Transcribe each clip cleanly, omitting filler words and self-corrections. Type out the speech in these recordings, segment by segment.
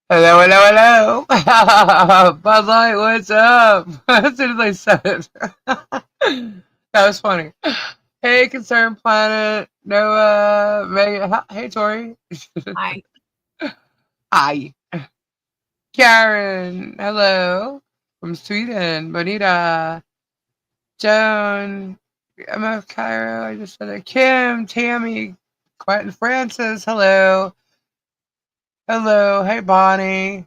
Hello, hello, hello. Bud Light, what's up? As soon as I said it. That was funny. Hey, Concerned Planet, Noah, Megan. Hey, Tori. I Hi. Karen, hello. From Sweden. Bonita. Joan. Emma Cairo, I just said it. Kim, Tammy, Quentin Francis, hello. Hello. Hey, Bonnie.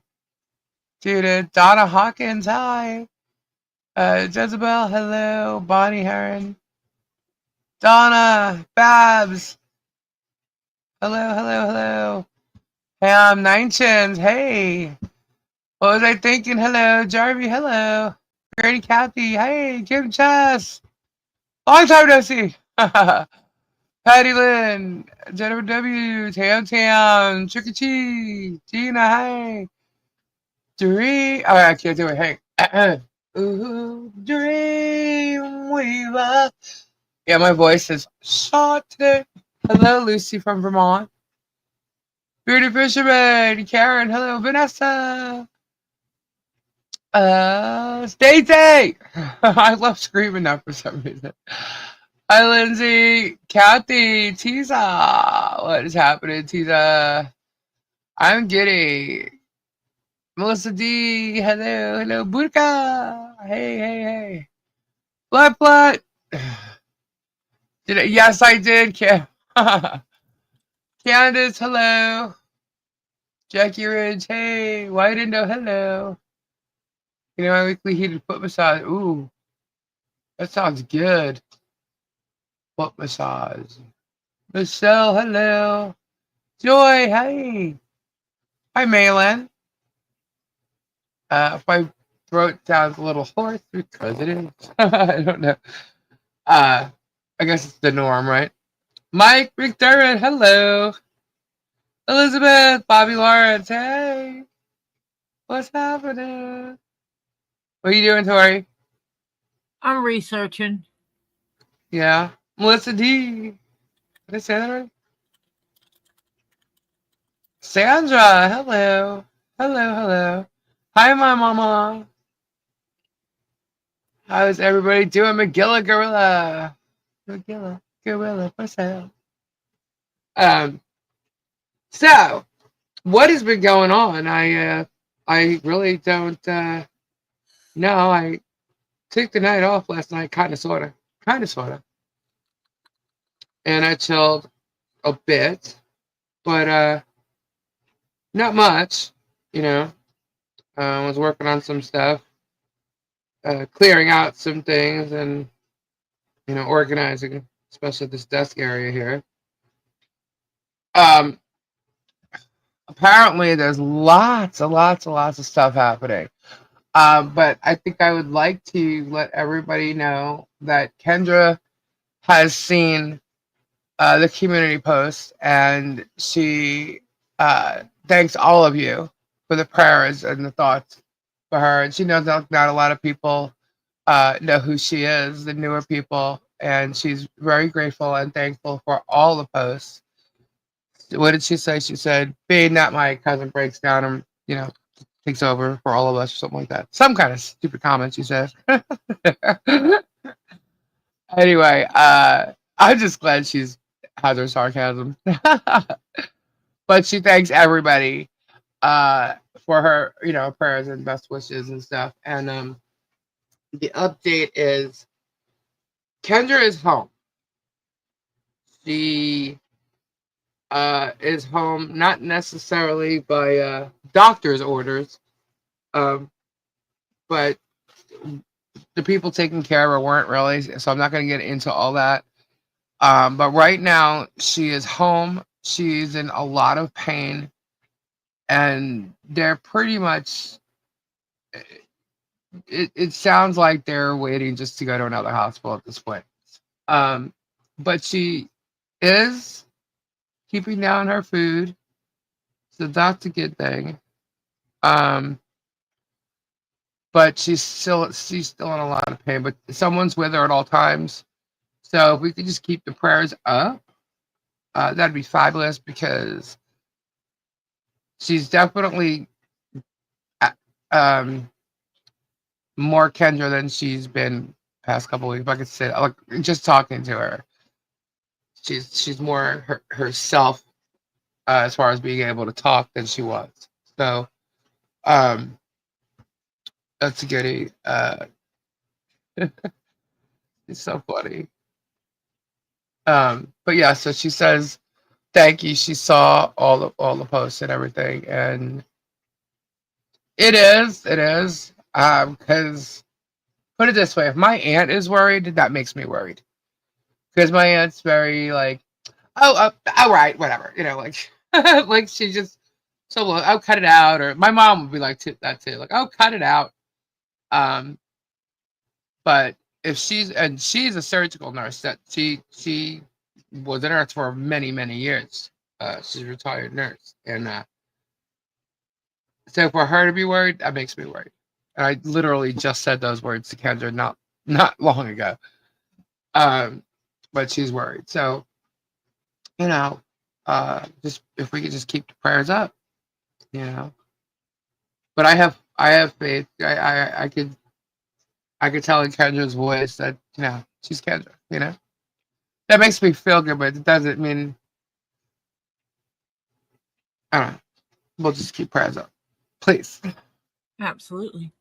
Judith. Donna Hawkins, hi. Jezebel, hello. Bonnie Heron. Donna, Babs, hello, hello, hello. Ham, Nine Chins, hey. What was I thinking? Hello. Jarvie, hello. Granny Kathy, hey. Kim Chess, long time no see. Patty Lynn, Jennifer W, Tam Tam, Tricky Chee, Gina, hey. Dream, oh, I can't do it, hey. Ooh, Dream Weaver. Yeah, my voice is shot today. Hello, Lucy from Vermont. Beauty Fisherman, Karen, hello, Vanessa. Stacy! I love screaming now for some reason. Hi, Lindsay, Kathy, Tiza. What is happening, Tiza? I'm giddy. Melissa D, hello, hello, Burka. Hey, hey, hey. Blood, blood. Did I? Yes, I did, Kim. Candace, hello. Jackie Ridge, hey. White Indo, hello. You know, my weekly heated foot massage. Ooh, that sounds good. Foot massage. Michelle, hello. Joy, hey. Hi, Malin. If my throat sounds a little hoarse, because it is. I don't know. Uh, I guess it's the norm, right? Mike McDermott, hello. Elizabeth, Bobby Lawrence, hey. What's happening? What are you doing, Tori? I'm researching. Yeah. Melissa D. Did I say that right? Sandra, hello. Hello, hello. Hi, my mama. How's everybody doing? McGilla Gorilla. McGilla Gorilla for sale. Um, so what has been going on? I really don't know. I took the night off last night, kinda sorta. And I chilled a bit, but not much, you know. I was working on some stuff, clearing out some things and organizing, especially this desk area here. Um, Apparently, there's lots and lots and lots of stuff happening. But I think I would like to let everybody know that Kendra has seen the community post, and she thanks all of you for the prayers and the thoughts for her. And she knows that not a lot of people know who she is, the newer people, and she's very grateful and thankful for all the posts. What did she say? She said, "Being that my cousin breaks down and takes over for all of us," or something like that. Some kind of stupid comment she said. Anyway, I'm just glad she's has her sarcasm. But she thanks everybody for her, prayers and best wishes and stuff. And the update is Kendra is home. She is home, not necessarily by doctor's orders, um, but the people taking care of her weren't really. So I'm not going to get into all that. But right now, she is home. She's in a lot of pain, and they're pretty much. It sounds like they're waiting just to go to another hospital at this point. Um, but she is keeping down her food, so that's a good thing. Um, but she's still in a lot of pain. But someone's with her at all times. So if we could just keep the prayers up, that'd be fabulous because she's definitely more Kendra than she's been past couple weeks. Like I said, like just talking to her, she's more herself as far as being able to talk than she was. So um, that's a goodie. It's so funny. But yeah, so she says thank you. She saw all the posts and everything, and it is. Because put it this way, if my aunt is worried, that makes me worried. Because my aunt's very like, oh, all right, whatever, like, like she just so well, oh, cut it out, or my mom would be like that too, like, oh, cut it out. Um, but if she's a surgical nurse that she was a nurse for many years. She's a retired nurse, and so for her to be worried, that makes me worried. And I literally just said those words to Kendra not long ago. Um, but she's worried. So, just if we could just keep the prayers up, you know. But I have faith. I could tell in Kendra's voice that she's Kendra. That makes me feel good, but it doesn't mean I don't know. We'll just keep prayers up, please. Absolutely.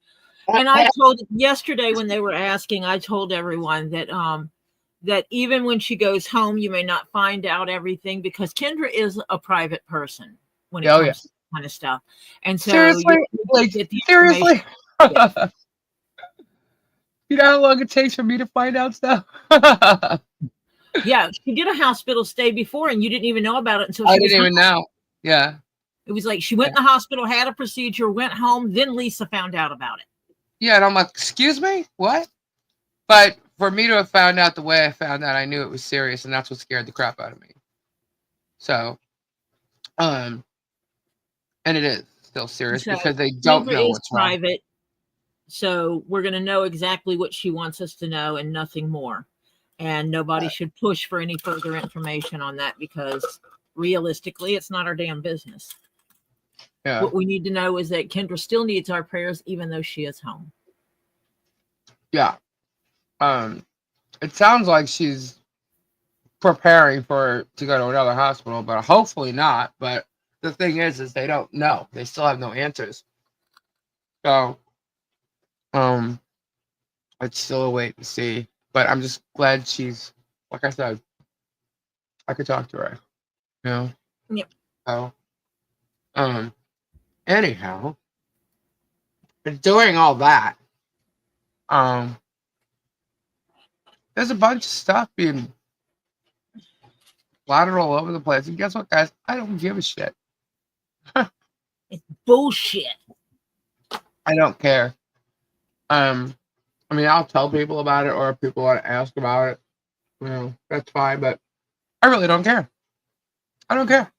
And I told yesterday when they were asking, I told everyone that even when she goes home, you may not find out everything because Kendra is a private person when it Oh comes yeah, to that kind of stuff. And so seriously, like get the seriously. yeah. You know how long it takes for me to find out stuff? Yeah, she did a hospital stay before and you didn't even know about it until I she was didn't home. even know. Yeah. It was like she went in the hospital, had a procedure, went home, then Lisa found out about it. Yeah, and I'm like, excuse me? What? But for me to have found out the way I found out, I knew it was serious, and that's what scared the crap out of me. So, and it is still serious So because they don't Kendra know is what's wrong. private. So we're going to know exactly what she wants us to know and nothing more. And nobody should push for any further information on that because realistically, it's not our damn business. Yeah. What we need to know is that Kendra still needs our prayers, even though she is home. Yeah. It sounds like she's preparing to go to another hospital, but hopefully not. But the thing is they don't know. They still have no answers. So, it's still a wait and see. But I'm just glad she's, like I said, I could talk to her. You know. Yep. So, anyhow, doing all that, um, there's a bunch of stuff being splattered all over the place. And guess what, guys? I don't give a shit. It's bullshit. I don't care. I mean, I'll tell people about it, or if people want to ask about it, that's fine. But I really don't care. I don't care.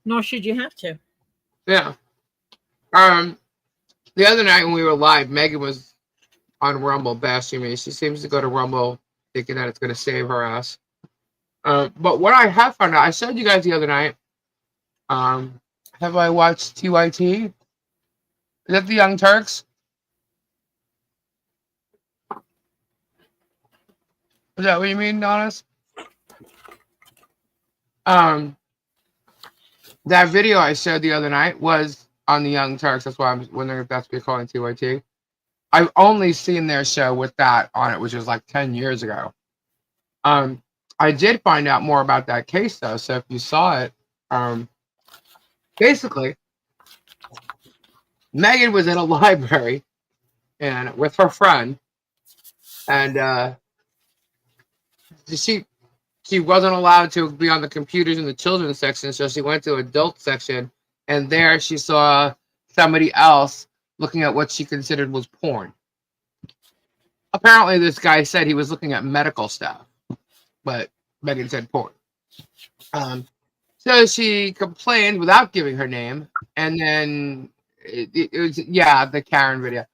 Nor should you have to. Yeah. The other night when we were live, Megan was on Rumble bashing me. She seems to go to Rumble thinking that it's going to save her ass. But what I have found out, I showed you guys the other night. Have I watched TYT? Is that the Young Turks? Is that what you mean, Donis? That video I showed the other night was on the Young Turks. That's why I'm wondering if that's what you're calling TYT. I've only seen their show with that on it, which was like 10 years ago. I did find out more about that case though. So if you saw it, basically, Megan was in a library and with her friend, and she wasn't allowed to be on the computers in the children's section, so she went to adult section, and there she saw somebody else looking at what she considered was porn. Apparently, this guy said he was looking at medical stuff, but Megan said porn. So she complained without giving her name, and then it was the Karen video.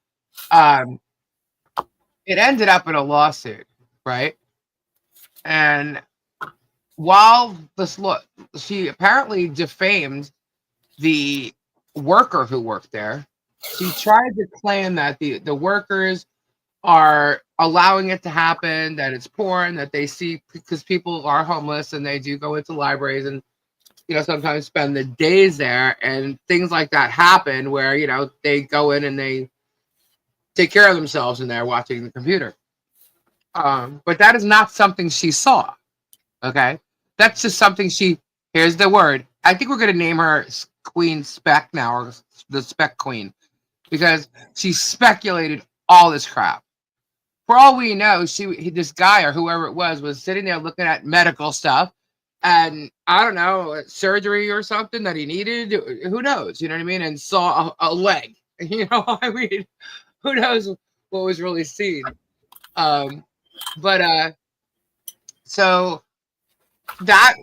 It ended up in a lawsuit, right? And while she apparently defamed the worker who worked there. She tried to claim that the workers are allowing it to happen, that it's porn, that they see because people are homeless and they do go into libraries and sometimes spend the days there, and things like that happen where they go in and they take care of themselves and they're watching the computer. But that is not something she saw. Okay, that's just something she. Here's the word. I think we're gonna name her Queen Spec now, or the Spec Queen, because she speculated all this crap. For all we know, this guy or whoever it was sitting there looking at medical stuff, and I don't know, surgery or something that he needed. Who knows? You know what I mean? And saw a leg. I mean, who knows what was really seen? But so that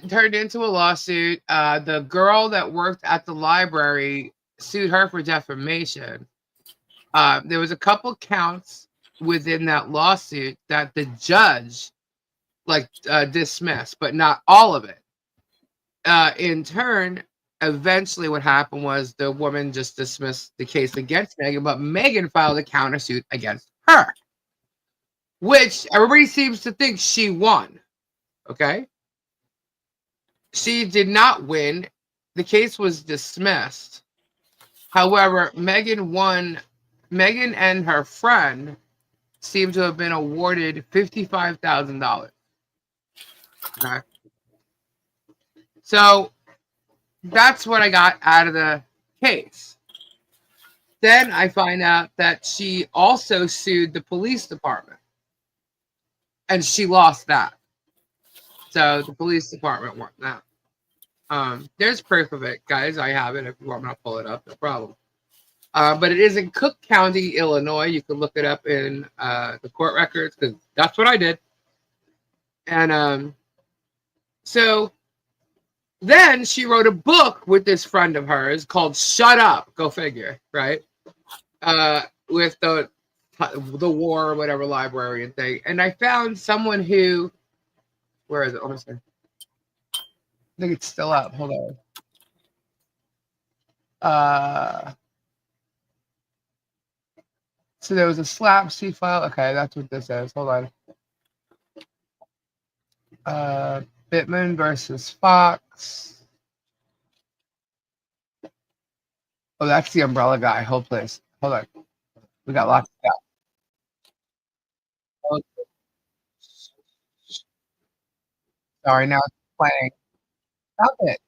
turned into a lawsuit. The girl that worked at the library sued her for defamation. There was a couple counts within that lawsuit that the judge dismissed, but not all of it. In turn, eventually what happened was the woman just dismissed the case against Megan, but Megan filed a countersuit against her, which everybody seems to think she won. Okay? She did not win. The case was dismissed. However, Megan won. Megan and her friend seem to have been awarded $55,000. Okay. So that's what I got out of the case. Then I find out that she also sued the police department. And she lost that. So the police department won that. There's proof of it, guys. I have it. If you want me to pull it up, no problem. But it is in Cook County, Illinois. You can look it up in the court records because that's what I did. And so then she wrote a book with this friend of hers called "Shut Up." Go figure, right? With the war or whatever librarian thing. And I found someone who, where is it? Honestly, I think it's still up. Hold on. So there was a SLAPP C file. Okay, that's what this is. Hold on. Bittman versus Fox. Oh, that's the umbrella guy. Whole place. Hold on. We got lots of stuff. Sorry, now it's playing. Stop it.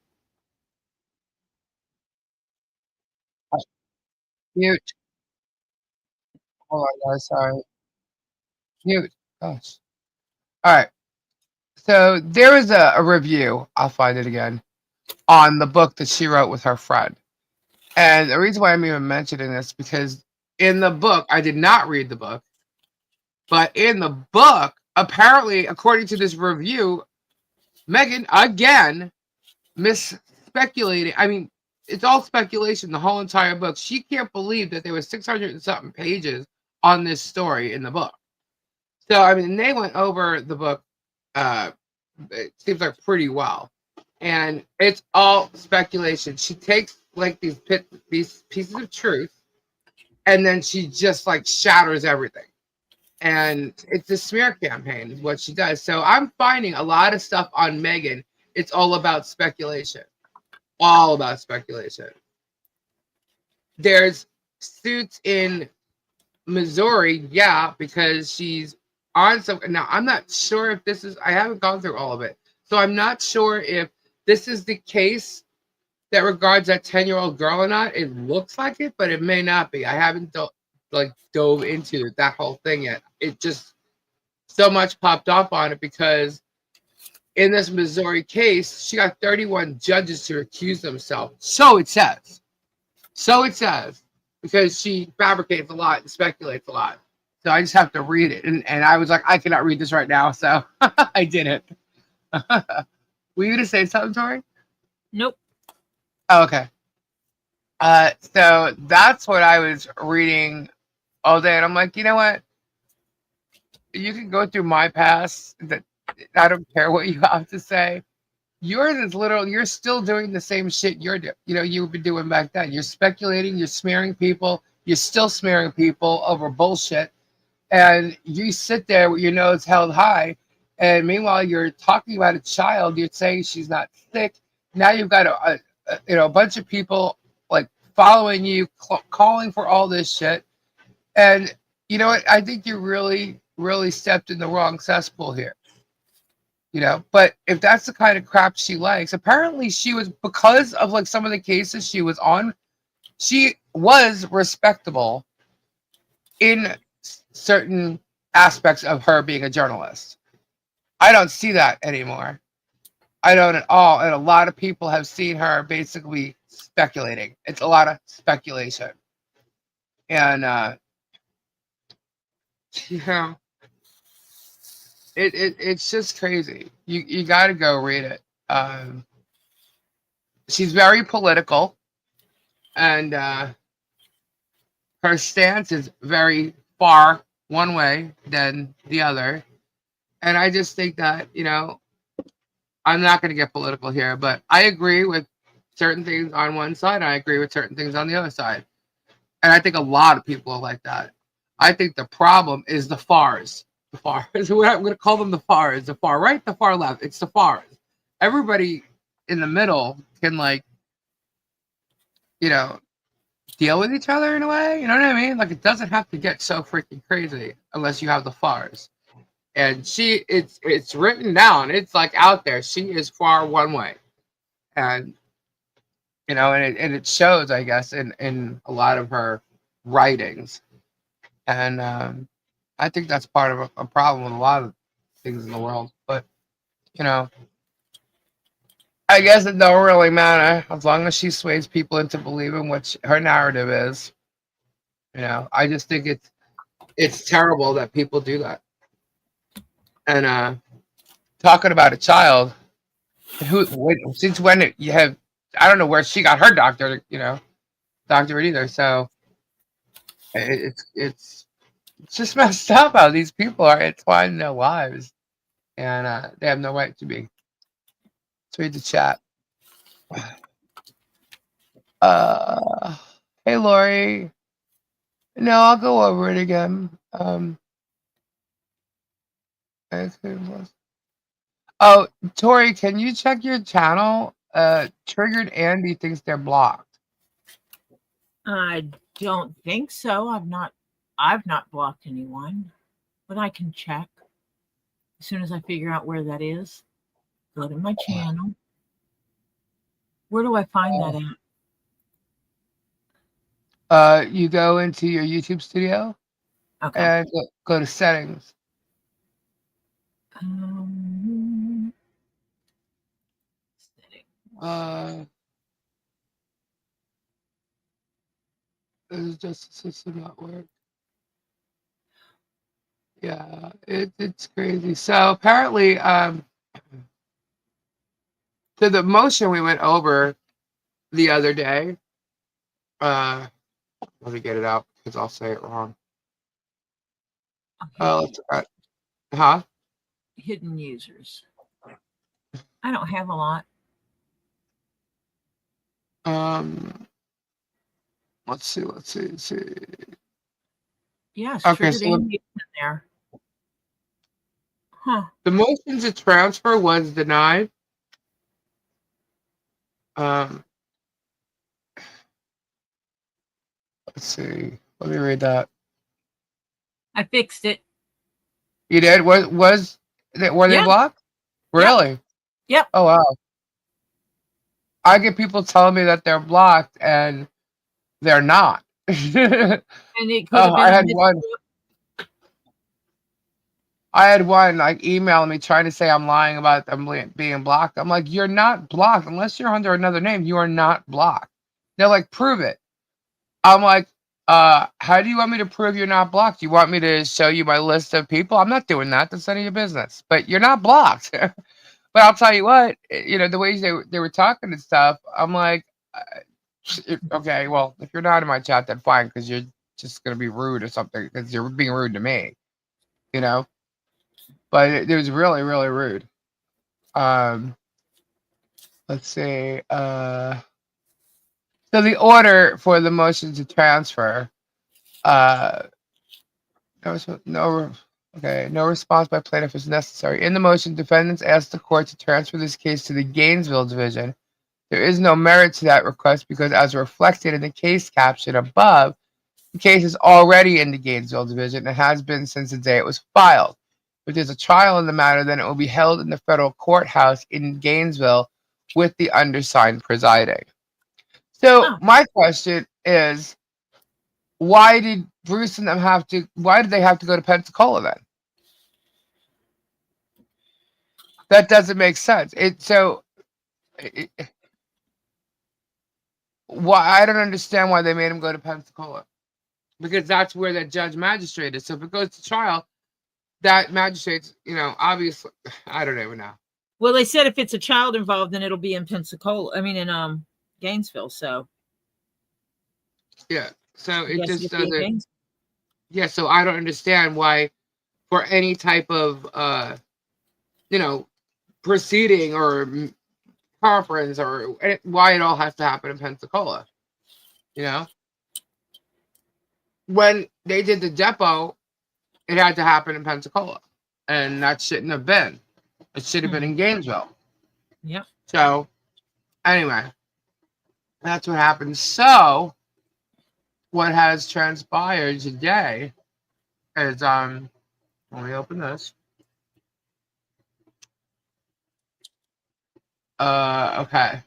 Mute. Hold on, guys. Sorry. Mute. Gosh. All right. So there was a review. I'll find it again on the book that she wrote with her friend. And the reason why I'm even mentioning this because in the book, I did not read the book, but in the book, apparently, according to this review, Megan again misspeculated. I mean, it's all speculation. The whole entire book. She can't believe that there was 600 and something pages on this story in the book. So I mean, they went over the book. It seems like pretty well, and it's all speculation. She takes like these pieces of truth, and then she just like shatters everything. And it's a smear campaign is what she does. So I'm finding a lot of stuff on Megan. It's all about speculation. All about speculation. There's suits in Missouri, yeah, because she's on some. Now, I'm not sure if this is, I haven't gone through all of it. So I'm not sure if this is the case that regards that 10-year-old girl or not. It looks like it, but it may not be. I haven't dove into that whole thing yet. It just so much popped up on it because in this Missouri case, she got 31 judges to recuse themselves. So it says. So it says. Because she fabricates a lot and speculates a lot. So I just have to read it. And I was like, I cannot read this right now. So I didn't. Were you going to say something, Tori? Nope. Oh, okay. So that's what I was reading all day. And I'm like, you know what? You can go through my past. That I don't care what you have to say. yours is literal. You're still doing the same shit you've been doing back then. You're speculating. You're smearing people. You're still smearing people over bullshit. And you sit there with your nose held high. And meanwhile, you're talking about a child. You're saying she's not sick. Now you've got a bunch of people like following you, calling for all this shit. And you know what? I think you really, really stepped in the wrong cesspool here. But if that's the kind of crap she likes, apparently she was, because of like some of the cases she was on, she was respectable in certain aspects of her being a journalist. I don't see that anymore. I don't at all. And a lot of people have seen her basically speculating. It's a lot of speculation. And yeah, it's just crazy. You got to go read it. She's very political, and her stance is very far one way than the other. And I just think that, I'm not going to get political here, but I agree with certain things on one side, and I agree with certain things on the other side. And I think a lot of people are like that. I think the problem is the FARs. The FARs. I'm going to call them the FARs. The far right, the far left. It's the FARs. Everybody in the middle can, like, deal with each other in a way. You know what I mean? Like, it doesn't have to get so freaking crazy unless you have the FARs. And it's written down. It's like out there. She is far one way. And and it shows, I guess, in a lot of her writings. And I think that's part of a problem with a lot of things in the world. But I guess it don't really matter as long as she sways people into believing what her narrative is. I just think it's terrible that people do that. And talking about a child, since when you have, I don't know where she got her doctorate either. So it's just messed up how these people are entwined in their lives, and they have no right to be. Let's read the chat. Hey Lori. No, I'll go over it again. Oh, Tori, can you check your channel? Triggered Andy thinks they're blocked. I don't think so. I've not blocked anyone, but I can check as soon as I figure out where that is. Go to my channel. Where do I find that at? You go into your YouTube studio. Okay. And go to settings. Is Justice System not work? Yeah, it's crazy. So apparently, to the motion we went over the other day. Let me get it out because I'll say it wrong. Hidden users. I don't have a lot. Let's see. Yes, okay, so in there. Huh. The motion to transfer was denied. Let's see. Let me read that. I fixed it. You did? Were they blocked? Really? Yep. Oh wow. I get people telling me that they're blocked and they're not. And it could have been I had one like email me trying to say I'm lying about them being blocked. I'm like, you're not blocked unless you're under another name. You are not blocked. They're like, prove it. I'm like, how do you want me to prove you're not blocked? You want me to show you my list of people? I'm not doing that. That's none of your business. But you're not blocked. But I'll tell you what, the ways they were talking and stuff, I'm like, okay, well, if you're not in my chat, then fine, because you're just going to be rude or something, because you're being rude to me, But it was really, really rude. let's see. So the order for the motion to transfer, uh, no response by plaintiff is necessary. In the motion, defendants asked the court to transfer this case to the Gainesville division. There is no merit to that request because, as reflected in the case caption above, the case is already in the Gainesville division and has been since the day it was filed. If there's a trial in the matter, then it will be held in the federal courthouse in Gainesville with the undersigned presiding. So Oh, my question is, why did Bruce and them why did they have to go to Pensacola then? That doesn't make sense. Why, I don't understand why they made him go to Pensacola. Because that's where the judge magistrate is. So if it goes to trial, that magistrate's, obviously, I don't even know. well, they said if it's a child involved, then it'll be in Pensacola. I mean, in Gainesville. So Yeah. So it yes, just it'll be in doesn't. Gainesville. Yeah. So I don't understand why, for any type of, proceeding or conference or why it all has to happen in Pensacola. When they did the depot, it had to happen in Pensacola, and that shouldn't have been. It should have been in Gainesville. Yep. So anyway, that's what happened. So what has transpired today is let me open this. Okay.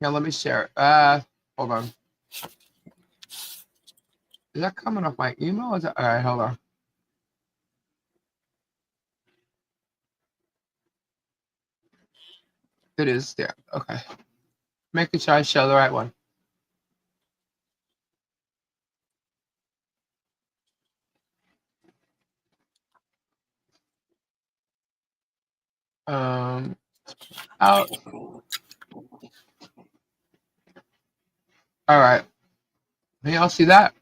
Now let me share it. Hold on. Is that coming off my email? All right, hold on. It is there. Okay. Making sure I show the right one. Out. All right. Can y'all see that?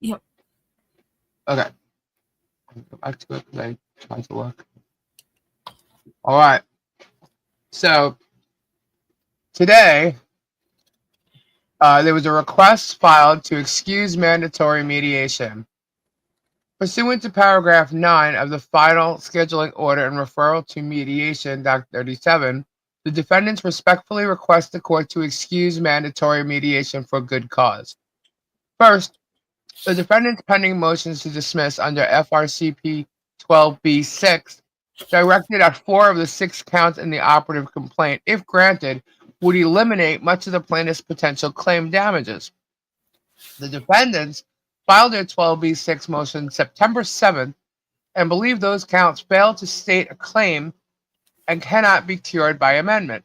Yep. Okay. Go back to it because I tried to look. All right. So today, there was a request filed to excuse mandatory mediation. Pursuant to paragraph 9 of the final scheduling order and referral to mediation, Doc 37, the defendants respectfully request the court to excuse mandatory mediation for good cause. First, the defendant's pending motions to dismiss under FRCP 12b-6, directed at 4 of the 6 counts in the operative complaint, if granted, would eliminate much of the plaintiff's potential claim damages. The defendants filed their 12b-6 motion September 7th and believe those counts fail to state a claim and cannot be cured by amendment.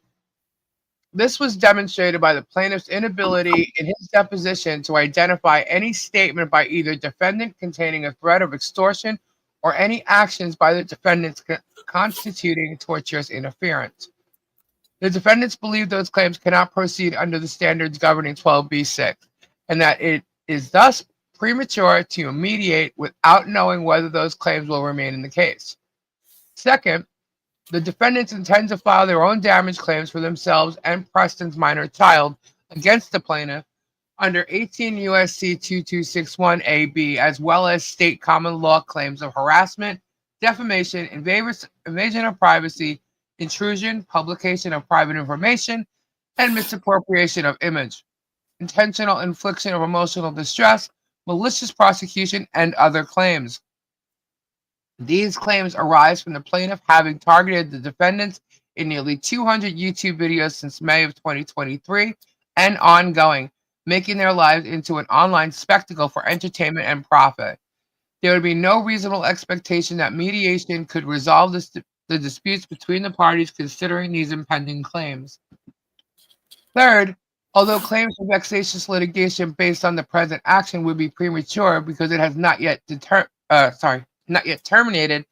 This was demonstrated by the plaintiff's inability in his deposition to identify any statement by either defendant containing a threat of extortion or any actions by the defendants constituting tortious interference. The defendants believe those claims cannot proceed under the standards governing 12b-6, and that it is thus premature to mediate without knowing whether those claims will remain in the case. Second, the defendants intend to file their own damage claims for themselves and Preston's minor child against the plaintiff under 18 U.S.C. 2261 A.B., as well as state common law claims of harassment, defamation, invasion of privacy, intrusion, publication of private information, and misappropriation of image, intentional infliction of emotional distress, malicious prosecution, and other claims. These claims arise from the plaintiff having targeted the defendants in nearly 200 YouTube videos since May of 2023 and ongoing, making their lives into an online spectacle for entertainment and profit. There would be no reasonable expectation that mediation could resolve the disputes between the parties considering these impending claims. Third, although claims for vexatious litigation based on the present action would be premature because it has not yet terminated,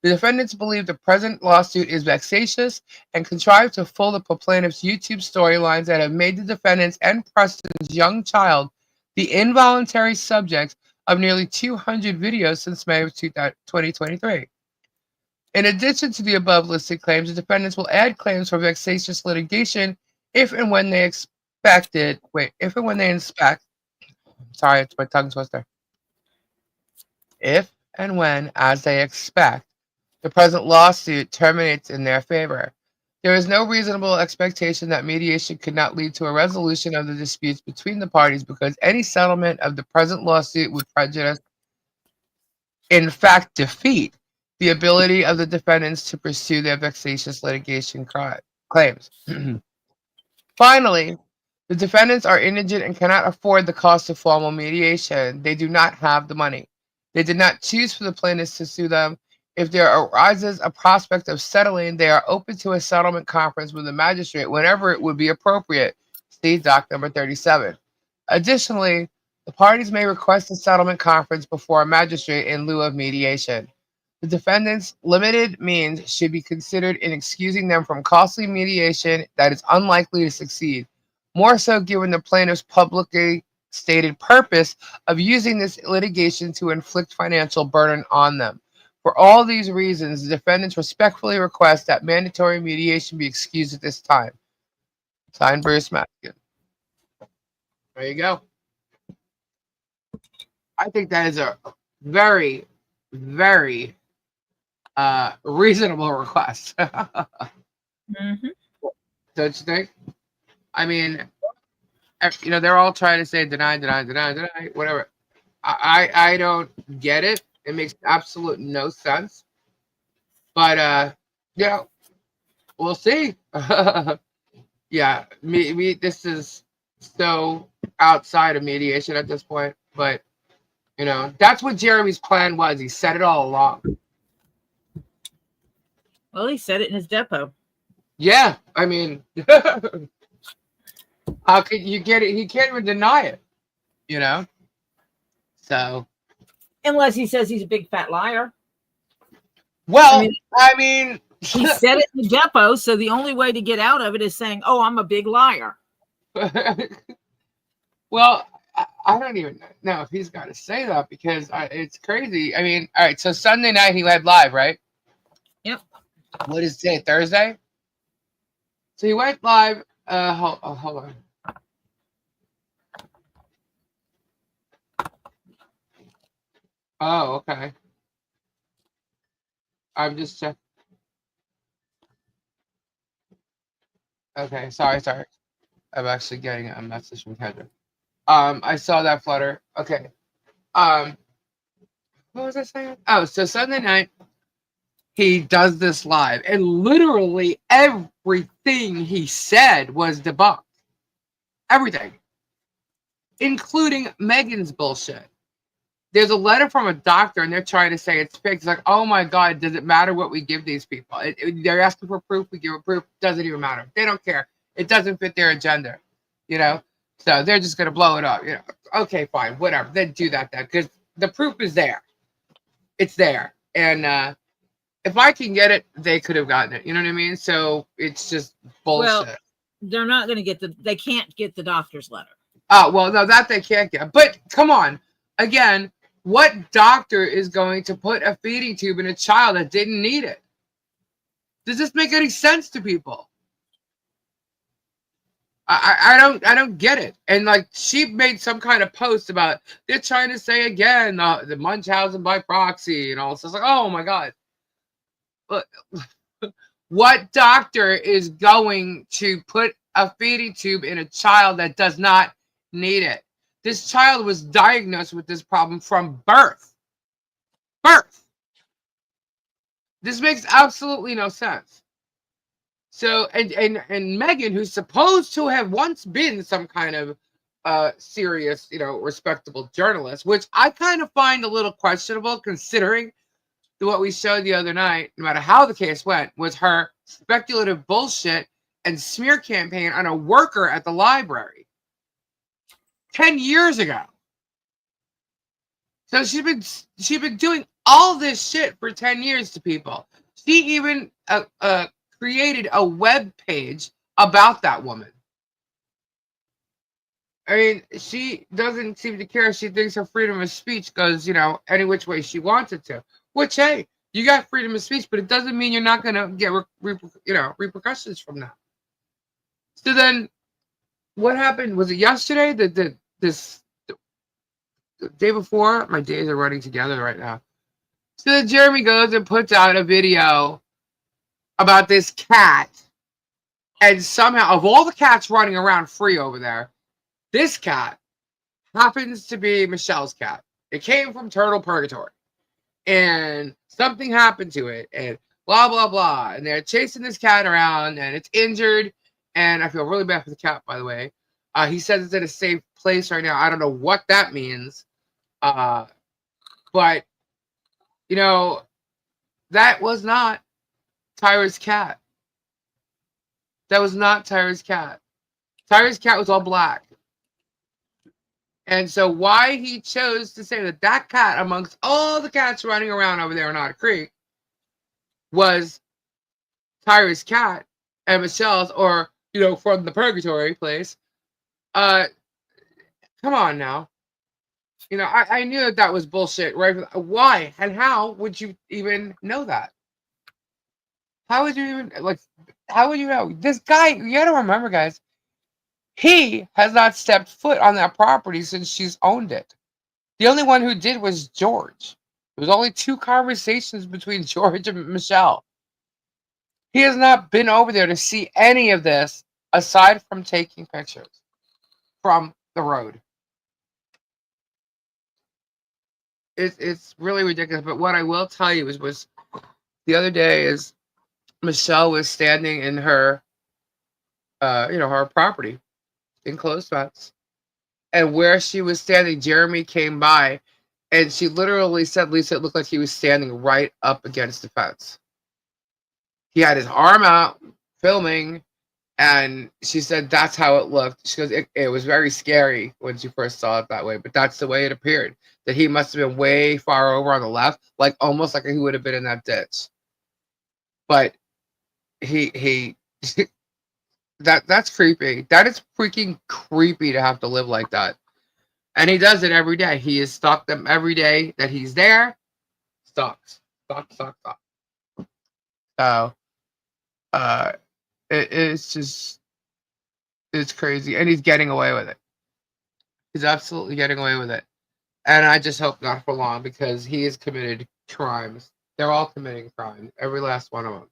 the defendants believe the present lawsuit is vexatious and contrived to fool the plaintiff's YouTube storylines that have made the defendants and Preston's young child the involuntary subjects of nearly 200 videos since May of 2023. In addition to the above listed claims, the defendants will add claims for vexatious litigation if and when they if and when they inspect, sorry, it's my tongue twister. If and when, as they expect, the present lawsuit terminates in their favor. There is no reasonable expectation that mediation could not lead to a resolution of the disputes between the parties because any settlement of the present lawsuit would prejudice, in fact, defeat the ability of the defendants to pursue their vexatious litigation claims. Finally, the defendants are indigent and cannot afford the cost of formal mediation. They do not have the money. They did not choose for the plaintiffs to sue them. If there arises a prospect of settling, they are open to a settlement conference with the magistrate whenever it would be appropriate. See Doc number 37. Additionally, the parties may request a settlement conference before a magistrate in lieu of mediation. The defendants' limited means should be considered in excusing them from costly mediation that is unlikely to succeed, more so given the plaintiff's publicly stated purpose of using this litigation to inflict financial burden on them. For all these reasons, the defendants respectfully request that mandatory mediation be excused at this time. Signed, Bruce Madigan. There you go. I think that is a very, very reasonable request. Mm-hmm. Don't you think? I mean, they're all trying to say deny, whatever. I don't get it. It makes absolute no sense. But we'll see. Yeah, this is so outside of mediation at this point. But that's what Jeremy's plan was. He said it all along. Well, he said it in his depot. Yeah, I mean, how could you get it? He can't even deny it, So. Unless he says he's a big fat liar. Well, I mean he said it in the depot, so the only way to get out of it is saying, "Oh, I'm a big liar." Well, I don't even know if he's got to say that because it's crazy. I mean, all right, so Sunday night he went live, right? Yep. What is today? Thursday? So he went live. Hold on. Oh, okay. I'm just checking. Okay, sorry. I'm actually getting a message from Kendra. I saw that flutter. Okay. What was I saying? Oh, so Sunday night he does this live, and literally everything he said was debunked. Everything, including Megan's bullshit. There's a letter from a doctor, and they're trying to say it's fake. It's like, oh my God, does it matter what we give these people? They're asking for proof. We give a proof. Doesn't even matter. They don't care. It doesn't fit their agenda, So they're just gonna blow it up. Okay, fine, whatever. Then do that then, because the proof is there. It's there, and if I can get it, they could have gotten it. You know what I mean? So it's just bullshit. Well, they're not going to get they can't get the doctor's letter. Oh, well, no, that they can't get. But come on. Again, what doctor is going to put a feeding tube in a child that didn't need it? Does this make any sense to people? I don't get it. And like she made some kind of post about they're trying to say again the Munchausen by proxy and all this. It's like, oh my God. What doctor is going to put a feeding tube in a child that does not need it? This child was diagnosed with this problem from birth. This makes absolutely no sense. So, and Megan, who's supposed to have once been some kind of serious, respectable journalist, which I kind of find a little questionable considering what we showed the other night, no matter how the case went, was her speculative bullshit and smear campaign on a worker at the library 10 years ago. So she's been doing all this shit for 10 years to people. She even created a web page about that woman. I mean, she doesn't seem to care. She thinks her freedom of speech goes, any which way she wants it to. Which, hey, you got freedom of speech, but it doesn't mean you're not going to get, repercussions from that. So then, what happened? Was it yesterday? The day before? My days are running together right now. So then Jeremy goes and puts out a video about this cat, and somehow, of all the cats running around free over there, this cat happens to be Michelle's cat. It came from Turtle Purgatory. And something happened to it, and blah, blah, blah. And they're chasing this cat around, and it's injured. And I feel really bad for the cat, by the way. He says it's in a safe place right now. I don't know what that means. But, that was not Tyra's cat. That was not Tyra's cat. Tyra's cat was all black. And so why he chose to say that cat, amongst all the cats running around over there in Otter Creek, was Tyra's cat and Michelle's, or, from the Purgatory place. Come on now. I knew that was bullshit, right? Why and how would you even know that? How would you even, how would you know? This guy, you gotta remember, guys, he has not stepped foot on that property since she's owned it. The only one who did was George. There was only 2 conversations between George and Michelle. He has not been over there to see any of this aside from taking pictures from the road. It's really ridiculous. But what I will tell you was the other day is Michelle was standing in her, her property in closed fence. And where she was standing, Jeremy came by, and she literally said, Lisa, it looked like he was standing right up against the fence. He had his arm out, filming, and she said that's how it looked. She goes, it was very scary when she first saw it that way, but that's the way it appeared, that he must have been way far over on the left, almost like he would have been in that ditch. But he that's creepy. That is freaking creepy to have to live like that. And he does it every day. He has stalked them every day that he's there. Stalks. Stalk. So, it's crazy. And he's getting away with it. He's absolutely getting away with it. And I just hope not for long, because he has committed crimes. They're all committing crimes. Every last one of them.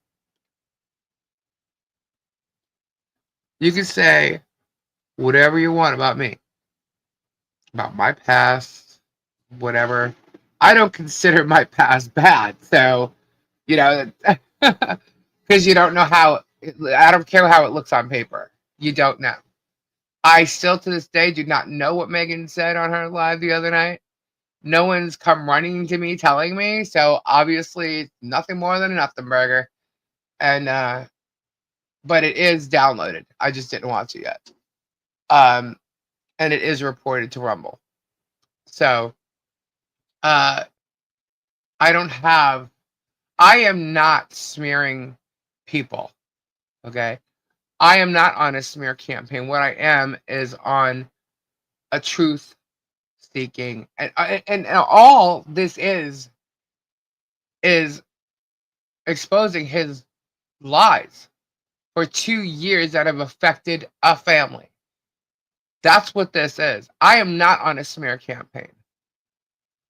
You can say whatever you want about me, about my past, whatever. I don't consider my past bad. So, because you don't know how, I don't care how it looks on paper. You don't know. I still to this day do not know what Megan said on her live the other night. No one's come running to me telling me. So obviously nothing more than a nothing burger. And, but it is downloaded. I just didn't watch it yet. And it is reported to Rumble. So, I am not smearing people. Okay. I am not on a smear campaign. What I am is on a truth seeking. And all this is exposing his lies for 2 years that have affected a family. That's what this is. I am not on a smear campaign.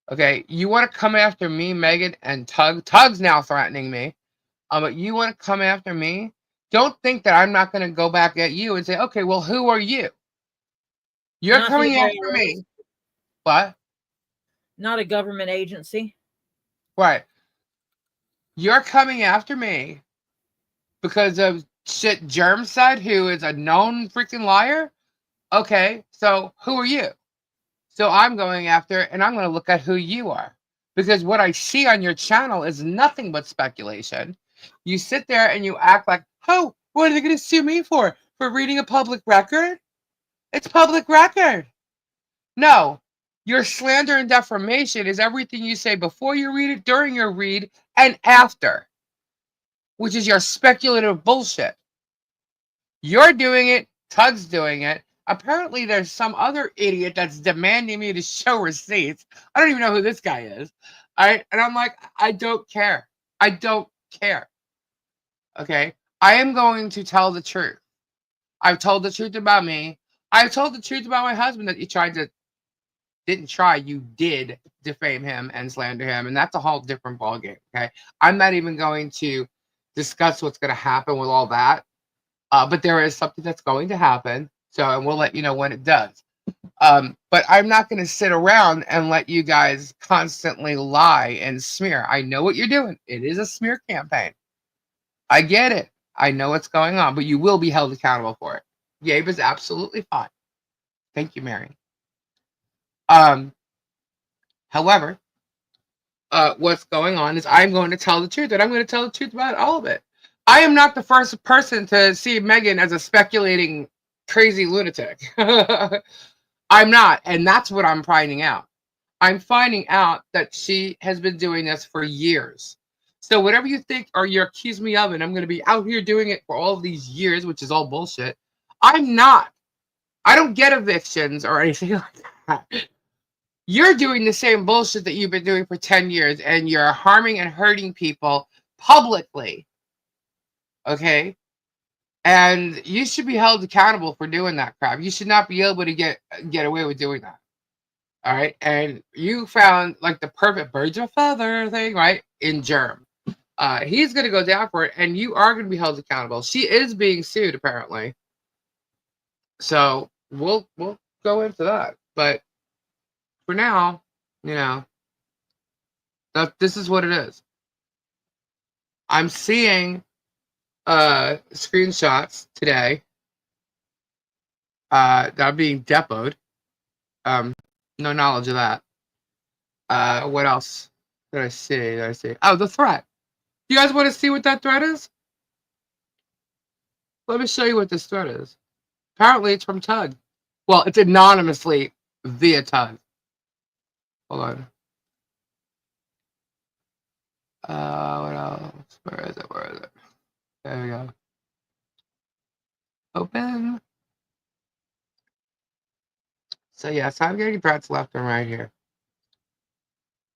Okay, you want to come after me, Megan, and Tug? Tug's now threatening me. But you want to come after me? Don't think that I'm not going to go back at you and say, okay, well, who are you? You're Not coming the after me. What? Not a government agency. Right. You're coming after me because of shit Germ said, who is a known freaking liar? Okay, so who are you? So I'm going after, and I'm going to look at who you are. Because what I see on your channel is nothing but speculation. You sit there and you act like, oh, what are they going to sue me for? For reading a public record? It's public record. No. Your slander and defamation is everything you say before you read it, during your read, and after. Which is your speculative bullshit. You're doing it. Tug's doing it. Apparently, there's some other idiot that's demanding me to show receipts. I don't even know who this guy is. All right. And I'm like, I don't care. I don't care. Okay. I am going to tell the truth. I've told the truth about me. I've told the truth about my husband that you didn't try, you did defame him and slander him. And that's a whole different ballgame. Okay. I'm not even going to discuss what's going to happen with all that. But there is something that's going to happen. So, and we'll let you know when it does. But I'm not going to sit around and let you guys constantly lie and smear. I know what you're doing. It is a smear campaign. I get it. I know what's going on, but you will be held accountable for it. Gabe is absolutely fine. Thank you, Mary. However, what's going on is I'm going to tell the truth, and I'm going to tell the truth about all of it. I am not the first person to see Megan as a speculating crazy lunatic. I'm not, and that's what I'm finding out. I'm finding out that she has been doing this for years. So whatever you think or you accuse me of, and I'm going to be out here doing it for all of these years, which is all bullshit. I'm not. I don't get evictions or anything like that. You're doing the same bullshit that you've been doing for 10 years, and you're harming and hurting people publicly. Okay? And you should be held accountable for doing that crap. You should not be able to get away with doing that. All right? And you found like the perfect birds of feather thing, right? In Germ. He's going to go down for it, and you are going to be held accountable. She is being sued, apparently. So we'll go into that. But for now, you know, this is what it is. I'm seeing screenshots today that are being depoted. No knowledge of that. What else did I see? Oh, the threat. You guys want to see what that threat is? Let me show you what this threat is. Apparently, it's from Tug. Well, it's anonymously via Tug. Hold on. What else? Where is it? There we go. Open. So yeah, so I'm getting threats left and right here.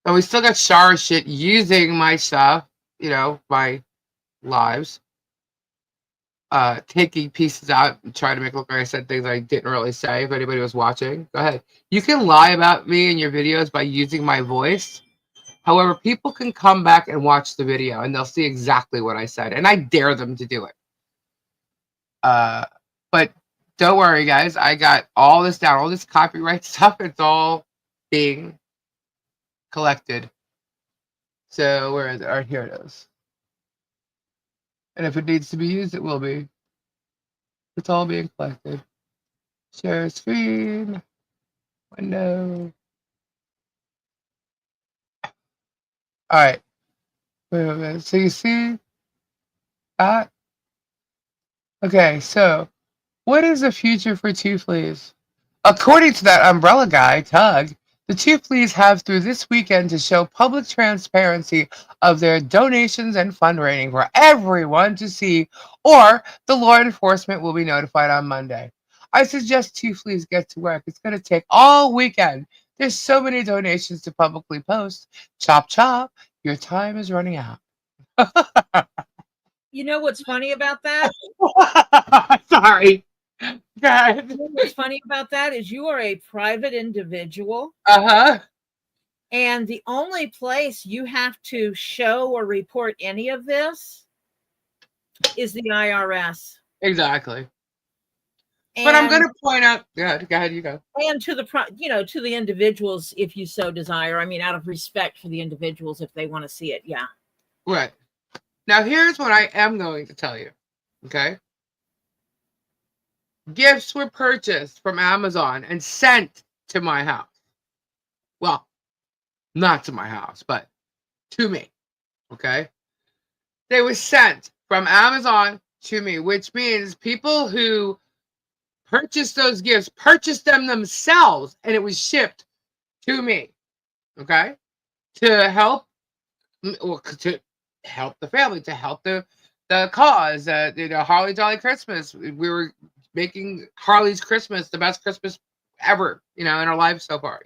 So we still got Shar shit using my stuff, my lives. Taking pieces out and trying to make it look like I said things I didn't really say. If anybody was watching, go ahead. You can lie about me in your videos by using my voice. However, people can come back and watch the video and they'll see exactly what I said, and I dare them to do it. But don't worry, guys. I got all this down, all this copyright stuff. It's all being collected. So where is it? All right, here it is. And if it needs to be used, it will be. It's all being collected. Share screen. Window. All right. Wait a minute. So you see that? Okay, so what is the future for Two Fleas? According to that umbrella guy, Tug, the Two Fleas have through this weekend to show public transparency of their donations and fundraising for everyone to see, or the law enforcement will be notified on Monday. I suggest Two Fleas get to work. It's going to take all weekend. There's so many donations to publicly post. Chop, chop. Your time is running out. You know what's funny about that? Sorry. God. You know what's funny about that is you are a private individual. Uh-huh. And the only place you have to show or report any of this is the IRS. Exactly. And, but I'm going to point out, go ahead, you go. And to the individuals, if you so desire. I mean, out of respect for the individuals, if they want to see it, yeah. Right. Now, here's what I am going to tell you, okay? Gifts were purchased from Amazon and sent to my house. Well, not to my house, but to me, okay? They were sent from Amazon to me, which means people who purchased those gifts purchased them themselves, and it was shipped to me, okay? To help the family, to help the cause, Holly Jolly Christmas. We were making Harley's Christmas the best Christmas ever, in our lives so far,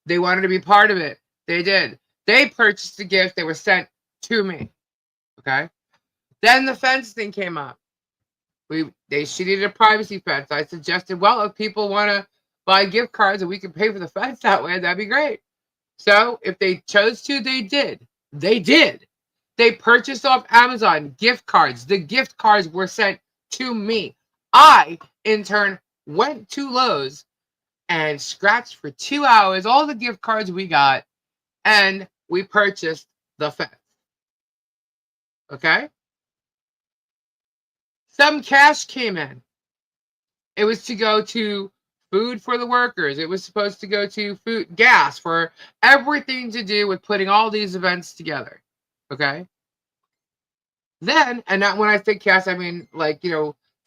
They wanted to be part of it. They did. They purchased a gift. They were sent to me. Okay. Then the fence thing came up. She needed a privacy fence. I suggested, well, if people want to buy gift cards and we can pay for the fence that way, that'd be great. So if they chose to, they did. They did. They purchased off Amazon gift cards. The gift cards were sent to me. I, in turn, went to Lowe's and scratched for 2 hours all the gift cards we got, and we purchased the fence. Okay? Some cash came in. It was to go to food for the workers. It was supposed to go to food, gas, for everything to do with putting all these events together. Okay? Then, and not when I say cash, I mean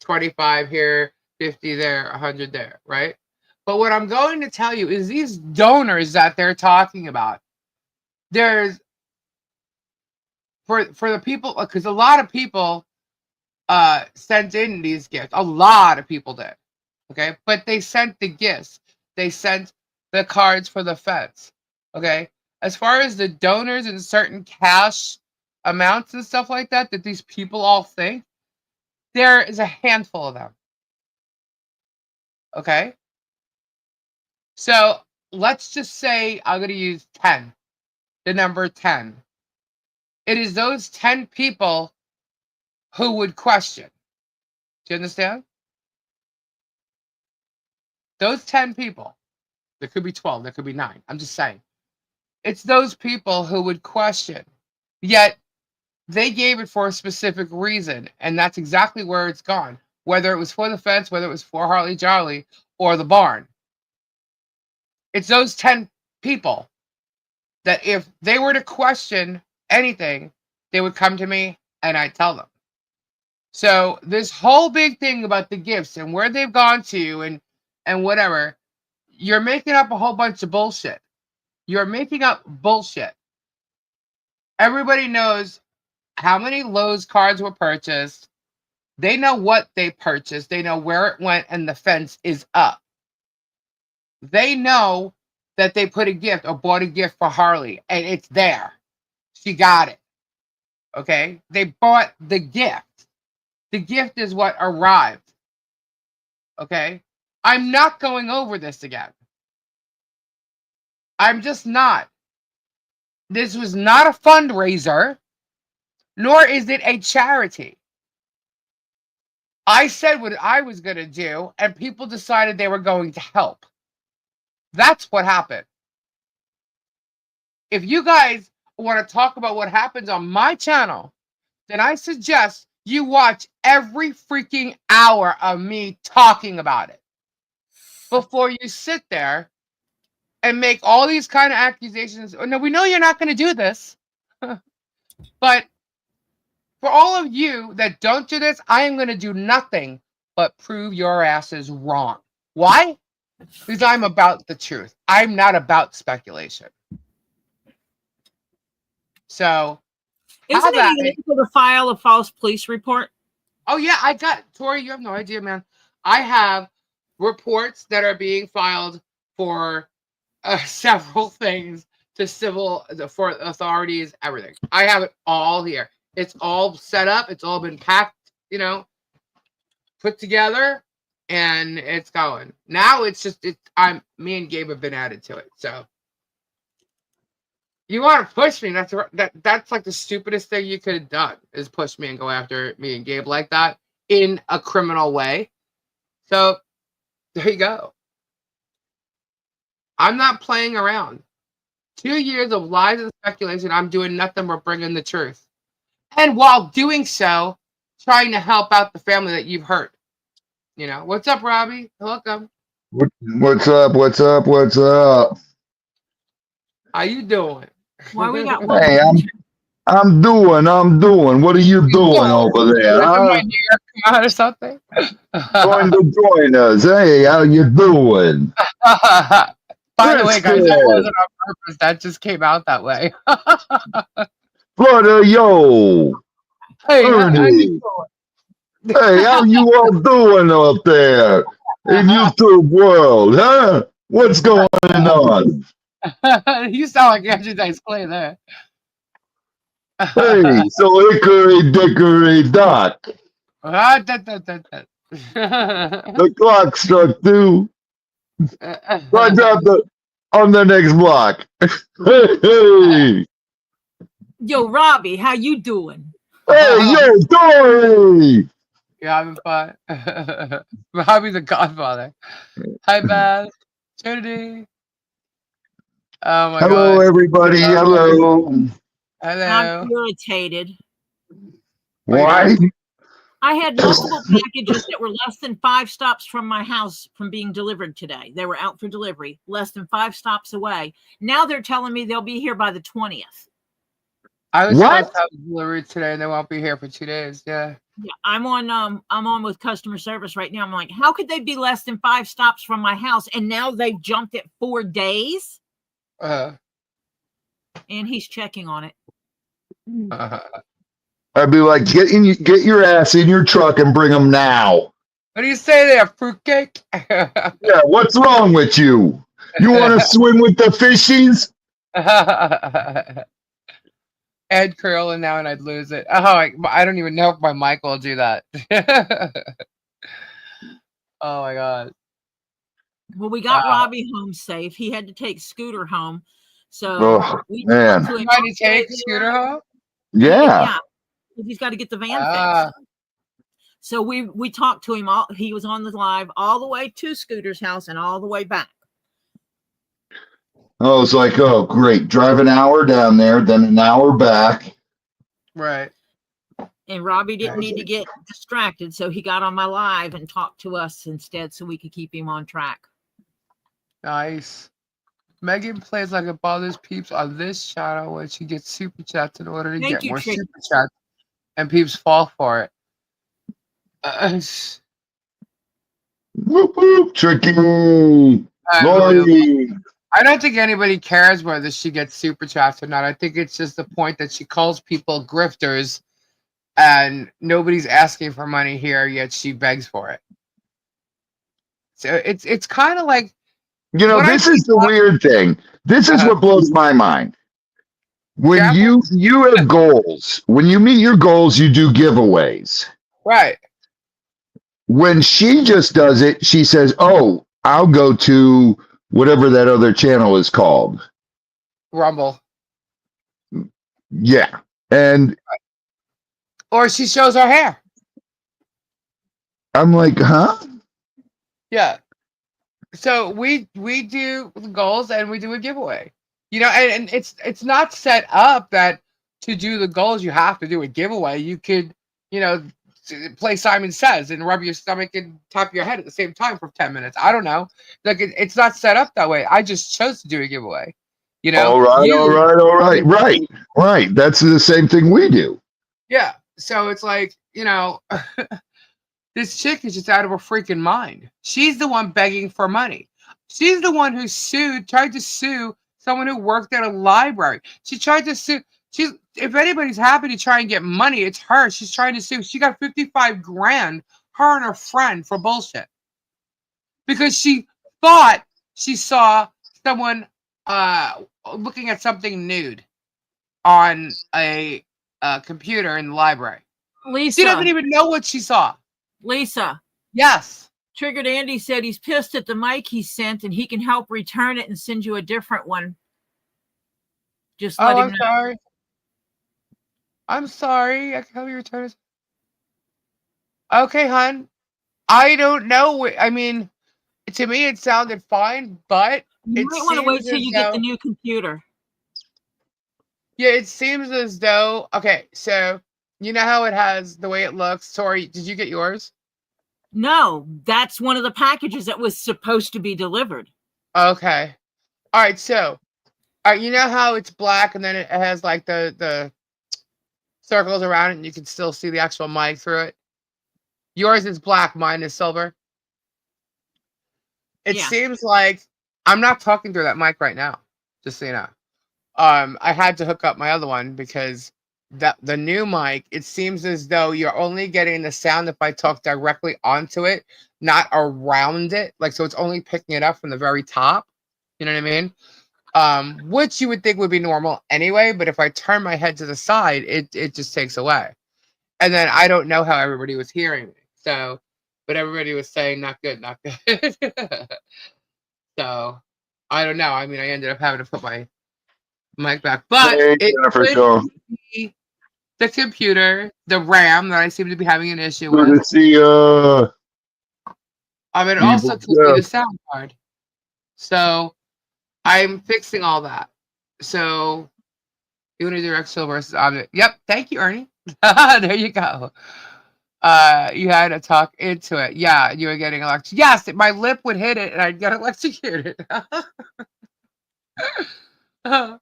25 here, 50 there, 100 there, right? But what I'm going to tell you is these donors that they're talking about, there's, for the people, because a lot of people sent in these gifts. A lot of people did. Okay. But they sent the gifts. They sent the cards for the fence. Okay. As far as the donors and certain cash amounts and stuff like that these people all think, there is a handful of them. Okay. So let's just say I'm going to use 10, the number 10. It is those 10 people who would question. Do you understand? Those 10 people, there could be 12, there could be 9. I'm just saying. It's those people who would question. Yet, they gave it for a specific reason, and that's exactly where it's gone. Whether it was for the fence, whether it was for Harley Jolly, or the barn. It's those 10 people that if they were to question anything, they would come to me and I'd tell them. So this whole big thing about the gifts and where they've gone to and whatever, you're making up a whole bunch of bullshit. You're making up bullshit. Everybody knows how many Lowe's cards were purchased. They know what they purchased. They know where it went, and the fence is up. They know that they put a gift or bought a gift for Harley, and it's there. She got it. Okay? They bought the gift. The gift is what arrived. Okay? I'm not going over this again. I'm just not. This was not a fundraiser, nor is it a charity. I said what I was going to do, and people decided they were going to help. That's what happened. If you guys want to talk about what happens on my channel, then I suggest you watch every freaking hour of me talking about it before you sit there and make all these kind of accusations. No, we know you're not going to do this. But for all of you that don't do this, I am going to do nothing but prove your asses wrong. Why? Because I'm about the truth. I'm not about speculation. So, isn't it illegal to file a false police report? Oh yeah, I got Tori. You have no idea, man. I have reports that are being filed for several things to for authorities, everything. I have it all here. It's all set up. It's all been packed, put together, and it's going. Now it's just me and Gabe have been added to it. So you want to push me? That's like the stupidest thing you could have done is push me and go after me and Gabe like that in a criminal way. So there you go. I'm not playing around. 2 years of lies and speculation. I'm doing nothing but bringing the truth. And while doing so, trying to help out the family that you've hurt. What's up, Robbie? Welcome. What's up? What's up? What's up? How you doing? Why we got one? Hey, I'm doing. What are you doing over there? Huh? My hair come out or something? Going to join us. Hey, how you doing? By the way, guys, that wasn't on purpose. That just came out that way. Florida, yo. Hey, how you doing? Hey, how you all doing up there in YouTube world, huh? What's going on? You sound like Andrew Dice Clay there. Hey, so hickory dickory dock. Ah, The clock struck 2. Right down on the next block. Hey, Yo, Robbie, how you doing? hey, yo, Dory. Yeah, having fun. Robbie the Godfather. Hi, Beth. Trinity. Oh my Hello, God. everybody. Hello. I'm Hello. irritated. What you Why? doing? I had multiple packages that were less than 5 stops from my house from being delivered today. They were out for delivery, less than 5 stops away. Now they're telling me they'll be here by the 20th. I was What? supposed to have a delivery today, and they won't be here for 2 days. Yeah. Yeah, I'm on with customer service right now. I'm like, how could they be less than 5 stops from my house? And now they've jumped it 4 days. Uh, And he's checking on it. I'd be like, get your ass in your truck and bring them now. What do you say there, fruitcake? Yeah, what's wrong with you? You want to swim with the fishies? Ed curling now, and I'd lose it. Oh, I don't even know if my mic will do that. Oh my God. Well, we got Wow. Robbie home safe. He had to take Scooter home. So Oh, we man. talked to him. Trying to take Scooter home? Yeah. He's got to get the van Ah. fixed. So we talked to him. He was on the live all the way to Scooter's house and all the way back. I was like, oh, great. Drive an hour down there, then an hour back. Right. And Robbie didn't need to get distracted, so he got on my live and talked to us instead so we could keep him on track. Nice. Megan plays like it bothers peeps on this channel when she gets super chats in order to Thank get you, more Trick. super chats, and peeps fall for it. Whoop, whoop, tricky. Unbelievable. Lori. I don't think anybody cares whether she gets super chats or not. I think it's just the point that she calls people grifters, and nobody's asking for money here, yet she begs for it. So it's kind of like, You know, when I this is see the weird thing. This is Uh-huh. what blows my mind. When Yeah. you have goals, when you meet your goals, you do giveaways. Right. When she just does it, she says, "Oh, I'll go to whatever that other channel is called." Rumble. Yeah. And Or she shows her hair. I'm like, huh? Yeah. So we do goals and we do a giveaway. You know, and it's not set up that to do the goals you have to do a giveaway. You could, you know, play Simon Says and rub your stomach and tap your head at the same time for 10 minutes. I don't know. Like it's not set up that way. I just chose to do a giveaway. You know, All right. Right. That's the same thing we do. Yeah. So it's like, you know, this chick is just out of her freaking mind. She's the one begging for money. She's the one who tried to sue someone who worked at a library. She tried to sue. If anybody's happy to try and get money, it's her. She's trying to sue. She got 55 grand, her and her friend, for bullshit. Because she thought she saw someone looking at something nude on a computer in the library. Lisa. She doesn't even know what she saw. Lisa. Yes. Triggered Andy said he's pissed at the mic he sent and he can help return it and send you a different one. Just let him know. Sorry. I'm sorry. I can help you return it. Okay, hon. I don't know. I mean, to me, it sounded fine, but you might want to wait till you get the new computer. Yeah, it seems as though. Okay, so you know how it has the way it looks. Sorry, did you get yours? No, that's one of the packages that was supposed to be delivered. Okay. All right. So, you know how it's black and then it has like the circles around it, and you can still see the actual mic through it. Yours is black. Mine is silver. It seems like I'm not talking through that mic right now. Just so you know. I had to hook up my other one because the new mic, it seems as though you're only getting the sound if I talk directly onto it, not around it. Like, so it's only picking it up from the very top. You know what I mean? Which you would think would be normal anyway, but if I turn my head to the side, it just takes away. And then I don't know how everybody was hearing me. So, but everybody was saying not good, not good. So, I don't know. I mean, I ended up having to put my mic back, but Hey, it Jennifer, could so be the computer, the RAM that I seem to be having an issue good with. to see It people. also could be the sound card. So I'm fixing all that. So unidirectional versus omni. Yep. Thank you, Ernie. There you go. You had to talk into it. Yeah, you were getting electrocuted. Yes, my lip would hit it and I'd get electrocuted. That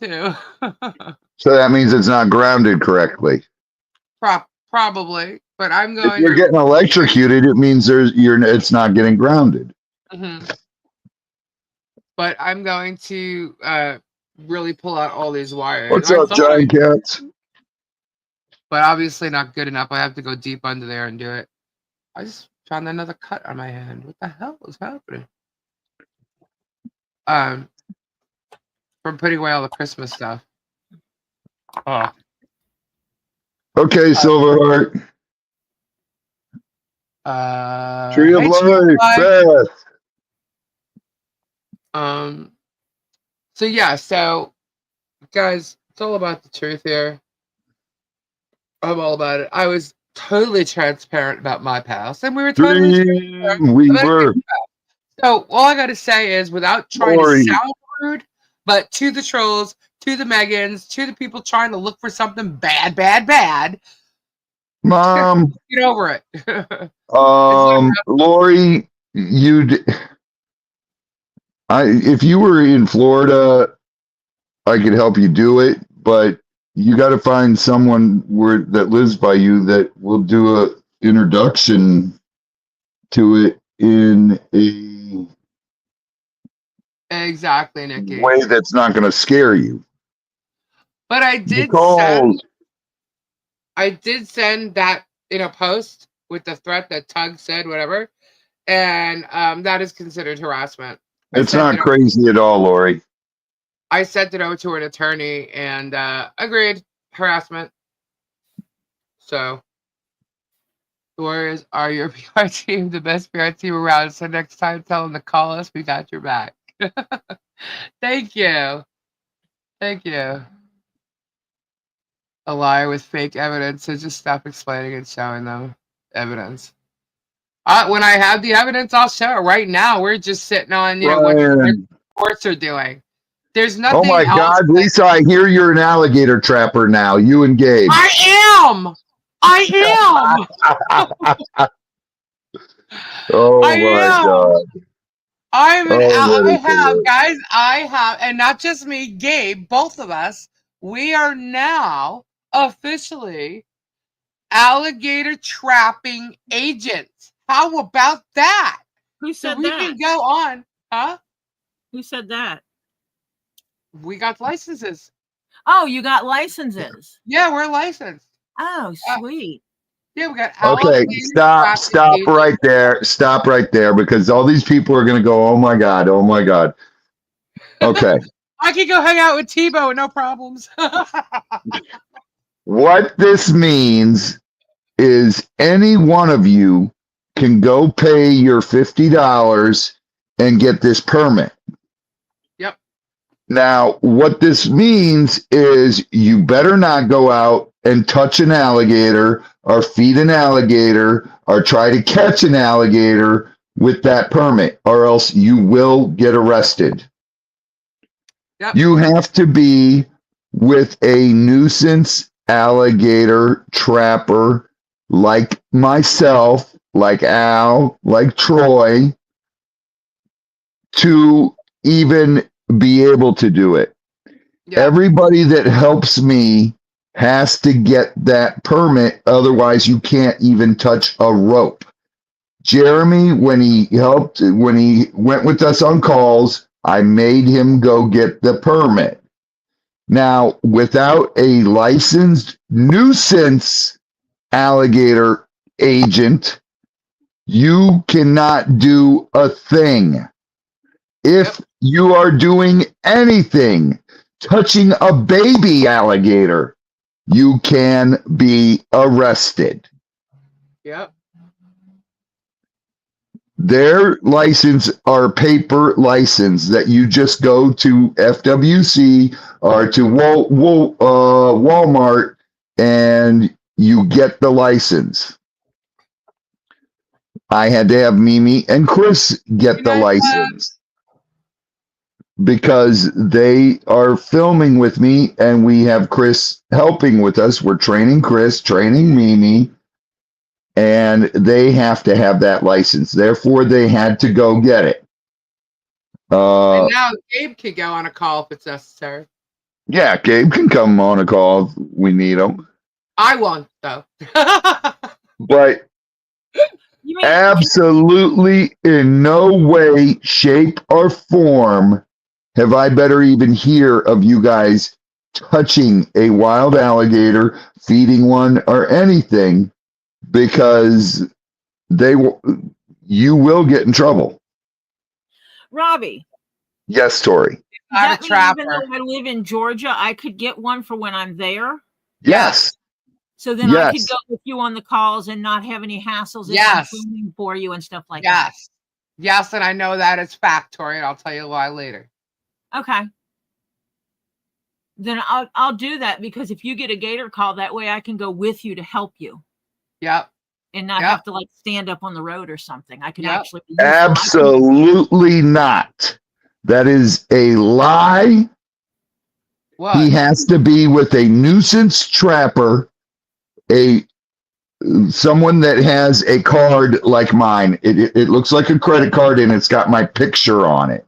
too. So that means it's not grounded correctly. Probably, but I'm If going you're to. getting electrocuted, it means it's not getting grounded. Mhm. But I'm going to really pull out all these wires. What's I up, thought I Giant Cats? but obviously not good enough. I have to go deep under there and do it. I just found another cut on my hand. What the hell is happening? From putting away all the Christmas stuff. Oh. Okay, Silverheart. Tree of Hey, Tree of Life, Life. Beth. So yeah, so guys, it's all about the truth here. I'm all about it. I was totally transparent about my past, and we were totally transparent We about were. So all I gotta say is, without trying Lori. to sound rude, but to the trolls, to the Megans, to the people trying to look for something bad, Mom. get over it. Lori, if you were in Florida, I could help you do it, but you got to find someone that lives by you that will do a introduction to it in a Exactly, Nikki. way that's not going to scare you. But I did send that in a post with the threat that Tug said, whatever, and that is considered harassment. It's not crazy at all, Lori. I sent it over to an attorney and agreed, harassment. So, the Warriors are your PR team, the best PR team around. So next time, tell them to call us. We got your back. Thank you. Thank you. A liar with fake evidence, so just stop explaining and showing them evidence. When I have the evidence, I'll show it. Right now, we're just sitting on what the courts are doing. There's nothing. Oh my God, Lisa! I hear you're an alligator trapper now. You and Gabe. I am. Oh my God. I have, and not just me, Gabe, both of us, we are now officially alligator trapping agents. How about that? Who said so we that? can go on, huh? Who said that? We got licenses. Oh, you got licenses. Yeah, we're licensed. Oh, sweet. Yeah, we got. Okay, stop right there. Stop right there, because all these people are going to go, oh my God. Okay. I could go hang out with Tebow, no problems. What this means is any one of you can go pay your $50 and get this permit. Yep. Now, what this means is you better not go out and touch an alligator or feed an alligator or try to catch an alligator with that permit, or else you will get arrested. Yep. You have to be with a nuisance alligator trapper like myself, like Al, like Troy, to even be able to do it. Yep. Everybody that helps me has to get that permit, otherwise you can't even touch a rope. Jeremy, when he went with us on calls, I made him go get the permit. Now, without a licensed nuisance alligator agent, you cannot do a thing. If you are doing anything, touching a baby alligator, you can be arrested. Yep. Their license are paper license that you just go to FWC or to Walmart and you get the license. I had to have Mimi and Chris get the license because they are filming with me and we have Chris helping with us. We're training Chris, training Mimi, and they have to have that license. Therefore, they had to go get it. And now Gabe can go on a call if it's necessary. Yeah, Gabe can come on a call if we need him. I won't, though. But absolutely in no way, shape, or form have I better even hear of you guys touching a wild alligator, feeding one, or anything, because you will get in trouble. Robbie. Yes, Tori. That means even though I live in Georgia, I could get one for when I'm there? Yes. So then I could go with you on the calls and not have any hassles for you and stuff like that. Yes, and I know that it's fact, Tori, and I'll tell you why later. Okay. Then I'll do that, because if you get a gator call, that way I can go with you to help you. Yep. And not have to like stand up on the road or something. I could actually absolutely not. That is a lie. What? He has to be with a nuisance trapper, someone that has a card like mine. It looks like a credit card and it's got my picture on it.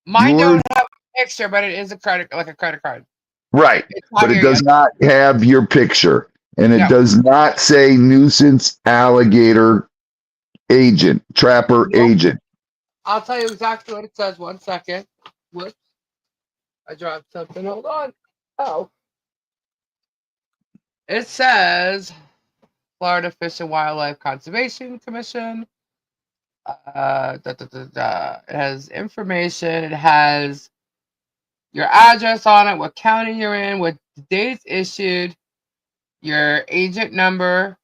Mine don't have a picture, but it is a credit card. Right. But it does not have your picture. And it does not say nuisance alligator agent, trapper agent. I'll tell you exactly what it says. 1 second. Whoops. I dropped something. Hold on. Oh. It says Florida Fish and Wildlife Conservation Commission. It has information. It has your address on it, what county you're in, what dates issued, your agent number.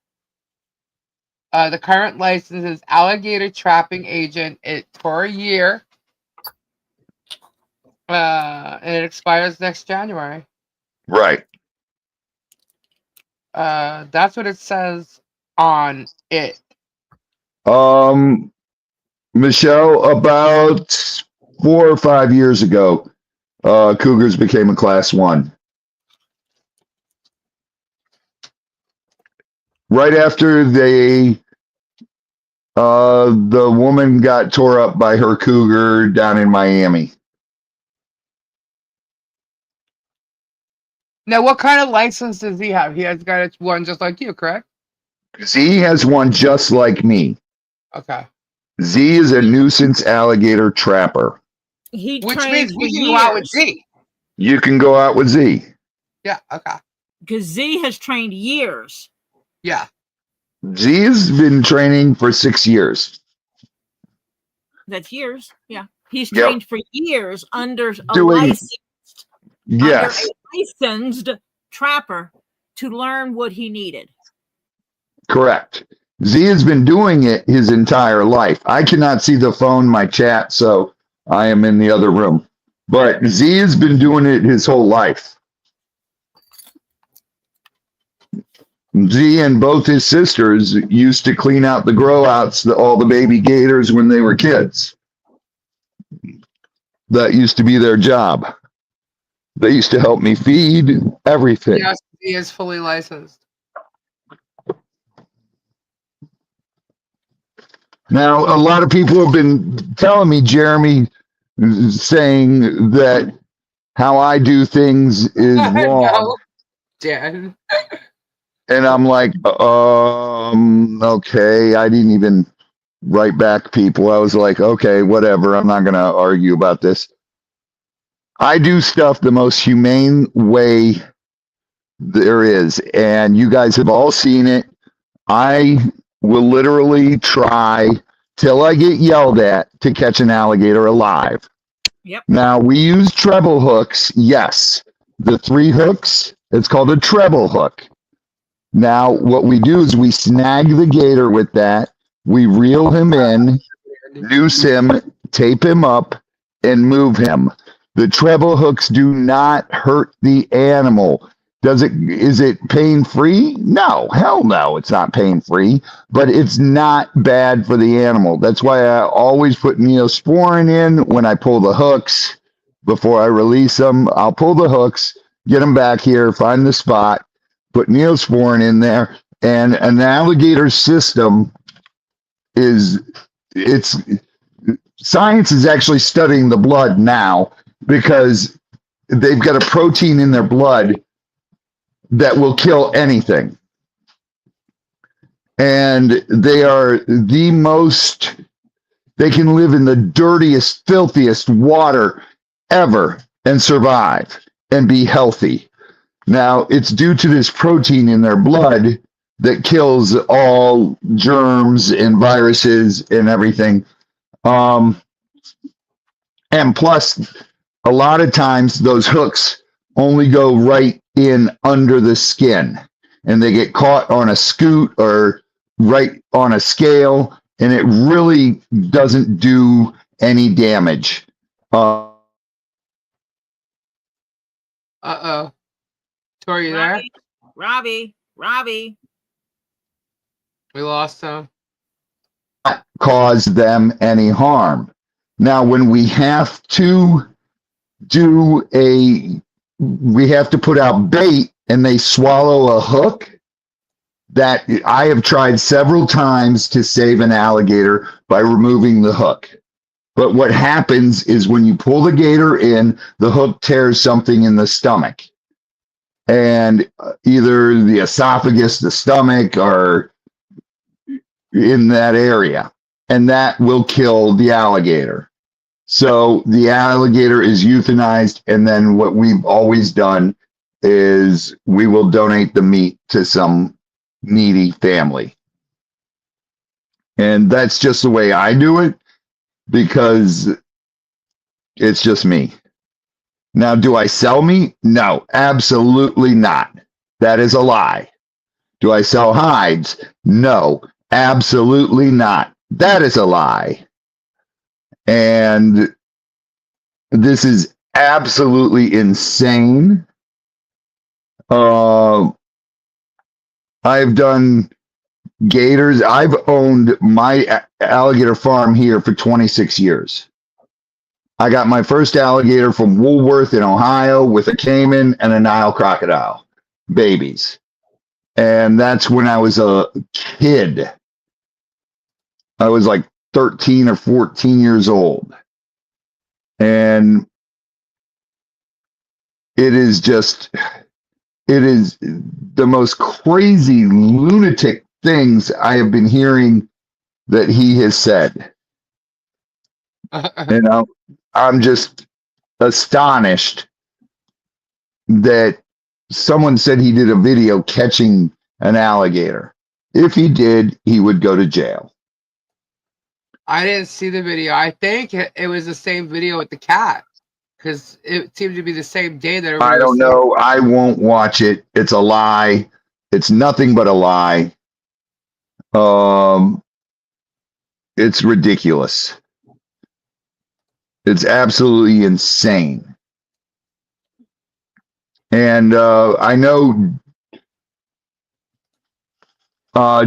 The current license is alligator trapping agent. It's for a year. And it expires next January. Right. That's what it says on it. Michelle, about 4 or 5 years ago, cougars became a class 1. Right after the woman got tore up by her cougar down in Miami. Now, what kind of license does he have? He has got one just like you, correct? Z has one just like me. Okay. Z is a nuisance alligator trapper. Which means we can go out with Z. You can go out with Z. Yeah, okay. Because Z has trained years. Yeah. Z has been training for 6 years. That's years. Yeah. He's trained for years under a licensed trapper to learn what he needed. Correct. Z has been doing it his entire life. I cannot see the phone, my chat, so I am in the other room. But Z has been doing it his whole life. Z and both his sisters used to clean out the grow outs, all the baby gators when they were kids. That used to be their job. They used to help me feed everything. Yes, he is fully licensed. Now, a lot of people have been telling me, Jeremy, saying that how I do things is wrong. No, Dan. And I'm like, okay. I didn't even write back people. I was like, okay, whatever. I'm not going to argue about this. I do stuff the most humane way there is, and you guys have all seen it. I will literally try till I get yelled at to catch an alligator alive. Yep. Now, we use treble hooks, yes. The 3 hooks, it's called a treble hook. Now, what we do is we snag the gator with that, we reel him in, noose him, tape him up, and move him. The treble hooks do not hurt the animal. Is it pain-free? No, hell no, it's not pain-free, but it's not bad for the animal. That's why I always put Neosporin in when I pull the hooks. Before I release them, I'll pull the hooks, get them back here, find the spot, put Neosporin in there, and an alligator system science is actually studying the blood now because they've got a protein in their blood that will kill anything. And they are they can live in the dirtiest, filthiest water ever and survive and be healthy. Now, it's due to this protein in their blood that kills all germs and viruses and everything. And plus, a lot of times those hooks only go right in under the skin, and they get caught on a scoot or right on a scale, and it really doesn't do any damage. Uh-oh. Tori, you there? Robbie. We lost him. Not cause them any harm. Now, when we have to put out bait and they swallow a hook, that I have tried several times to save an alligator by removing the hook. But what happens is when you pull the gator in, the hook tears something in the stomach. And either the esophagus, the stomach, or in that area. And that will kill the alligator. So the alligator is euthanized, and then what we've always done is we will donate the meat to some needy family. And that's just the way I do it because it's just me. Now, do I sell meat? No, absolutely not. That is a lie. Do I sell hides? No, absolutely not. That is a lie. And this is absolutely insane. I've done gators. I've owned my alligator farm here for 26 years. I got my first alligator from Woolworth in Ohio with a caiman and a Nile crocodile babies. And that's when I was a kid. I was like 13 or 14 years old. And it is the most crazy lunatic things I have been hearing that he has said. You know, I'm just astonished that someone said he did a video catching an alligator. If he did, he would go to jail. I didn't see the video. I think it was the same video with the cat because it seemed to be the same day that I don't know. I won't watch it. It's a lie. It's nothing but a lie. It's ridiculous. It's absolutely insane. And I know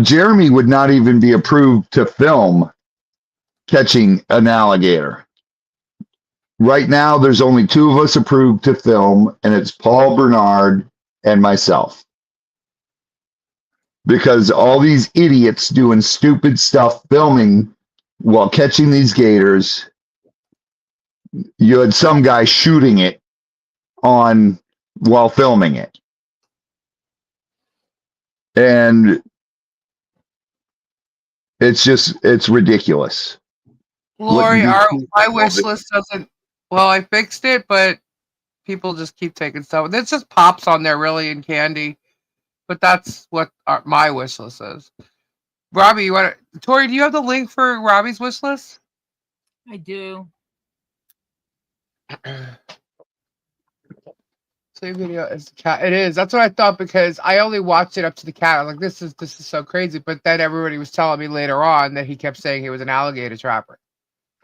Jeremy would not even be approved to film catching an alligator. Right now, there's only 2 of us approved to film, and it's Paul Bernard and myself. Because all these idiots doing stupid stuff filming while catching these gators, you had some guy shooting it while filming it. And it's ridiculous. Lori, my wish list doesn't. Well, I fixed it, but people just keep taking stuff. It's just pops on there, really, and candy. But that's what my wish list is. Robbie, you want to? Tori, do you have the link for Robbie's wish list? I do. Same video as the cat. It is. That's what I thought because I only watched it up to the cat. I'm like, this is so crazy. But then everybody was telling me later on that he kept saying he was an alligator trapper.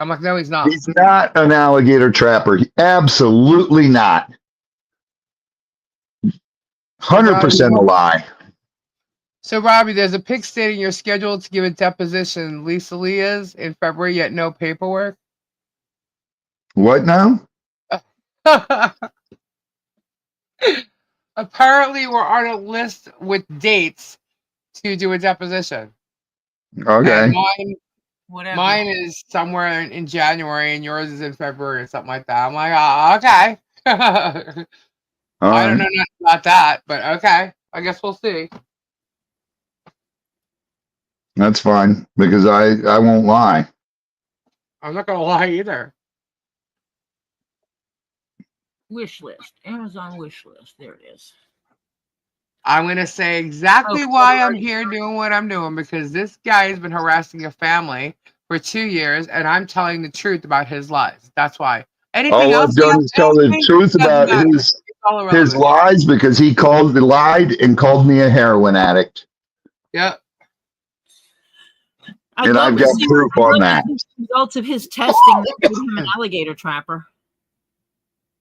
I'm like, no, he's not. He's not an alligator trapper. Absolutely not. 100% a lie. So, Robbie, there's a pic stating you're scheduled to give a deposition. Lisa Lee is in February, yet no paperwork. What now? Apparently, we're on a list with dates to do a deposition. Okay. Mine is somewhere in January, and yours is in February or something like that. I'm like, oh, okay. I don't know nothing about that, but okay. I guess we'll see. That's fine because I won't lie. I'm not gonna lie either. Wish list. Amazon wish list. There it is. I'm gonna say exactly why I'm here doing what I'm doing because this guy has been harassing a family for 2 years, and I'm telling the truth about his lies. That's why. Anything All else? I've done is tell the truth about his lies because he lied and called me a heroin addict. Yep. And I've got proof on that. Results of his testing that made him an alligator trapper.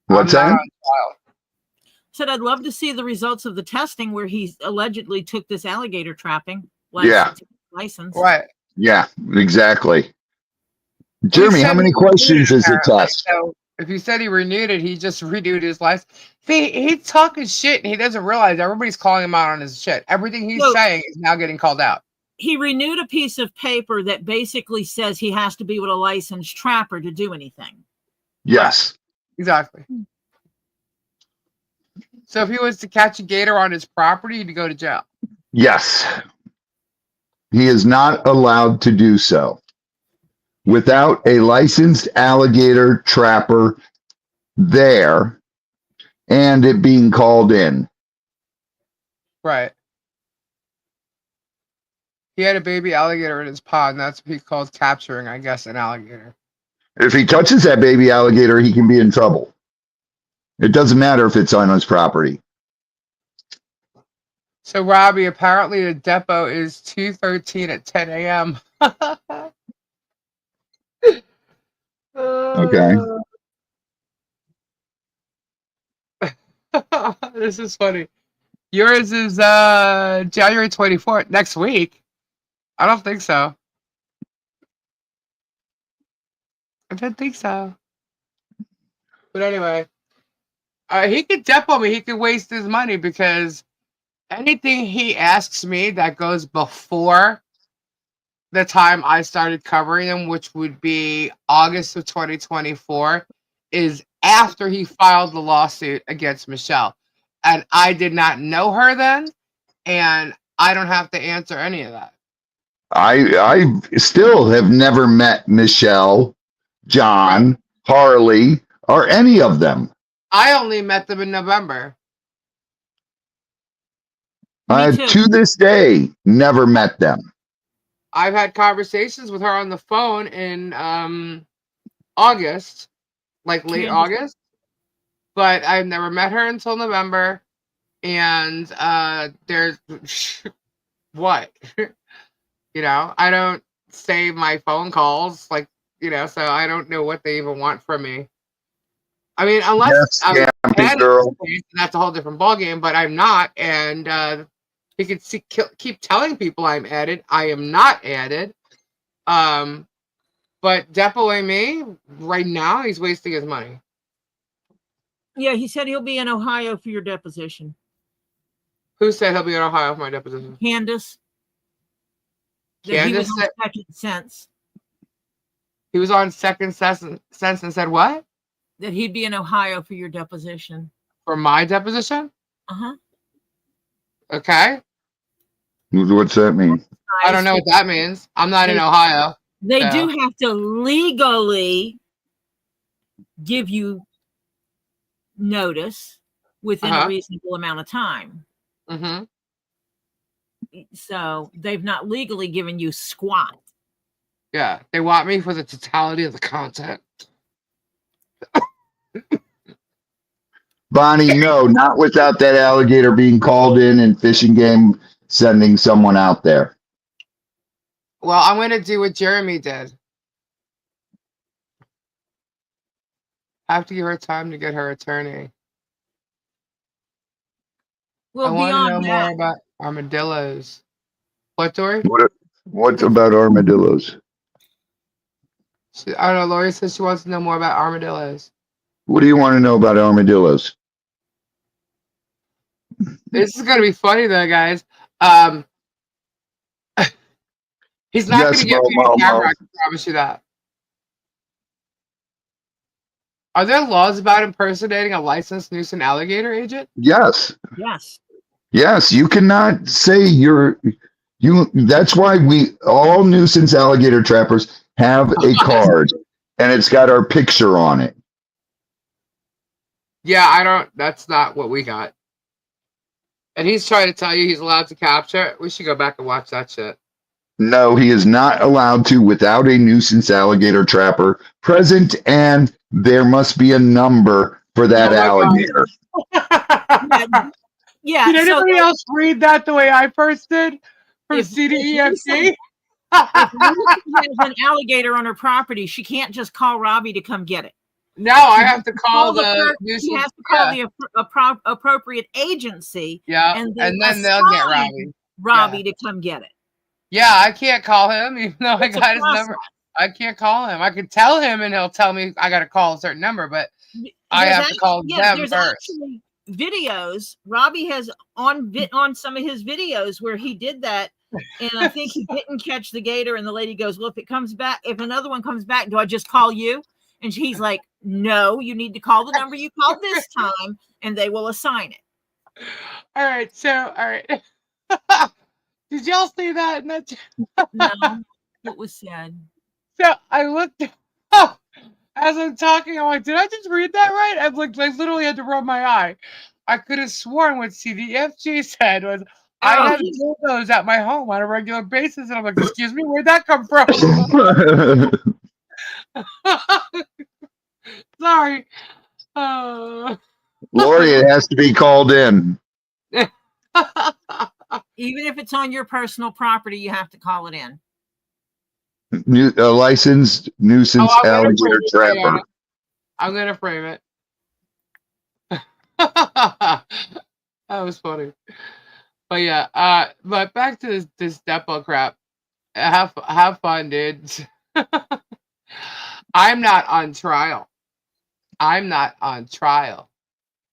What's that? Said I'd love to see the results of the testing where he allegedly took this alligator trapping license. Right. Yeah, exactly. Jeremy, how many questions is the test? So if you said he renewed it, he just renewed his license. See, he's talking shit and he doesn't realize everybody's calling him out on his shit. Everything he's saying is now getting called out. He renewed a piece of paper that basically says he has to be with a licensed trapper to do anything. Yes. Exactly. So if he was to catch a gator on his property, he'd go to jail. Yes. He is not allowed to do so without a licensed alligator trapper there and it being called in. Right. He had a baby alligator in his pond. That's what he calls capturing, I guess, an alligator. If he touches that baby alligator, he can be in trouble. It doesn't matter if it's on his property. So, Robbie, apparently the depot is 213 at 10 a.m. Okay. This is funny. Yours is January 24th, next week. I don't think so. I don't think so. But anyway, he could depot me. He could waste his money because anything he asks me that goes before the time I started covering him, which would be August of 2024, is after he filed the lawsuit against Michelle. And I did not know her then, and I don't have to answer any of that. I still have never met Michelle, John, Harley, or any of them. I only met them in November. I've, to this day, never met them. I've had conversations with her on the phone in August, like late August, but I've never met her until November. And there's what? You know, I don't save my phone calls, like, you know, so I don't know what they even want from me. I mean, unless I'm girl. That's a whole different ballgame, but I'm not. And he could keep telling people I'm added. I am not added. But depoting me right now, he's wasting his money. Yeah, he said he'll be in Ohio for your deposition. Who said he'll be in Ohio for my deposition? Candace. Candace said, Second Sense. He was on Second Sense and said what? That he'd be in Ohio for your deposition. For my deposition? Uh-huh. Okay. What's that mean? I don't know what that means. I'm not in Ohio. They do have to legally give you notice within a reasonable amount of time. Mm-hmm. So they've not legally given you squat. Yeah, they want me for the totality of the content. Bonnie, no, not without that alligator being called in and fishing game sending someone out there. Well, I'm going to do what Jeremy did. I have to give her time to get her attorney. Well, I want to know beyond more that, about armadillos. What, Dory? What about armadillos? I don't know. Lori says she wants to know more about armadillos. What do you want to know about armadillos? This is going to be funny, though, guys. He's not going Yes, to get Mo, me Mo, on camera. Mo. I can promise you that. Are there laws about impersonating a licensed nuisance alligator agent? Yes. yes. Yes, you cannot say you. That's why all nuisance alligator trappers have a card, and it's got our picture on it. Yeah, I don't. That's not what we got. And he's trying to tell you he's allowed to capture. We should go back and watch that shit. No, he is not allowed to without a nuisance alligator trapper present, and there must be a number for that alligator. Yeah. Did anybody else read that the way I first did from CDEFC? If Lisa has an alligator on her property, she can't just call Robbie to come get it. No, I have to call the nuisance. She has to call the appropriate agency. Yeah, and then they'll get Robbie to come get it. Yeah, I can't call him, even though I got his number. I can't call him. I could tell him, and he'll tell me I got to call a certain number, but I have to call them there's first. Actually videos Robbie has on some of his videos where he did that, and I think he didn't catch the gator, and the lady goes, well, if another one comes back, do I just call you? And he's like, no, you need to call the number you called this time, and they will assign it. All right. Did y'all see that? No, it was sad. So I looked up as I'm talking. I'm like, did I just read that right? I literally had to rub my eye. I could have sworn what CDFG said was, I have dildos at my home on a regular basis. And I'm like, excuse me, where'd that come from? Sorry. Lori, it has to be called in. Even if it's on your personal property, you have to call it in. A licensed nuisance alligator trapper. I'm going to frame it. That was funny. But yeah, but back to this depot crap. Have fun, dude. I'm not on trial.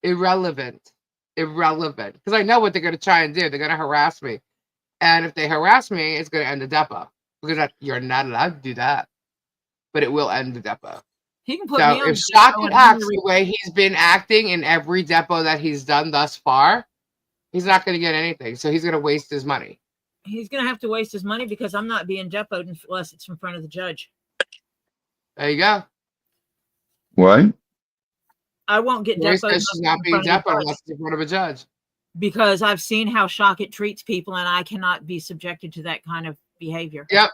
Irrelevant. Because I know what they're going to try and do. They're going to harass me. And if they harass me, it's going to end the depot. Because you're not allowed to do that. But it will end the depot. He can put me on if Shockett acts the way he's been acting in every depot that he's done thus far, he's not going to get anything. So he's going to waste his money. He's going to have to waste his money because I'm not being depoted unless it's in front of the judge. There you go. What? I won't get depoted. She's not being depoted unless it's in front of a judge. Because I've seen how Shockett treats people, and I cannot be subjected to that kind of behavior. Yep.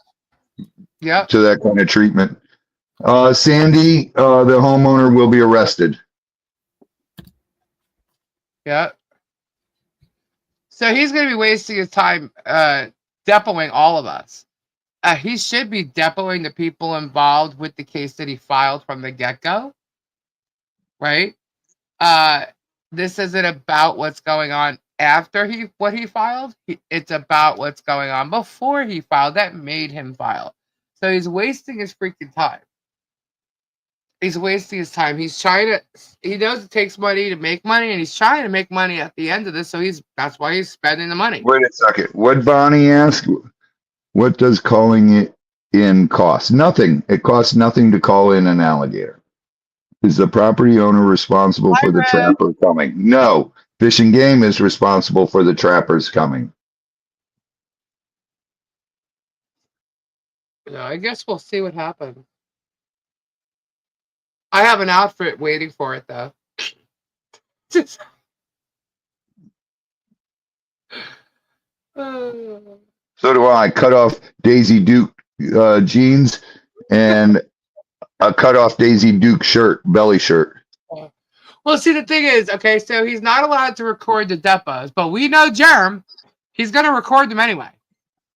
To that kind of treatment. Sandy, the homeowner, will be arrested. Yeah. So he's going to be wasting his time depoting all of us. He should be depoting the people involved with the case that he filed from the get-go. Right? This isn't about what's going on after what he filed. It's about what's going on before he filed that made him file. So he's wasting his freaking time. He knows it takes money to make money, and he's trying to make money at the end of this. So that's why he's spending the money. Wait a second. What Bonnie asked? What does calling it in cost? Nothing. It costs nothing to call in an alligator. Is the property owner responsible for the trapper coming? No. Fish and Game is responsible for the trappers coming. I guess we'll see what happens. I have an outfit waiting for it, though. Just, uh, So do I. Cut off Daisy Duke jeans and a cut off Daisy Duke shirt, belly shirt. well, see, the thing is, okay, so he's not allowed to record the depots, but we know Germ, he's going to record them anyway,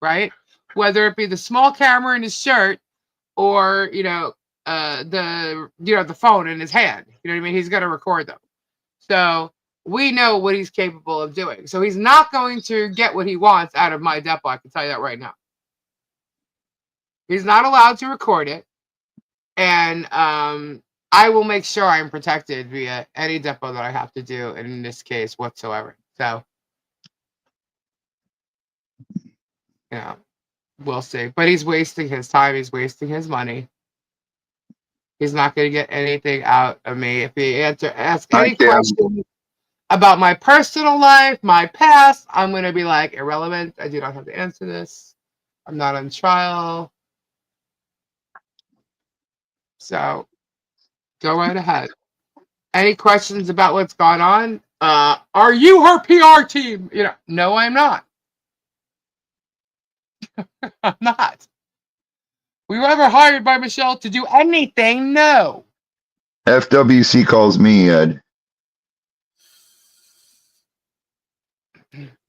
right? Whether it be the small camera in his shirt or, the phone in his hand. You know what I mean? He's going to record them. So we know what he's capable of doing. So he's not going to get what he wants out of my depot. I can tell you that right now. He's not allowed to record it. And I will make sure I'm protected via any depot that I have to do in this case whatsoever. So, we'll see. But he's wasting his time. He's wasting his money. He's not going to get anything out of me. If he asks any questions about my personal life, my past, I'm going to be like, irrelevant. I do not have to answer this. I'm not on trial. So go right ahead. Any questions about what's gone on? Are you her PR team? No, I'm not. I'm not. Were you ever hired by Michelle to do anything? No. FWC calls me, Ed.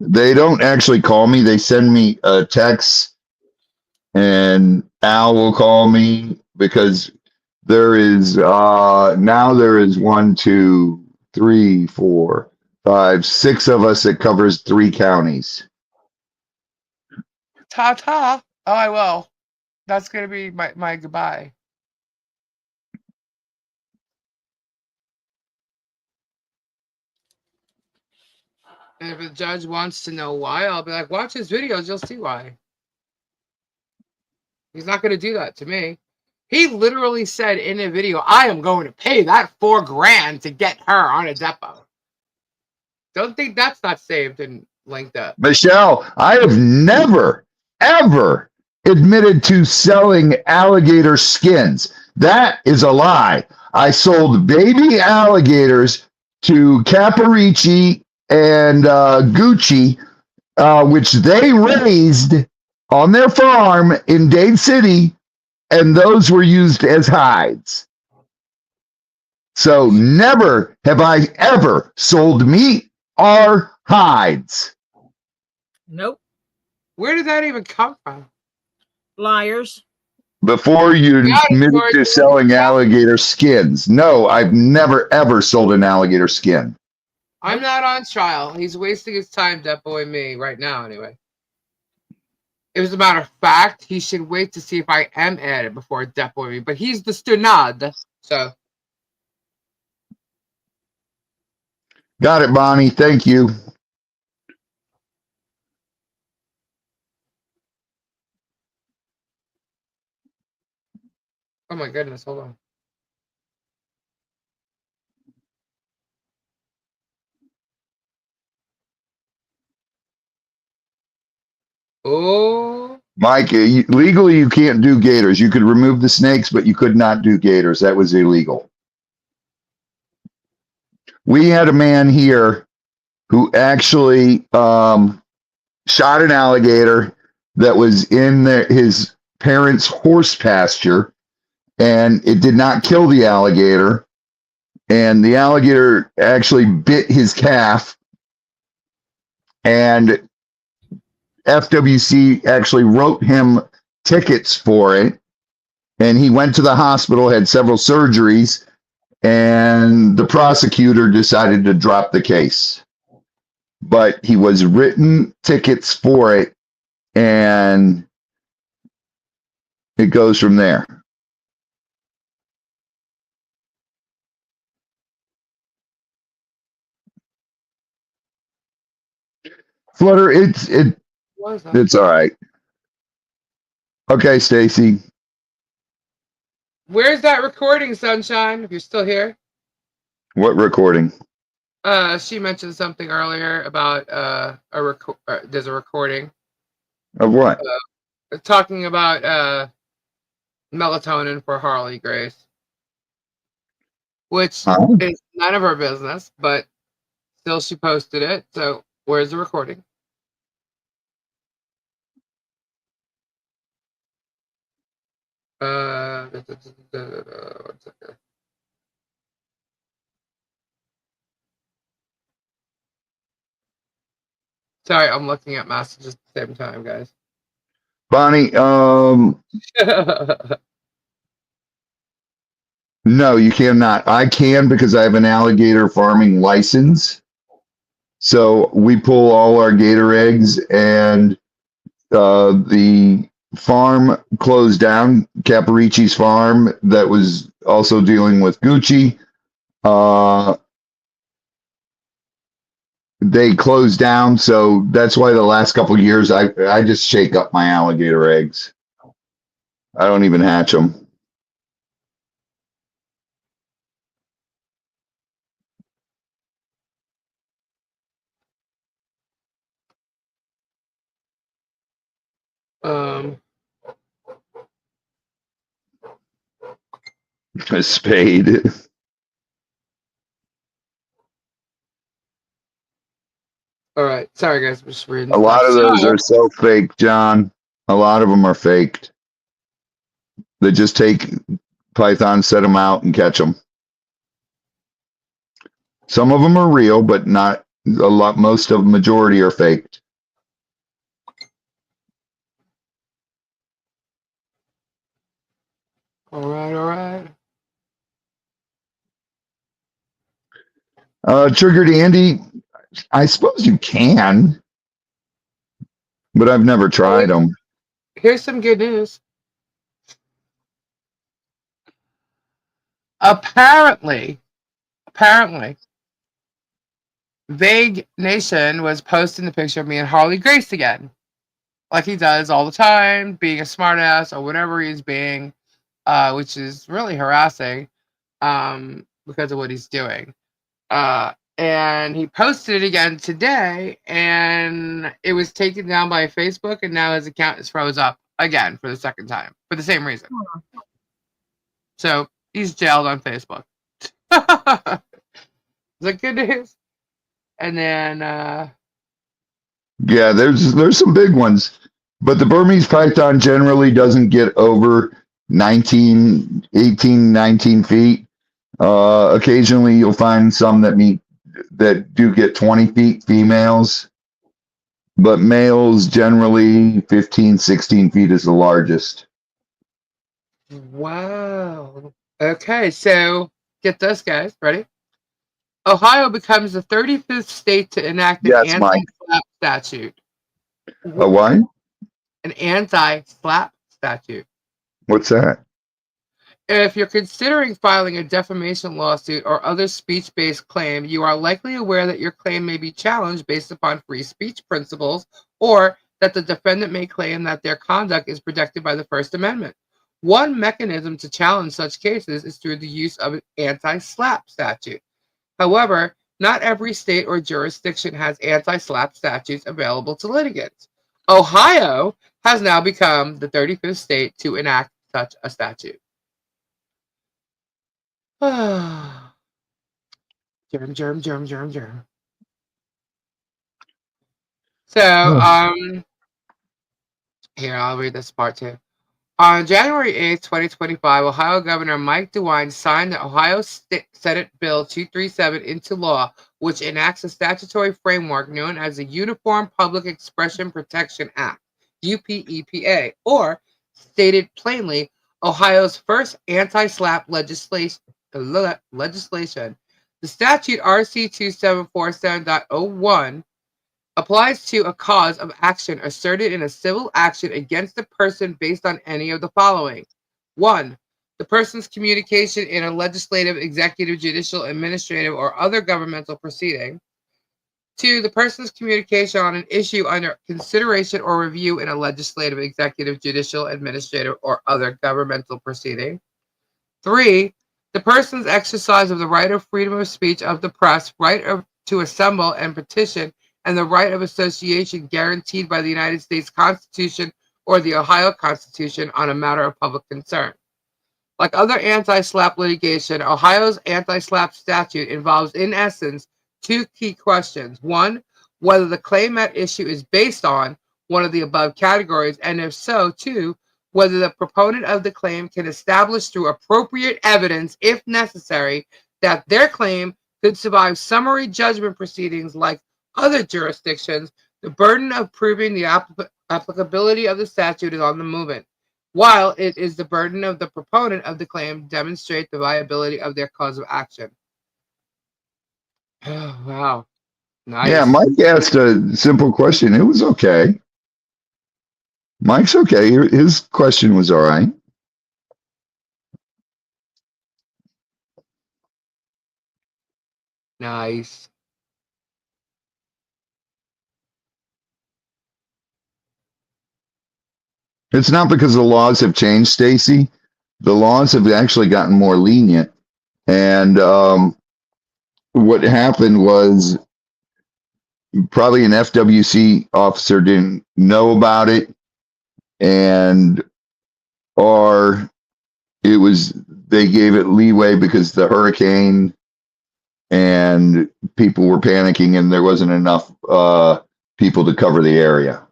They don't actually call me. They send me a text, and Al will call me because there is 1, 2, 3, 4, 5, 6 of us that covers 3 counties. Ta-ta. Oh, I will. That's going to be my goodbye. And if the judge wants to know why, I'll be like, watch his videos. You'll see why. He's not going to do that to me. He literally said in a video, I am going to pay that $4,000 to get her on a depot. Don't think that's not saved and linked up. Michelle, I have never, ever admitted to selling alligator skins. That is a lie. I sold baby alligators to Caparici and Gucci, which they raised on their farm in Dade City, and those were used as hides. So never have I ever sold meat or hides. Nope. Where did that even come from? Liars. Before you admitted to selling alligator skins. No, I've never ever sold an alligator skin. I'm not on trial. He's wasting his time depoting me right now anyway. As a matter of fact, he should wait to see if I am added before depoting me. But he's the stunad, so. Got it, Bonnie. Thank you. Oh my goodness, hold on. Oh. Mike, legally you can't do gators. You could remove the snakes, but you could not do gators. That was illegal. We had a man here who actually shot an alligator that was in his parents' horse pasture, and it did not kill the alligator. And the alligator actually bit his calf, and FWC actually wrote him tickets for it. And he went to the hospital, had several surgeries, and the prosecutor decided to drop the case. But he was written tickets for it, and it goes from there. Flutter, it's all right. Okay, Stacy. Where's that recording, Sunshine? If you're still here. What recording? She mentioned something earlier about there's a recording Of what? talking about melatonin for Harley Grace, which is none of her business. But Still, she posted it. So where's the recording? One second. Sorry, I'm looking at messages at the same time, guys. Bonnie, no, you cannot. I can because I have an alligator farming license. So we pull all our gator eggs, and the farm closed down, Caparicci's farm, that was also dealing with Gucci. They closed down, so that's why the last couple of years I just shake up my alligator eggs. I don't even hatch them. A spade. All right, sorry guys, I'm just reading. A lot of those are so fake, John. A lot of them are faked. They just take pythons, set them out, and catch them. Some of them are real, but not a lot. Most of the majority are faked. All right. Triggered Andy, I suppose you can, but I've never tried them. Here's some good news. Apparently, Vague Nation was posting the picture of me and Harley Grace again, like he does all the time, being a smartass or whatever he's being, which is really harassing, because of what he's doing. And he posted it again today, and it was taken down by Facebook, and now his account is froze up again for the second time for the same reason. So he's jailed on Facebook. Is that good news? And then yeah, there's some big ones, but the Burmese python generally doesn't get over 18, 19 feet. Occasionally you'll find some that do get 20 feet, females, but males generally 15, 16 feet is the largest. Wow. Okay, so get this, guys. Ready? Ohio becomes the 35th state to enact an anti-SLAPP statute. A what? An anti-SLAPP statute. What's that? If you're considering filing a defamation lawsuit or other speech-based claim, you are likely aware that your claim may be challenged based upon free speech principles, or that the defendant may claim that their conduct is protected by the First Amendment. One mechanism to challenge such cases is through the use of an anti-SLAPP statute. However, not every state or jurisdiction has anti-SLAPP statutes available to litigants. Ohio has now become the 35th state to enact such a statute. Germ. So, here, I'll read this part too. On January 8th, 2025, Ohio Governor Mike DeWine signed the Ohio Senate Bill 237 into law, which enacts a statutory framework known as the Uniform Public Expression Protection Act, UPEPA, or, stated plainly, Ohio's first anti-SLAPP legislation. The statute RC 2747.01 applies to a cause of action asserted in a civil action against a person based on any of the following. 1. The person's communication in a legislative, executive, judicial, administrative, or other governmental proceeding. 2. The person's communication on an issue under consideration or review in a legislative, executive, judicial, administrative, or other governmental proceeding. 3. The person's exercise of the right of freedom of speech of the press, to assemble and petition, and the right of association guaranteed by the United States Constitution or the Ohio Constitution on a matter of public concern. Like other anti-SLAPP litigation, Ohio's anti-SLAPP statute involves, in essence, two key questions. One, whether the claim at issue is based on one of the above categories, and if so, two, whether the proponent of the claim can establish through appropriate evidence, if necessary, that their claim could survive summary judgment proceedings like other jurisdictions. The burden of proving the applicability of the statute is on the movement, while it is the burden of the proponent of the claim to demonstrate the viability of their cause of action. Oh, wow. Nice. Yeah, Mike asked a simple question. It was okay. Mike's okay. His question was all right. Nice. It's not because the laws have changed, Stacy. The laws have actually gotten more lenient. And what happened was probably an FWC officer didn't know about it, and or it was they gave it leeway because the hurricane and people were panicking and there wasn't enough people to cover the area.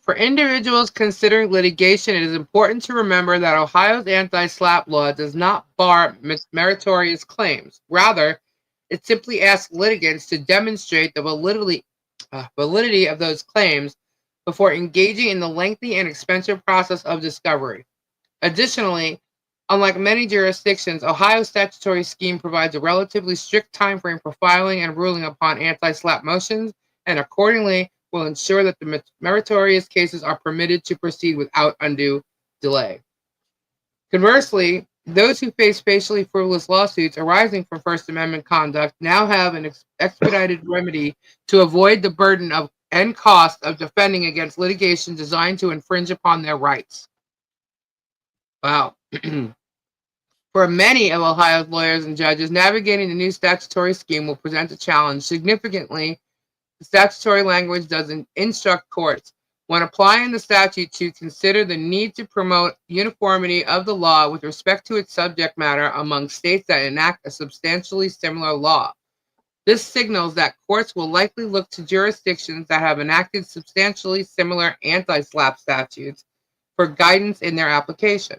For individuals considering litigation, it is important to remember that Ohio's anti-SLAPP law does not bar meritorious claims. Rather, it simply asks litigants to demonstrate the validity of those claims before engaging in the lengthy and expensive process of discovery. Additionally, unlike many jurisdictions, Ohio's statutory scheme provides a relatively strict timeframe for filing and ruling upon anti-SLAPP motions, and accordingly will ensure that the meritorious cases are permitted to proceed without undue delay. Conversely, those who face facially frivolous lawsuits arising from First Amendment conduct now have an expedited remedy to avoid the burden of and cost of defending against litigation designed to infringe upon their rights. Wow. For many of Ohio's lawyers and judges, navigating the new statutory scheme will present a challenge. Significantly, the statutory language doesn't instruct courts, when applying the statute, to consider the need to promote uniformity of the law with respect to its subject matter among states that enact a substantially similar law. This signals that courts will likely look to jurisdictions that have enacted substantially similar anti-SLAPP statutes for guidance in their application.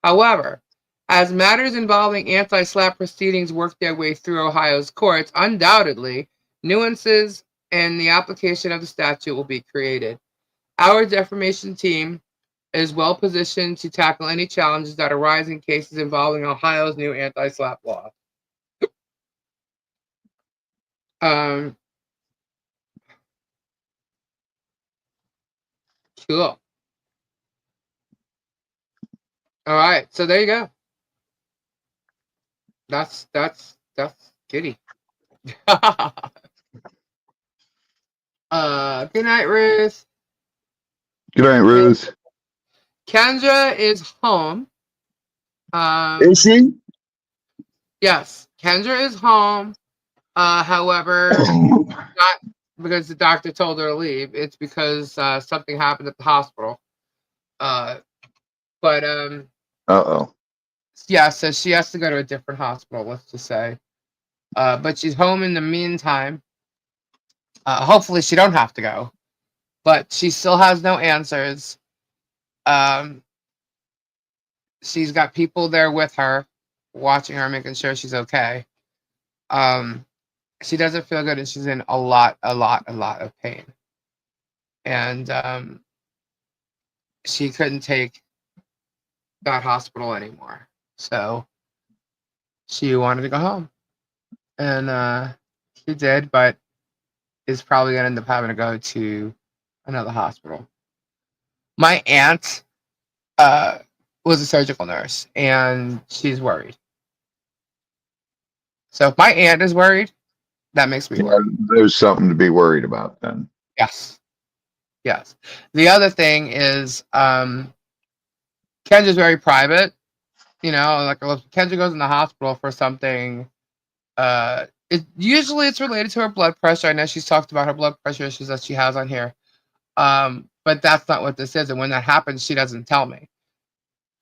However, as matters involving anti-SLAPP proceedings work their way through Ohio's courts, undoubtedly, nuances in the application of the statute will be created. Our defamation team is well positioned to tackle any challenges that arise in cases involving Ohio's new anti-SLAPP law. Cool. All right, so there you go. That's kitty. Good night, Ruth. Good night, Ruth. Kendra is home. Is she? Yes, Kendra is home. However, not because the doctor told her to leave. It's because something happened at the hospital. Uh-oh. Yeah, so she has to go to a different hospital, let's just say. But she's home in the meantime. Hopefully she don't have to go. But she still has no answers. She's got people there with her, watching her, making sure she's okay. She doesn't feel good, and she's in a lot of pain. And she couldn't take that hospital anymore. So she wanted to go home. And she did, but is probably going to end up having to go to another hospital. My aunt was a surgical nurse, and she's worried. So if my aunt is worried, that makes me worried. There's something to be worried about then. Yes. The other thing is, Kendra's very private. You know, like if Kendra goes in the hospital for something, usually it's related to her blood pressure. I know she's talked about her blood pressure issues that she has on here. But that's not what this is. And when that happens, she doesn't tell me.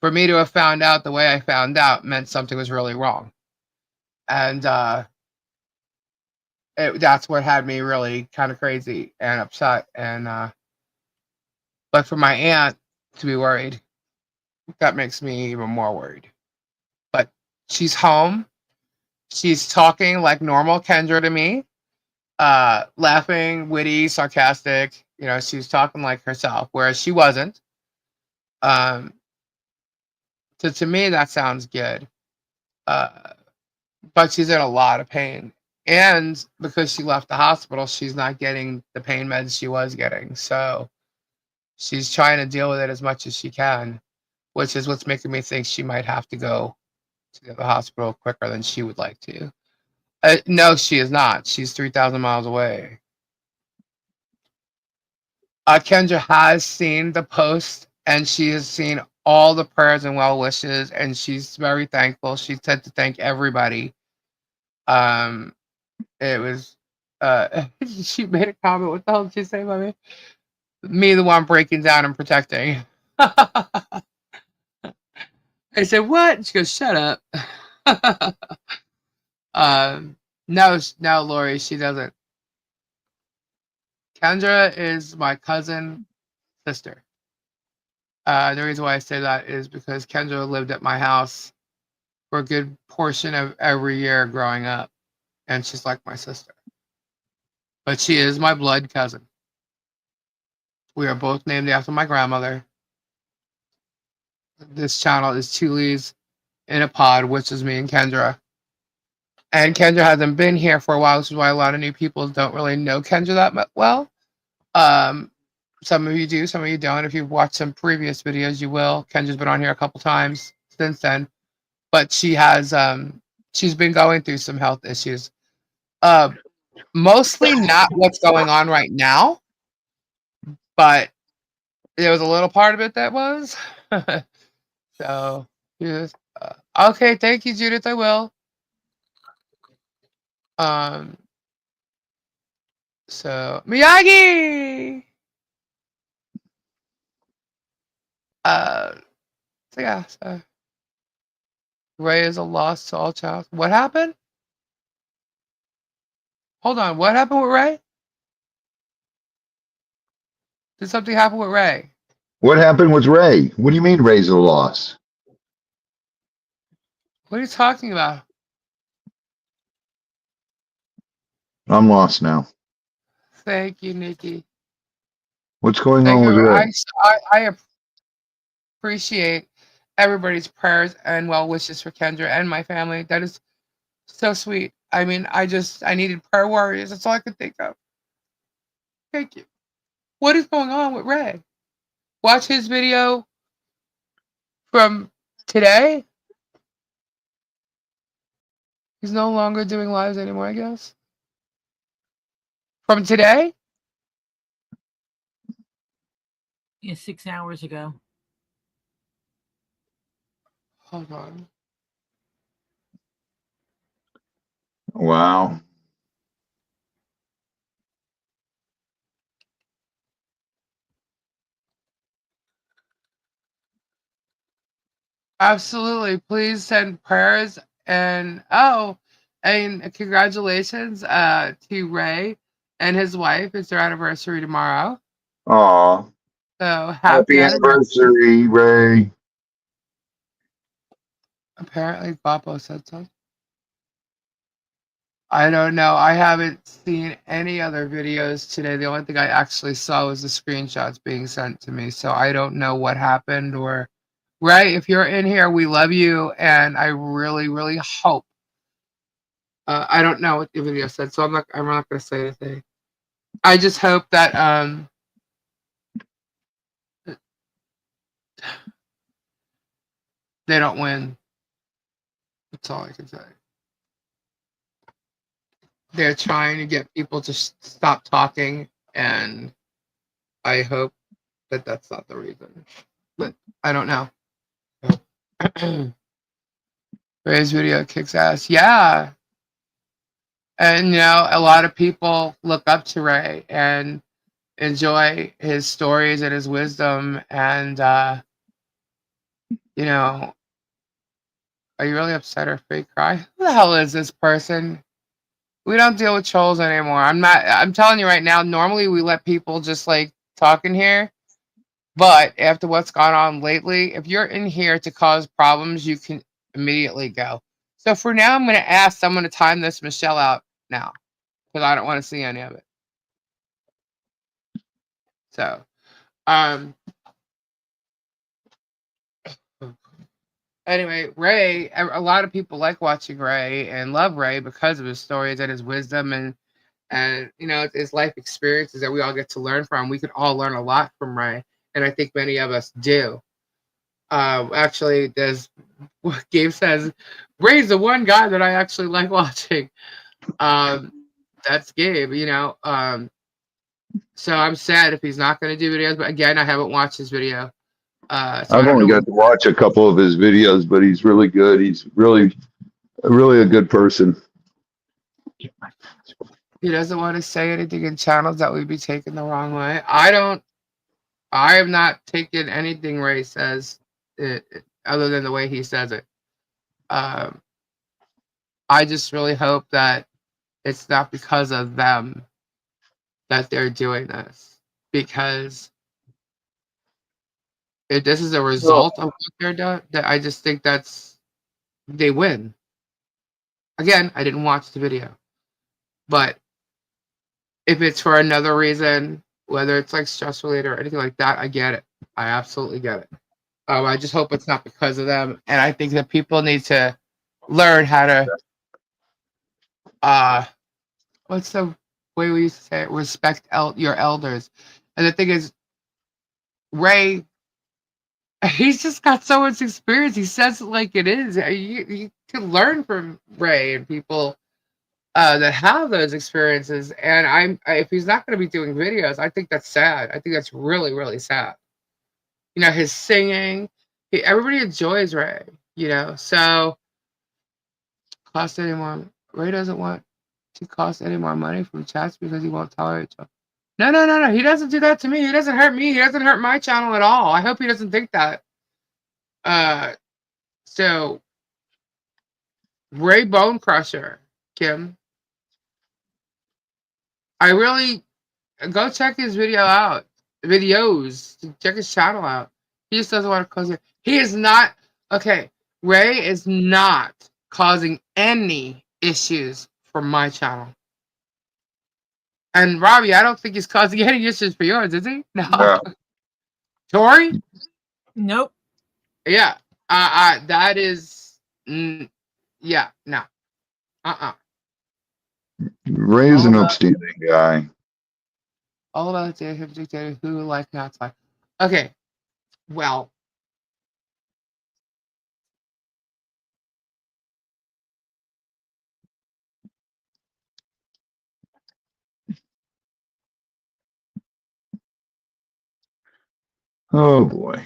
for me to have found out the way I found out meant something was really wrong. And that's what had me really kind of crazy and upset. And but for my aunt to be worried, that makes me even more worried. But she's home. She's talking like normal Kendra to me, laughing, witty, sarcastic. You know, she's talking like herself, whereas she wasn't. Um, so to me, that sounds good. But she's in a lot of pain. And because she left the hospital, she's not getting the pain meds she was getting. So she's trying to deal with it as much as she can, which is what's making me think she might have to go to the hospital quicker than she would like to. No, she is not. She's 3,000 miles away. Kendra has seen the post and she has seen all the prayers and well wishes, and she's very thankful. She said to thank everybody. It was, she made a comment. What the hell did she say about me? Me, the one breaking down and protecting. I said, what? She goes, shut up. No, Lori, she doesn't. Kendra is my cousin sister. The reason why I say that is because Kendra lived at my house for a good portion of every year growing up, and she's like my sister. But she is my blood cousin. We are both named after my grandmother. This channel is Two Leaves in a Pod, which is me and Kendra. And Kendra hasn't been here for a while, which is why a lot of new people don't really know Kendra that well. Some of you do, some of you don't. If you've watched some previous videos, you will. Kendra's been on here a couple times since then. But she has she's been going through some health issues. Mostly not what's going on right now, but there was a little part of it that was. So, yes. Okay, thank you, Judith. I will. So Miyagi. So yeah. So Ray is a loss to all child. What happened? Hold on. What happened with Ray? Did something happen with Ray? What happened with Ray? What do you mean Ray's a loss? What are you talking about? I'm lost now. Thank you, Nikki. What's going Thank on you. with Ray? I appreciate everybody's prayers and well wishes for Kendra and my family. That is so sweet. I mean, I needed prayer warriors. That's all I could think of. Thank you. What is going on with Ray? Watch his video from today. He's no longer doing lives anymore, I guess. From today? Yeah, 6 hours ago. Hold on. Wow. Absolutely. Please send prayers and congratulations to Ray and his wife. It's their anniversary tomorrow. Aw. So Happy anniversary, Ray. Apparently Papo said so. I don't know. I haven't seen any other videos today. The only thing I actually saw was the screenshots being sent to me. So I don't know what happened or Ray, if you're in here, we love you, and I really, really hope. I don't know what the video said, so I'm not going to say anything. I just hope that they don't win. That's all I can say. They're trying to get people to stop talking, and I hope that that's not the reason. But I don't know. Ray's video kicks ass. Yeah. And, a lot of people look up to Ray and enjoy his stories and his wisdom. And You know, are you really upset or fake cry? Who the hell is this person? We don't deal with trolls anymore. I'm telling you right now, normally we let people just like talk in here. But after what's gone on lately, if you're in here to cause problems, you can immediately go. So for now, I'm going to ask someone to time this Michelle out now because I don't want to see any of it. So, um, anyway, Ray, a lot of people like watching Ray and love Ray because of his stories and his wisdom and you know his life experiences that we all get to learn from. We could all learn a lot from Ray, and I think many of us do. Actually, there's Gabe says Ray's the one guy that I actually like watching. That's Gabe, you know. So I'm sad if he's not going to do videos, but again, I haven't watched his video. So I I've don't only know. got to watch a couple of his videos, but he's really good. He's really a good person. He doesn't want to say anything in channels that would be taken the wrong way. I have not taken anything Ray says other than the way he says it. Um, I just really hope that it's not because of them that they're doing this. Because if this is a result of what they're doing, that I just think they win. Again, I didn't watch the video. But if it's for another reason, whether it's like stress related or anything like that, I get it. I absolutely get it. I just hope it's not because of them. And I think that people need to learn how to what's the way we used to say it? Respect your elders. And the thing is, Ray, he's just got so much experience. He says it like it is. You can learn from Ray and people that have those experiences. And if he's not going to be doing videos, I think that's sad. I think that's really, really sad. You know, his singing, everybody enjoys Ray. You know, so cost any more. Ray doesn't want to cost any more money from chats because he won't tolerate it. No, no, no, no. He doesn't do that to me. He doesn't hurt me. He doesn't hurt my channel at all. I hope he doesn't think that. So Ray Bone Crusher, Kim. I really go check his videos. Check his channel out. He just doesn't want to cause it. He is not okay. Ray is not causing any issues for my channel. And Robbie, I don't think he's causing any issues for yours, is he? No. No. Tori? Nope. Yeah. That is yeah, no. Ray is an upstanding guy. All about the dictator who like not like. Okay. Well, Oh boy.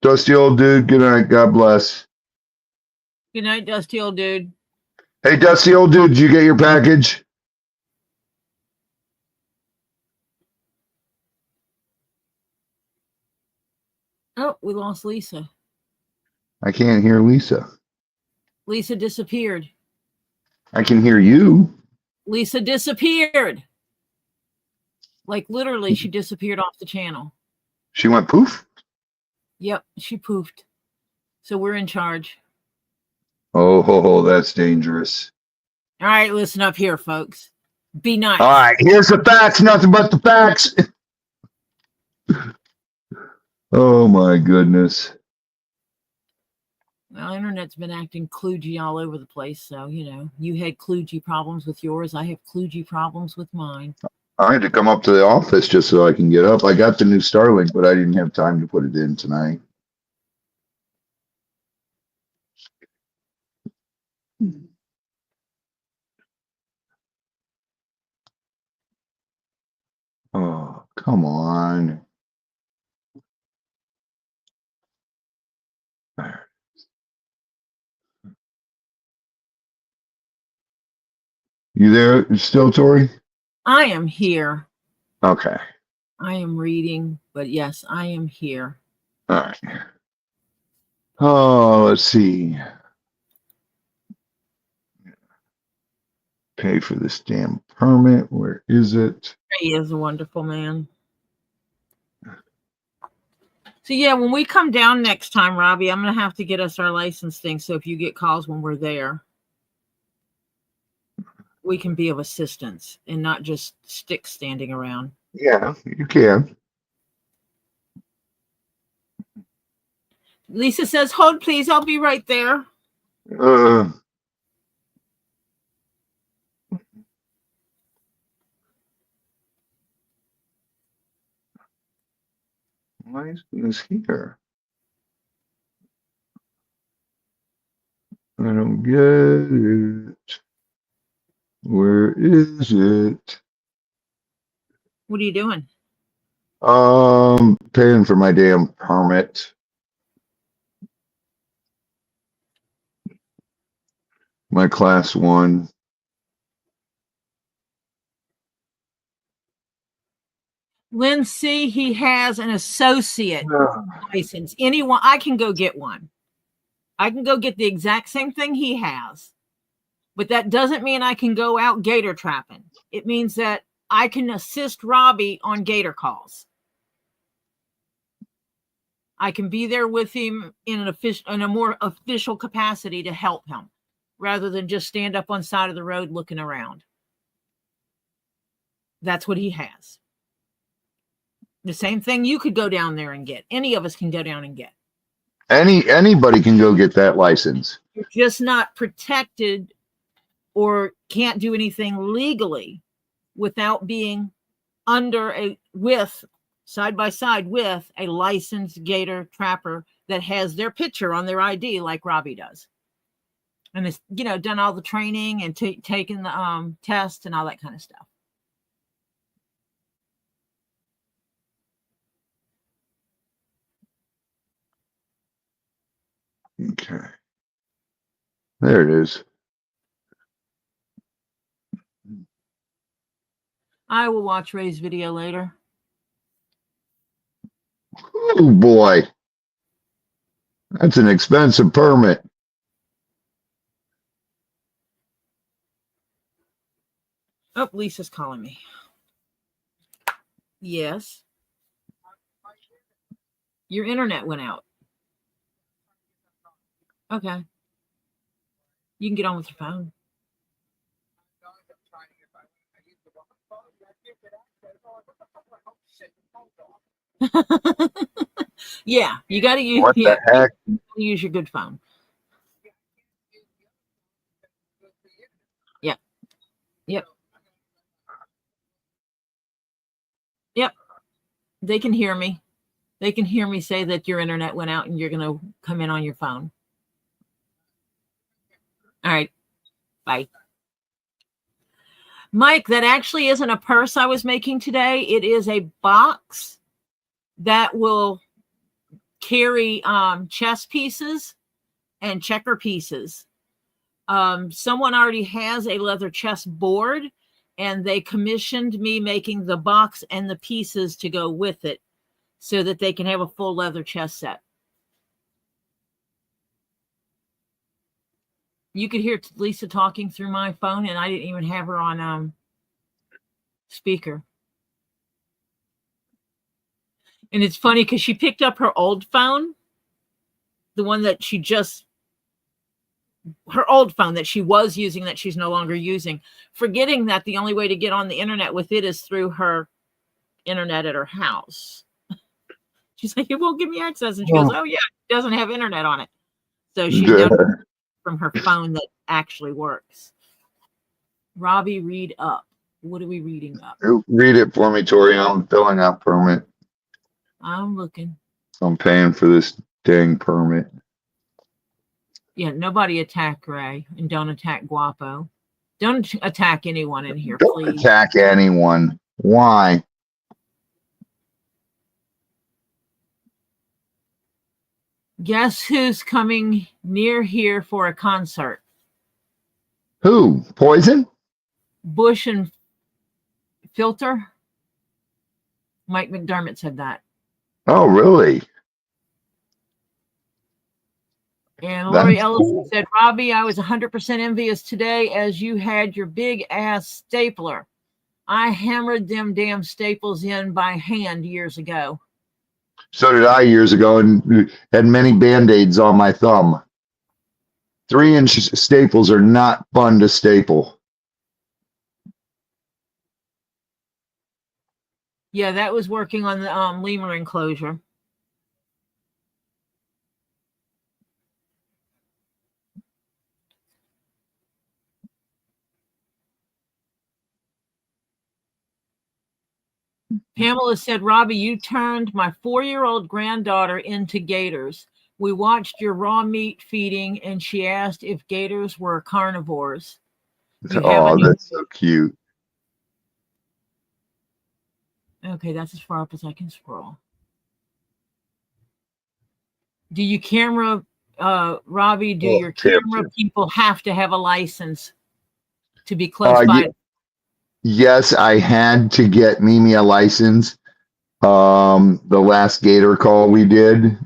Dusty old dude, good night. God bless. Good night, dusty old dude. Hey, Dusty old dude, did you get your package? Oh, we lost Lisa. I can't hear Lisa. Lisa disappeared. I can hear you. Lisa disappeared. Like literally, she disappeared off the channel. She went poof? Yep, she poofed. So we're in charge. Oh, that's dangerous. All right, listen up here, folks. Be nice. All right, here's the facts, nothing but the facts. Oh my goodness. Well, internet's been acting kludgy all over the place. So, you know, you had kludgy problems with yours. I have kludgy problems with mine. I had to come up to the office just so I can get up. I got the new Starlink, but I didn't have time to put it in tonight. Come on. You there still, Tori? I am here. Okay. I am reading, but yes, I am here. All right. Oh, let's see. Pay for this damn permit. Where is it? He is a wonderful man. So yeah, when we come down next time, Robbie, I'm going to have to get us our license thing. So if you get calls when we're there, we can be of assistance and not just sticks standing around. Yeah, you can. Lisa says, hold please, I'll be right there. Why is this here? I don't get it. Where is it? What are you doing? Paying for my damn permit. My class 1. Lindsay, he has an associate license. Anyone, I can go get one. I can go get the exact same thing he has. But that doesn't mean I can go out gator trapping. It means that I can assist Robbie on gator calls. I can be there with him in a more official capacity to help him, rather than just stand up on the side of the road looking around. That's what he has. The same thing you could go down there and get. Any of us can go down and get. Anybody can go get that license. You're just not protected or can't do anything legally without being side by side with a licensed gator trapper that has their picture on their ID like Robbie does. And it's, done all the training and taken the test and all that kind of stuff. Okay. There it is. I will watch Ray's video later. Oh boy. That's an expensive permit. Oh, Lisa's calling me. Yes. Your internet went out. Okay. You can get on with your phone. Yeah, you got to use. What the heck? Use your good phone. Yep. Yep. Yep. They can hear me. They can hear me say that your internet went out and you're going to come in on your phone. All right. Bye. Mike, that actually isn't a purse I was making today. It is a box that will carry chess pieces and checker pieces. Someone already has a leather chess board, and they commissioned me making the box and the pieces to go with it so that they can have a full leather chess set. You could hear Lisa talking through my phone, and I didn't even have her on speaker. And it's funny because she picked up her old phone, the one that her old phone that she was using that she's no longer using, forgetting that the only way to get on the internet with it is through her internet at her house. She's like, it won't give me access. And she goes, oh yeah, it doesn't have internet on it. So she's done from her phone that actually works. Robbie, read up. What are we reading up? Read it for me, Tori. I'm filling out permit. I'm looking. I'm paying for this dang permit. Yeah, nobody attack Ray, and don't attack Guapo. Don't attack anyone in here, Don't please. attack anyone. Why? Guess who's coming near here for a concert? Who? Poison? Bush and Filter. Mike McDermott said that. Oh, really? And Lori That's Ellison cool. said, Robbie, I was 100% envious today as you had your big ass stapler. I hammered them damn staples in by hand years ago. So did I years ago, and had many Band-Aids on my thumb. 3-inch staples are not fun to staple. Yeah, that was working on the lemur enclosure. Pamela said, Robbie, you turned my 4-year-old granddaughter into gators. We watched your raw meat feeding, and she asked if gators were carnivores. You Oh, that's so cute. Okay, that's as far up as I can scroll. Do you camera, Robbie, do your camera people have to have a license to be close by? Yes, I had to get Mimi a license. The last Gator call we did,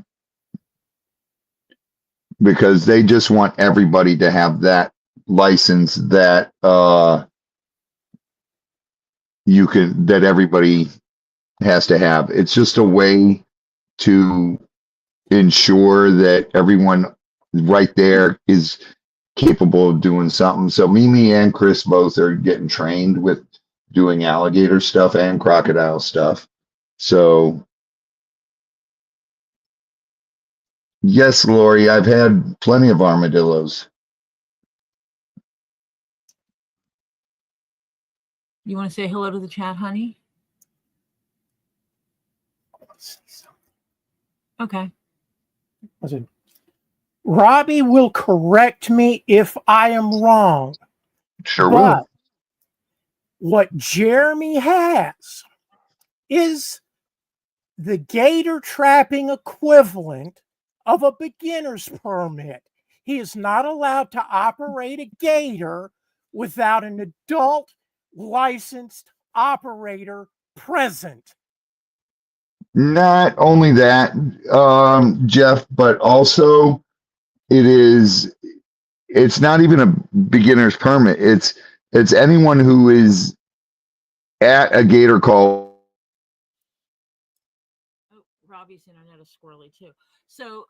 because they just want everybody to have that license that that everybody has to have. It's just a way to ensure that everyone right there is capable of doing something. So Mimi and Chris both are getting trained with doing alligator stuff and crocodile stuff. So yes, Lori, I've had plenty of armadillos. You want to say hello to the chat, honey? Okay. Listen, Robbie will correct me if I am wrong. Sure but will. What Jeremy has is the gator trapping equivalent of a beginner's permit. He is not allowed to operate a gator without an adult licensed operator present. Not only that, Jeff, but also it's not even a beginner's permit. It's anyone who is at a gator call. Oh, Robbie's internet is squirrely too. So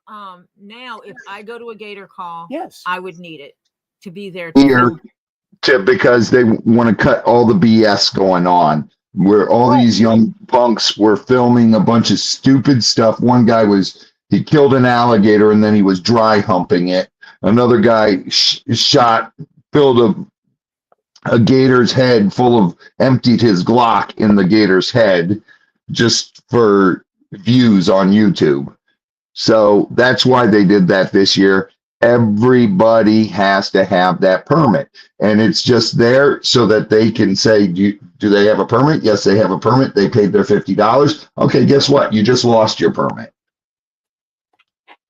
now if I go to a gator call, yes, I would need it to be there because they want to cut all the BS going on. Where all these young punks were filming a bunch of stupid stuff. One guy he killed an alligator and then he was dry humping it. Another guy filled a gator's head emptied his Glock in the gator's head just for views on YouTube. So that's why they did that this year. Everybody has to have that permit, and it's just there so that they can say, do they have a permit? Yes, they have a permit. They paid their $50. Okay, guess what? You just lost your permit.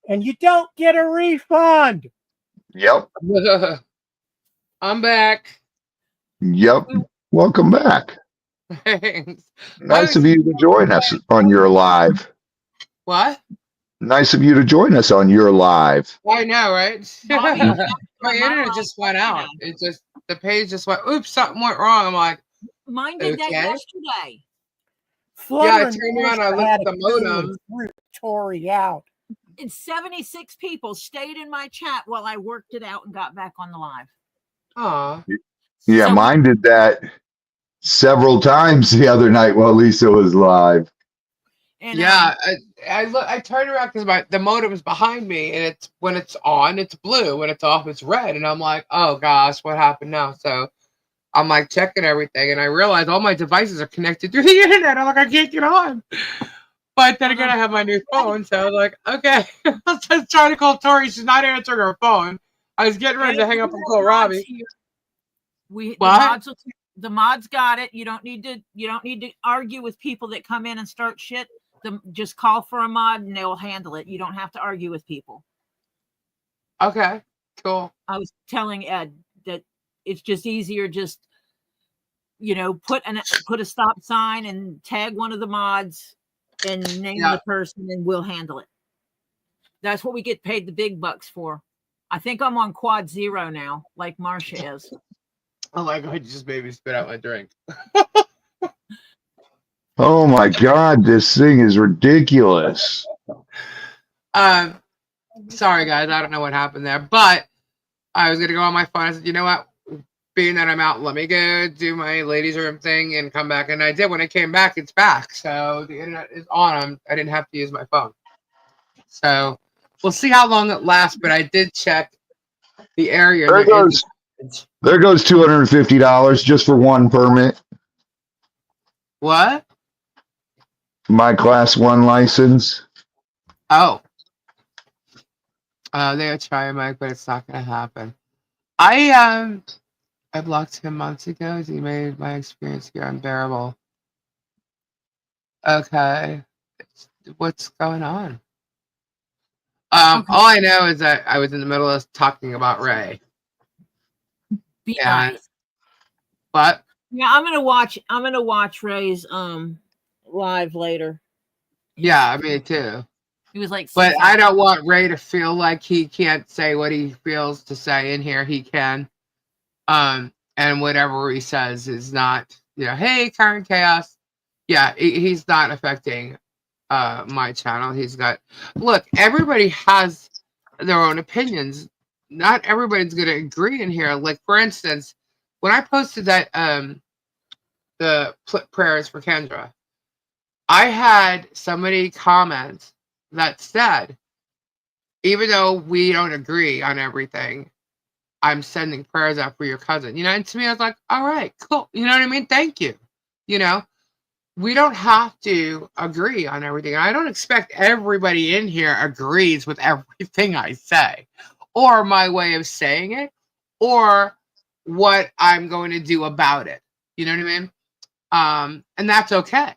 And you don't get a refund. Yep. I'm back. Yep. Welcome back. Thanks. Nice of you to join us on your live. What? Nice of you to join us on your live. I know, right? My internet just went out. It just, the page just went, oops, something went wrong. I'm like, mine did that yesterday. Yeah, I turned around, I looked at the modem. Tory out. And 76 people stayed in my chat while I worked it out and got back on the live. Aw. Yeah, so mine did that several times the other night while Lisa was live. And yeah, I turned around because the modem is behind me, and when it's on, it's blue. When it's off, it's red. And I'm like, oh gosh, what happened now? So I'm like checking everything, and I realized all my devices are connected through the internet. I'm like, I can't get on. But then again, I have my new phone, so I was like, okay. I was just trying to call Tori. She's not answering her phone. I was getting ready to hang up and call Robbie. The mods got it. You don't need to argue with people that come in and start shit. just call for a mod and they'll handle it. You don't have to argue with people. Okay, cool. I was telling Ed that it's just easier, just put a stop sign and tag one of the mods and name the person, and we'll handle it. That's what we get paid the big bucks for. I think I'm on quad 0 now, like Marcia is. Oh my God, you just made me spit out my drink. Oh my God, this thing is ridiculous. Sorry guys, I don't know what happened there, but I was gonna go on my phone. I said, you know what? Being that I'm out, let me go do my ladies' room thing and come back. And I did. When I came back, it's back. So the internet is on. I didn't have to use my phone. So we'll see how long it lasts. But I did check the area. There goes $250 just for one permit. What? My class 1 license. Oh. They'll try, Mike, but it's not gonna happen. I blocked him months ago. He made my experience here unbearable. Okay. What's going on? Okay. All I know is that I was in the middle of talking about Ray. Be nice. But yeah, I'm gonna watch Ray's live later. Yeah, me too. He was like, but I don't want Ray to feel like he can't say what he feels to say in here. He can. And whatever he says is not, hey, current chaos. Yeah, he's not affecting my channel. Look, everybody has their own opinions. Not everybody's going to agree in here. Like, for instance, when I posted that, the prayers for Kendra, I had somebody comment that said, even though we don't agree on everything, I'm sending prayers out for your cousin. And to me, I was like, all right, cool. You know what I mean? Thank you. We don't have to agree on everything. I don't expect everybody in here agrees with everything I say, or my way of saying it, or what I'm going to do about it. You know what I mean? And that's okay.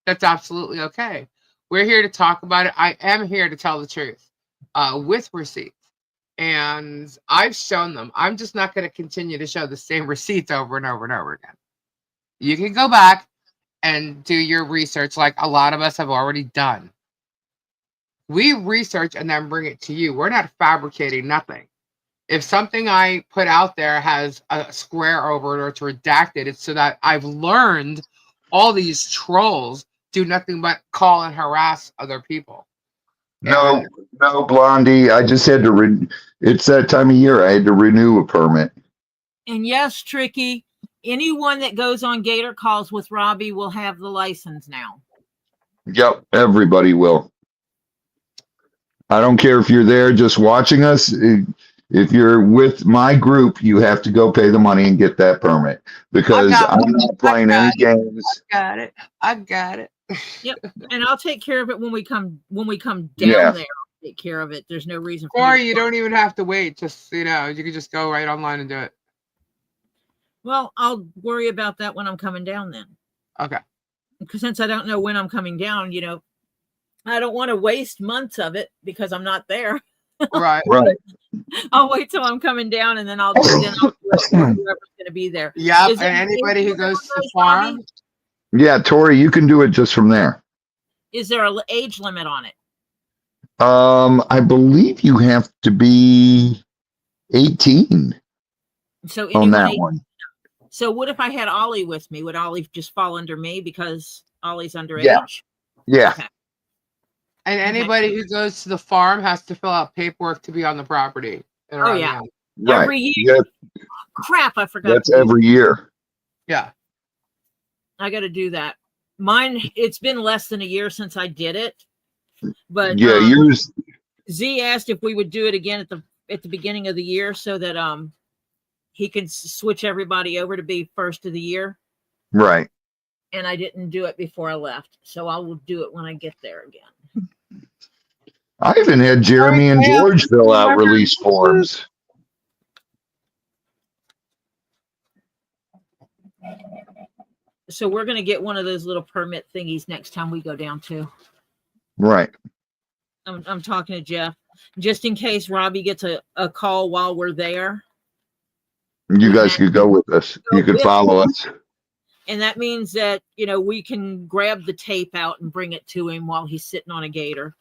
That's absolutely okay. We're here to talk about it. I am here to tell the truth, with receipts. And I've shown them. I'm just not going to continue to show the same receipts over and over and over again. You can go back and do your research like a lot of us have already done. We research and then bring it to you. We're not fabricating nothing. If something I put out there has a square over it or it's redacted, it's so that I've learned all these trolls do nothing but call and harass other people. No, Blondie. I just had to. It's that time of year. I had to renew a permit. And yes, Tricky. Anyone that goes on Gator calls with Robbie will have the license now. Yep, everybody will. I don't care if you're there just watching us. If you're with my group, you have to go pay the money and get that permit because I'm not playing any games. I got it. Yep, and I'll take care of it when we come down there. I'll take care of it. There's no reason for Or you don't even have to wait. Just you can just go right online and do it. Well, I'll worry about that when I'm coming down then. Okay. Because since I don't know when I'm coming down, I don't want to waste months of it because I'm not there. Right. I'll wait till I'm coming down and then I'll do it for whoever's going to be there. Yeah, and anybody who goes to the farm. Yeah, Tori, you can do it just from there. Is there an age limit on it? I believe you have to be 18 on that one. So what if I had Ollie with me? Would Ollie just fall under me because Ollie's underage? Yeah. Okay. And anybody who goes to the farm has to fill out paperwork to be on the property. Oh, yeah. Right. Every year. Yep. Crap, I forgot. That's every year. Yeah. I got to do that. Mine, it's been less than a year since I did it. But yeah, yours. Z asked if we would do it again at the beginning of the year so that he can switch everybody over to be first of the year. Right. And I didn't do it before I left. So I will do it when I get there again. I even had Jeremy and George fill out release forms. So we're going to get one of those little permit thingies next time we go down too. Right. I'm talking to Jeff, just in case Robbie gets a call while we're there. You guys could go with us. You could follow us. And that means that, we can grab the tape out and bring it to him while he's sitting on a gator.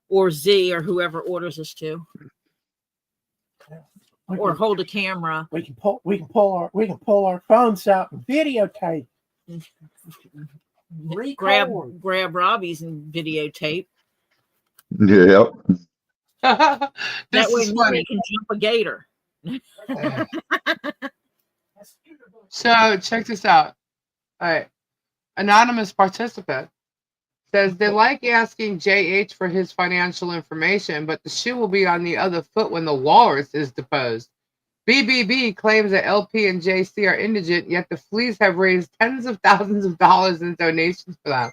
Or Z or whoever orders us to. Or hold a camera. We can pull our phones out and videotape. Grab Robbie's and videotape. Yep. That way nobody can jump a gator. So check this out. All right. Anonymous participant says they like asking JH for his financial information, but the shoe will be on the other foot when the walrus is deposed. BBB claims that LP and JC are indigent, yet the fleas have raised tens of thousands of dollars in donations for them.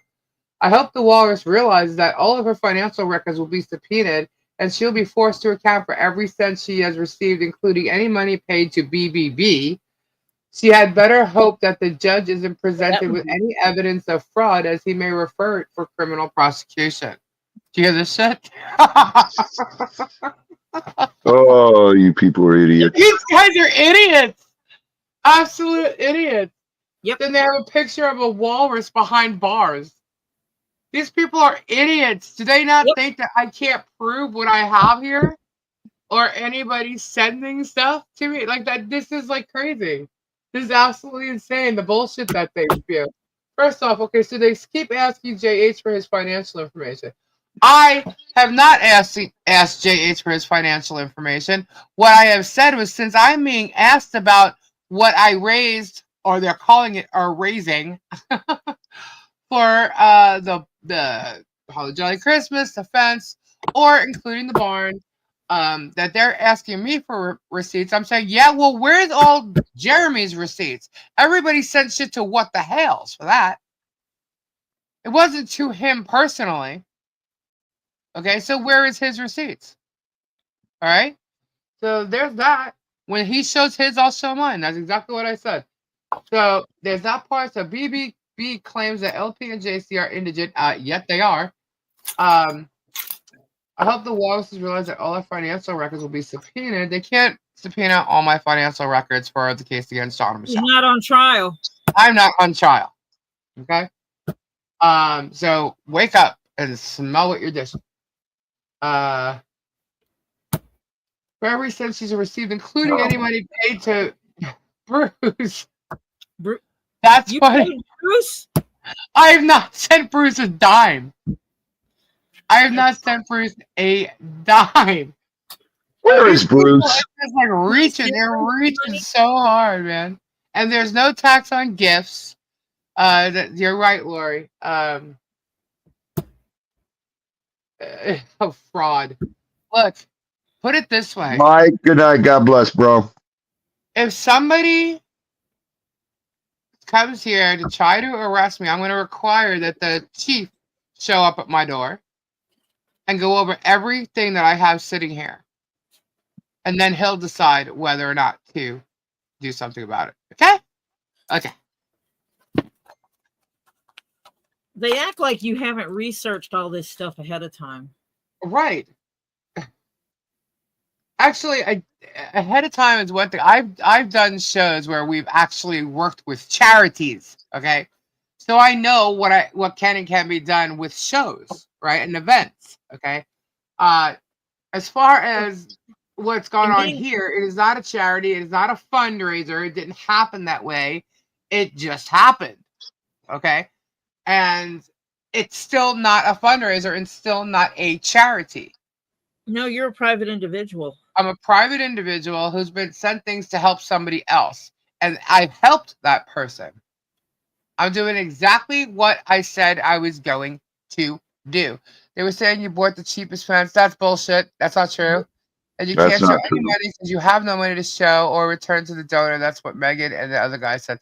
I hope the walrus realizes that all of her financial records will be subpoenaed and she'll be forced to account for every cent she has received, including any money paid to BBB. She had better hope that the judge isn't presented with any evidence of fraud, as he may refer it for criminal prosecution. Do you hear this shit? Oh, you people are idiots. These guys are idiots. Absolute idiots. Yep. Then they have a picture of a walrus behind bars. These people are idiots. Do they not think that I can't prove what I have here? Or anybody sending stuff to me? Like that, this is like crazy. This is absolutely insane, the bullshit that they spew. First off, okay, so they keep asking JH for his financial information. I have not asked JH for his financial information. What I have said was, since I'm being asked about what I raised, or they're calling it, or raising, for the Holly Jolly Christmas, the fence, or including the barn, that they're asking me for receipts. I'm saying, yeah, well, where's all Jeremy's receipts? Everybody sent shit to What the Hells for that. It wasn't to him personally. Okay, so where is his receipts? All right, so there's that. When he shows his, I'll show mine. That's exactly what I said. So there's that part. So BBB claims that LP and JC are indigent. Yet they are. I hope the walruses realize that all our financial records will be subpoenaed. They can't subpoena all my financial records for the case against John and Michelle. He's not on trial. I'm not on trial. Okay? So wake up and smell what you're dishing. For every cent she's received, including any money paid to Bruce. That's funny. Bruce? I have not sent Bruce a dime. I have not sent Bruce a dime. Where is Bruce? It's like reaching. They're reaching so hard, man. And there's no tax on gifts. You're right, Lori. A fraud. Look, put it this way. Mike, good night. God bless, bro. If somebody comes here to try to arrest me, I'm going to require that the chief show up at my door and go over everything that I have sitting here. And then he'll decide whether or not to do something about it. Okay? Okay. They act like you haven't researched all this stuff ahead of time. Right. Actually, ahead of time is one thing. I've done shows where we've actually worked with charities. Okay, so I know what can and can't be done with shows, right, and events. Okay, as far as what's going on here, it is not a charity. It is not a fundraiser. It didn't happen that way. It just happened. Okay, and it's still not a fundraiser and still not a charity. No, you're a private individual. I'm a private individual who's been sent things to help somebody else. And I've helped that person. I'm doing exactly what I said I was going to do. They were saying you bought the cheapest fence. That's bullshit. That's not true. And you can't show any money because you have no money to show or return to the donor. That's what Megan and the other guy said.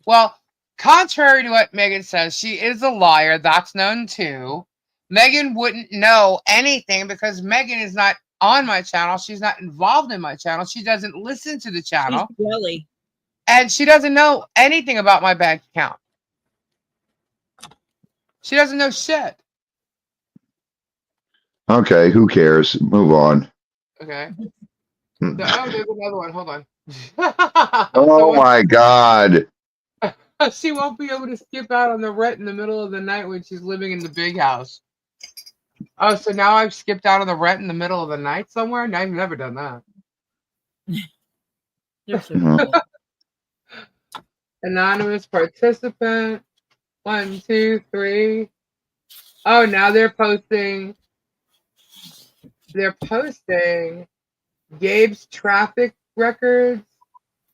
Well, contrary to what Megan says, she is a liar. That's known too. Megan wouldn't know anything because Megan is not on my channel. She's not involved in my channel. She doesn't listen to the channel. She's jelly. And she doesn't know anything about my bank account. She doesn't know shit. Okay, who cares? Move on. Okay. Hmm. Oh, there's another one. Hold on. Oh my God. She won't be able to skip out on the rent in the middle of the night when she's living in the big house. Oh, so now I've skipped out on the rent in the middle of the night somewhere? No, I've never done that. They're so cool. Anonymous participant. 1, 2, 3. Oh, now they're posting. They're posting Gabe's traffic records.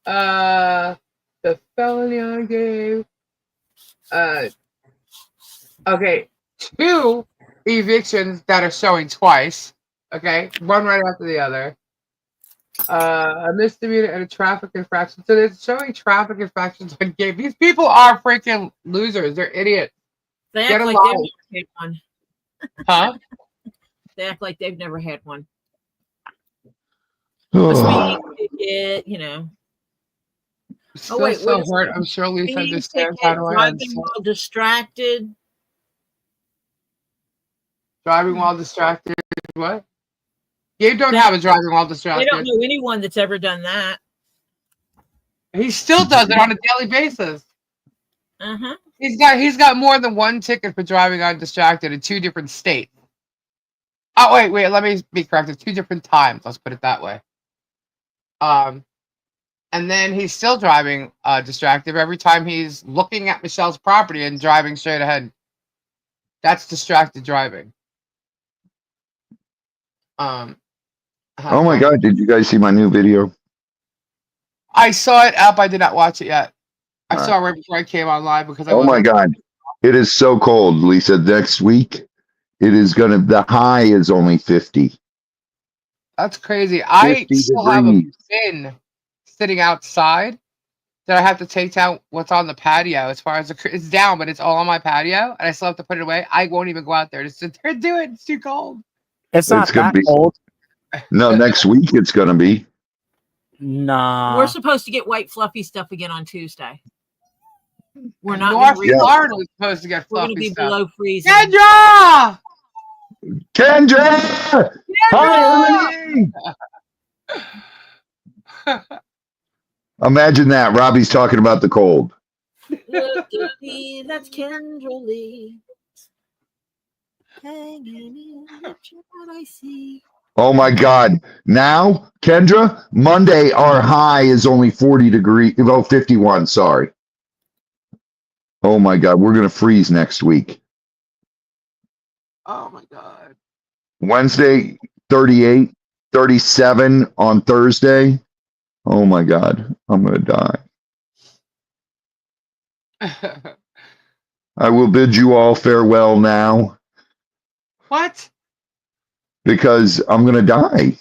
The felony on Gabe. Okay, 2 evictions that are showing twice. Okay, one right after the other. A misdemeanor and a traffic infraction. So they're showing traffic infractions on Gabe. These people are freaking losers. They're idiots. They Get act a like life. they've never had one. Huh? They act like they've never had one. A Oh, speeding ticket, you know. Still wait, so what is hurt. it? I'm sure Lisa Speeding understands how ticket, to driving end. while distracted. Driving while distracted. What? Gabe don't They- have a driving while I don't distracted. know anyone that's ever done that. He still does it on a daily basis. Uh-huh. He's got more than one ticket for driving on distracted in 2 different states. Oh wait, let me be corrected. 2 different times. Let's put it that way. And then he's still driving distracted every time he's looking at Michelle's property and driving straight ahead. That's distracted driving. oh my God. Did you guys see my new video? I saw it up. I did not watch it yet. I All saw it right before I came on live because I Oh my wasn't. God. It is so cold, Lisa. Next week, the high is only 50. That's crazy. I 50 still have a degrees. bin sitting outside that I have to take down what's on the patio. As far as it's down, but it's all on my patio, and I still have to put it away. I won't even go out there to sit there and do it. It's too cold. It's not It's gonna that be cold. no next week. It's gonna be. Nah. We're supposed to get white fluffy stuff again on Tuesday. We're not North going to Florida is supposed to get We're going to fluffy be stuff. below freezing. Kendra! Kendra! Hi, Ernie! Imagine that. Robbie's talking about the cold. Look at me, that's Kendra Lee. Hanging in the chat I see. Oh my God. Now, Kendra, Monday, our high is only 40 degrees. Oh, 51. Sorry. Oh my God. We're going to freeze next week. Oh my God. Wednesday, 38, 37 on Thursday. Oh my God. I'm going to die. I will bid you all farewell now What? because I'm going to die.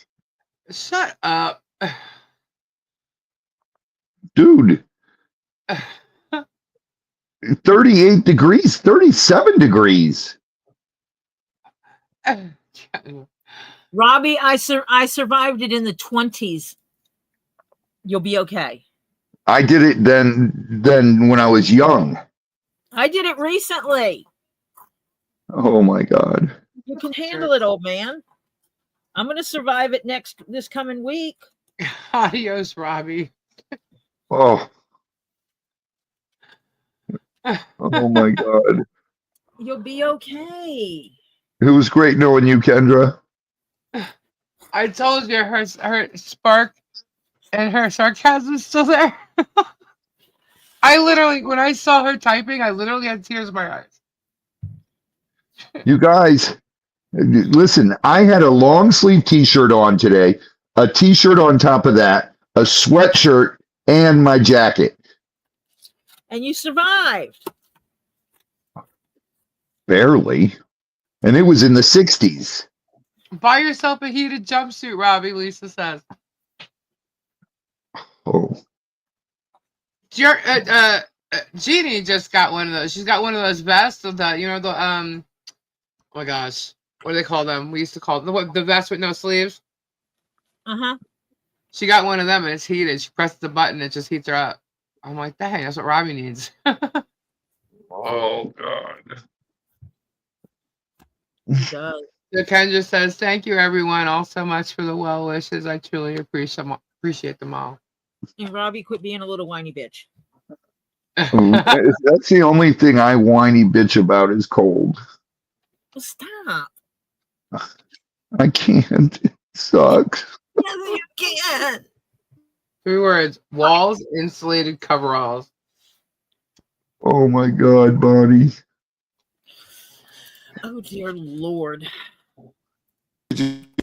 Shut up. Dude, 38 degrees, 37 degrees. Robbie, I survived it in the 20s. You'll be okay. I did it then when I was young. I did it recently. Oh my God. You can handle it, old man. I'm going to survive it this coming week. Adios, Robbie. Oh. Oh my God. You'll be okay. It was great knowing you, Kendra. I told you her spark and her sarcasm is still there. I literally, when I saw her typing, I literally had tears in my eyes. You guys, listen, I had a long sleeve t-shirt on today, a t-shirt on top of that, a sweatshirt, and my jacket. And you survived. Barely. And it was in the 60s. Buy yourself a heated jumpsuit, Robbie, Lisa says. Oh. Jeannie just got one of those. She's got one of those vests with the, oh my gosh, what do they call them? We used to call them the vest with no sleeves. Uh-huh. She got one of them and it's heated. She presses the button, it just heats her up. I'm like, dang, that's what Robbie needs. Oh God. He does. So Kendra says, thank you everyone all so much for the well wishes. I truly appreciate them all. And Robbie, quit being a little whiny bitch. That's the only thing I whiny bitch about is cold. Well, stop. I can't. It sucks. Yes, you can. 3 words: walls, insulated coveralls. Oh my God, Bonnie. Oh dear Lord.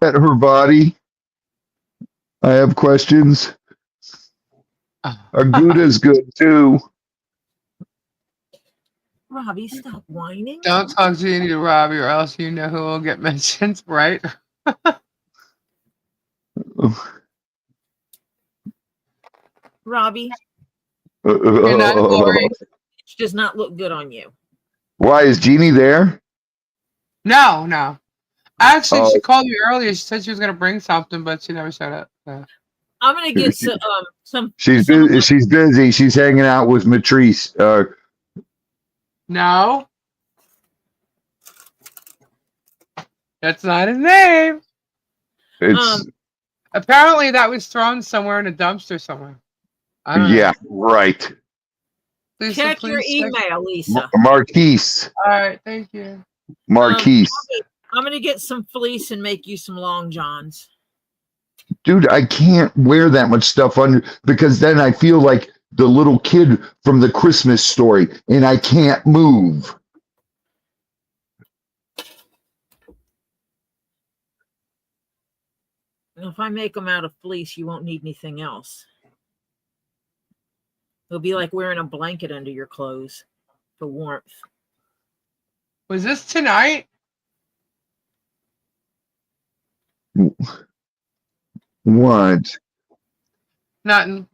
At her body. I have questions. Aguda's good too. Robbie, stop whining. Don't talk Jeannie to Robbie or else you know who will get mentioned, right? Robbie, Good night, Lori. it does not look good on you. Why is Jeannie there? No. Actually, Oh. she called me earlier. She said she was going to bring something, but she never showed up. So. I'm gonna get some. She's busy. She's busy. She's hanging out with Matrice. No. That's not his name. It's Apparently that was thrown somewhere in a dumpster somewhere. I don't yeah, know. right. Lisa, Check your please check. email, Lisa. Marquise. All right, thank you. Marquise. I'm gonna get some fleece and make you some long johns. Dude, I can't wear that much stuff under because then I feel like the little kid from the Christmas Story and I can't move. If I make them out of fleece, you won't need anything else. It'll be like wearing a blanket under your clothes for warmth. Was this tonight? What? Nothing.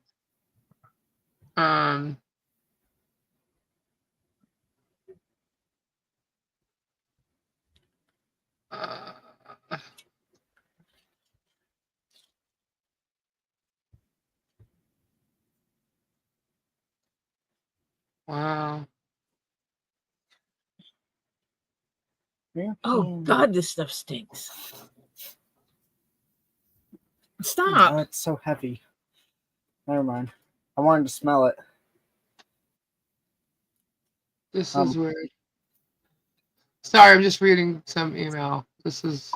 Wow. Oh God, this stuff stinks. Stop. Oh, it's so heavy. Never mind. I wanted to smell it. This is weird. Sorry, I'm just reading some email. This is.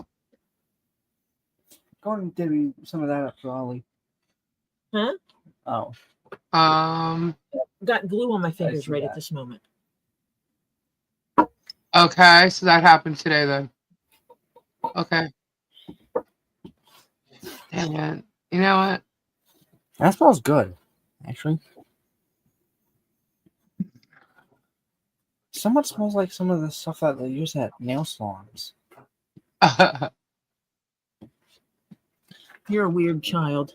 Go and divvy some of that up for Ollie. Huh? Oh. Got glue on my fingers right at this moment. Okay, so that happened today then. Okay. Dang it. You know what? That smells good, actually. Somewhat smells like some of the stuff that they use at nail salons. You're a weird child.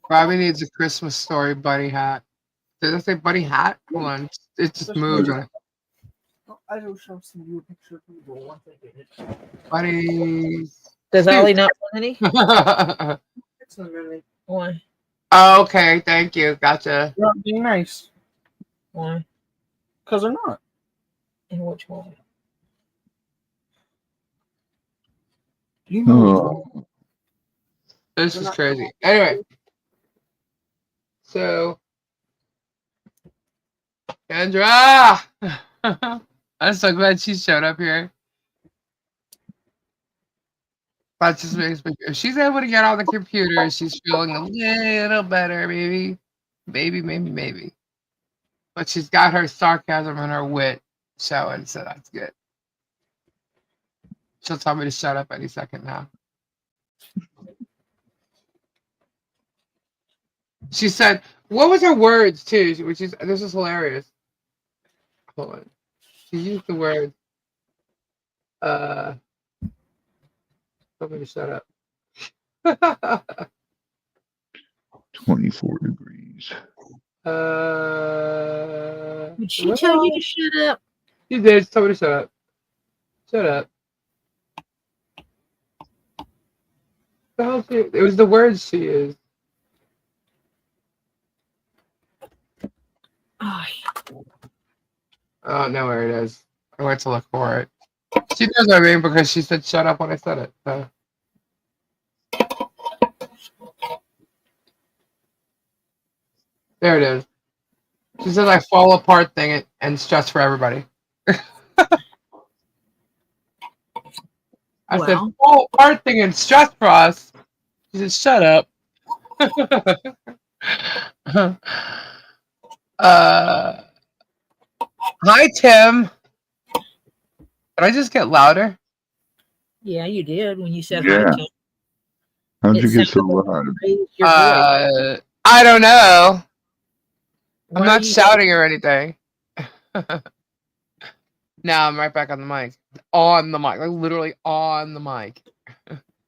Robbie needs a Christmas Story buddy hat. Did I say buddy hat? Hold on. It just moved. I will show you a picture of people once I get it. Buddies. Does Ollie not want any? It's not really. Why? Oh, okay, thank you. Gotcha. They're not being nice. Why? Because they're not. In which way? You know. This is crazy. Anyway. So, Kendra! I'm so glad she showed up here. That just makes me. If she's able to get on the computer, she's feeling a little better, maybe. Maybe. But she's got her sarcasm and her wit showing, so that's good. She'll tell me to shut up any second now. She said, what was her words too? Which is this is hilarious. Hold on. She used the word tell me to shut up. 24 degrees. Did she tell you to shut up? She did. Tell me to shut up. Shut up. The hell it was the words she used. Oh, Oh, no, where it is. I went to look for it. She knows what I mean because she said shut up when I said it. So. There it is. She says I fall apart thing and stress for everybody. I said well, fall apart thing and stress for us. She said shut up. Hi Tim. Did I just get louder? yeah, you did when you said hi, Yeah. Tim. How'd It you get sounded so like loud? you raised your voice. I don't know. I'm Why are not you? shouting or anything. Now I'm right back on the mic. On the mic. Like literally on the mic.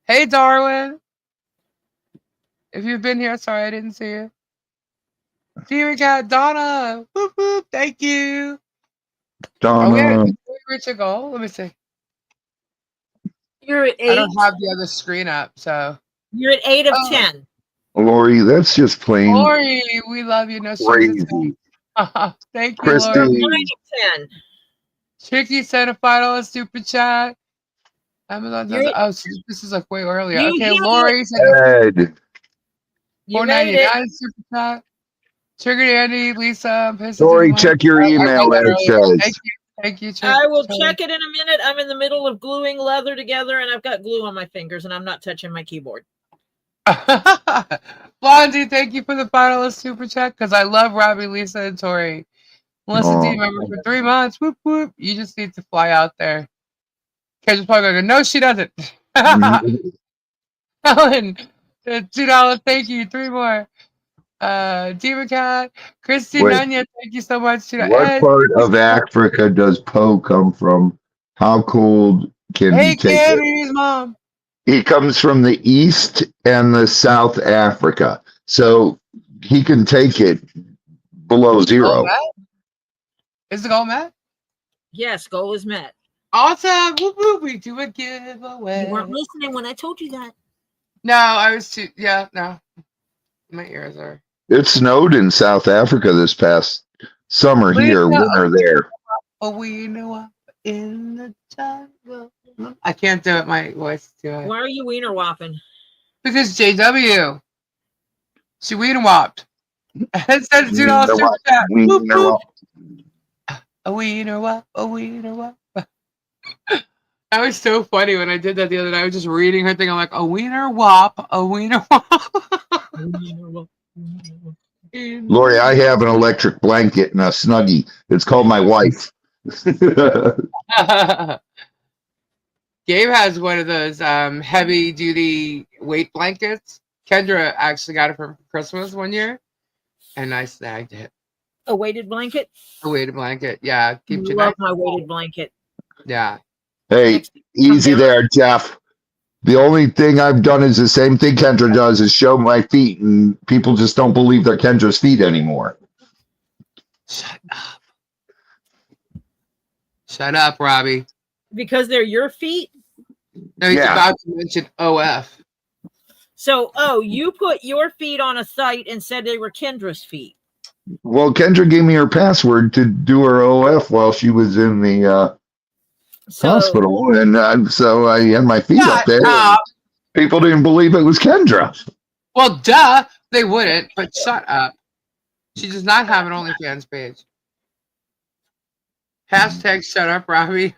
Hey Darwin. If you've been here, sorry I didn't see you. Here we got Donna. Whoop whoop. Thank you. Oh, we Donna. reach a goal. Let me see. You're at I 8. don't have the other screen up, so. You're at 8 of Oh, 10. Lori, that's just plain Lori, we love you. No strings crazy. attached. Thank you, You're 9 Lori. Christy, of 10. Tricky sent a final super chat. Amazon does You're it. Oh, this is like way earlier. you Okay, hit it. Lori sent a Ed, You made it. $4.99 super chat. Triggered Andy, Lisa, I'm pissed I didn't Lori, like. check your I read email, that Ed earlier. says. Thank you, I will check it in a minute. I'm in the middle of gluing leather together, and I've got glue on my fingers, and I'm not touching my keyboard. Blondie, thank you for the finalist super chat because I love Robbie, Lisa, and Tori. Melissa Oh, team member for 3 months. Whoop whoop. You just need to fly out there. Kendra's probably going to go, no, she doesn't. Helen, $2. Thank you. 3 more. Diva Cat, Christy wait. Nanya, thank you so much. What Ed, part of Africa does Poe come from? How cold can he hey, take it? Candy's mom. He comes from the East and the South Africa. So he can take it below Goal zero. met? Is the goal met? Yes, goal is met. Awesome. Whoop whoop. We do a You giveaway. weren't listening when I told you that. No, I was too. Yeah, no. My ears are. It snowed in South Africa this past summer here, winter there. Oh, we know up in the jungle. I can't do it. My voice is too high. Why are you wiener whopping? Because JW. She wiener whopped. It says $2 super chat. Whoop whoop. A wiener whop. A wiener whop. That was so funny when I did that the other day. I was just reading her thing. I'm like, a wiener whop. A wiener whop. Lori, I have an electric blanket and a Snuggie. It's called my wife. Gabe has one of those heavy duty weight blankets. Kendra actually got it for Christmas one year, and I snagged it. A weighted blanket? A weighted blanket, yeah. Keeps you Love nice. my weighted blanket. Yeah. Hey, Next, easy down. there, Jeff. The only thing I've done is the same thing Kendra does is show my feet, and people just don't believe they're Kendra's feet anymore. Shut up. Shut up, Robbie. Because they're your feet? No, he's Yeah. about to mention OF. So, you put your feet on a site and said they were Kendra's feet. Well, Kendra gave me her password to do her OF while she was in the hospital, and so I had my feet up there. People didn't believe it was Kendra. Well, duh, they wouldn't, but shut up. She does not have an OnlyFans page. Hashtag shut up, Robbie.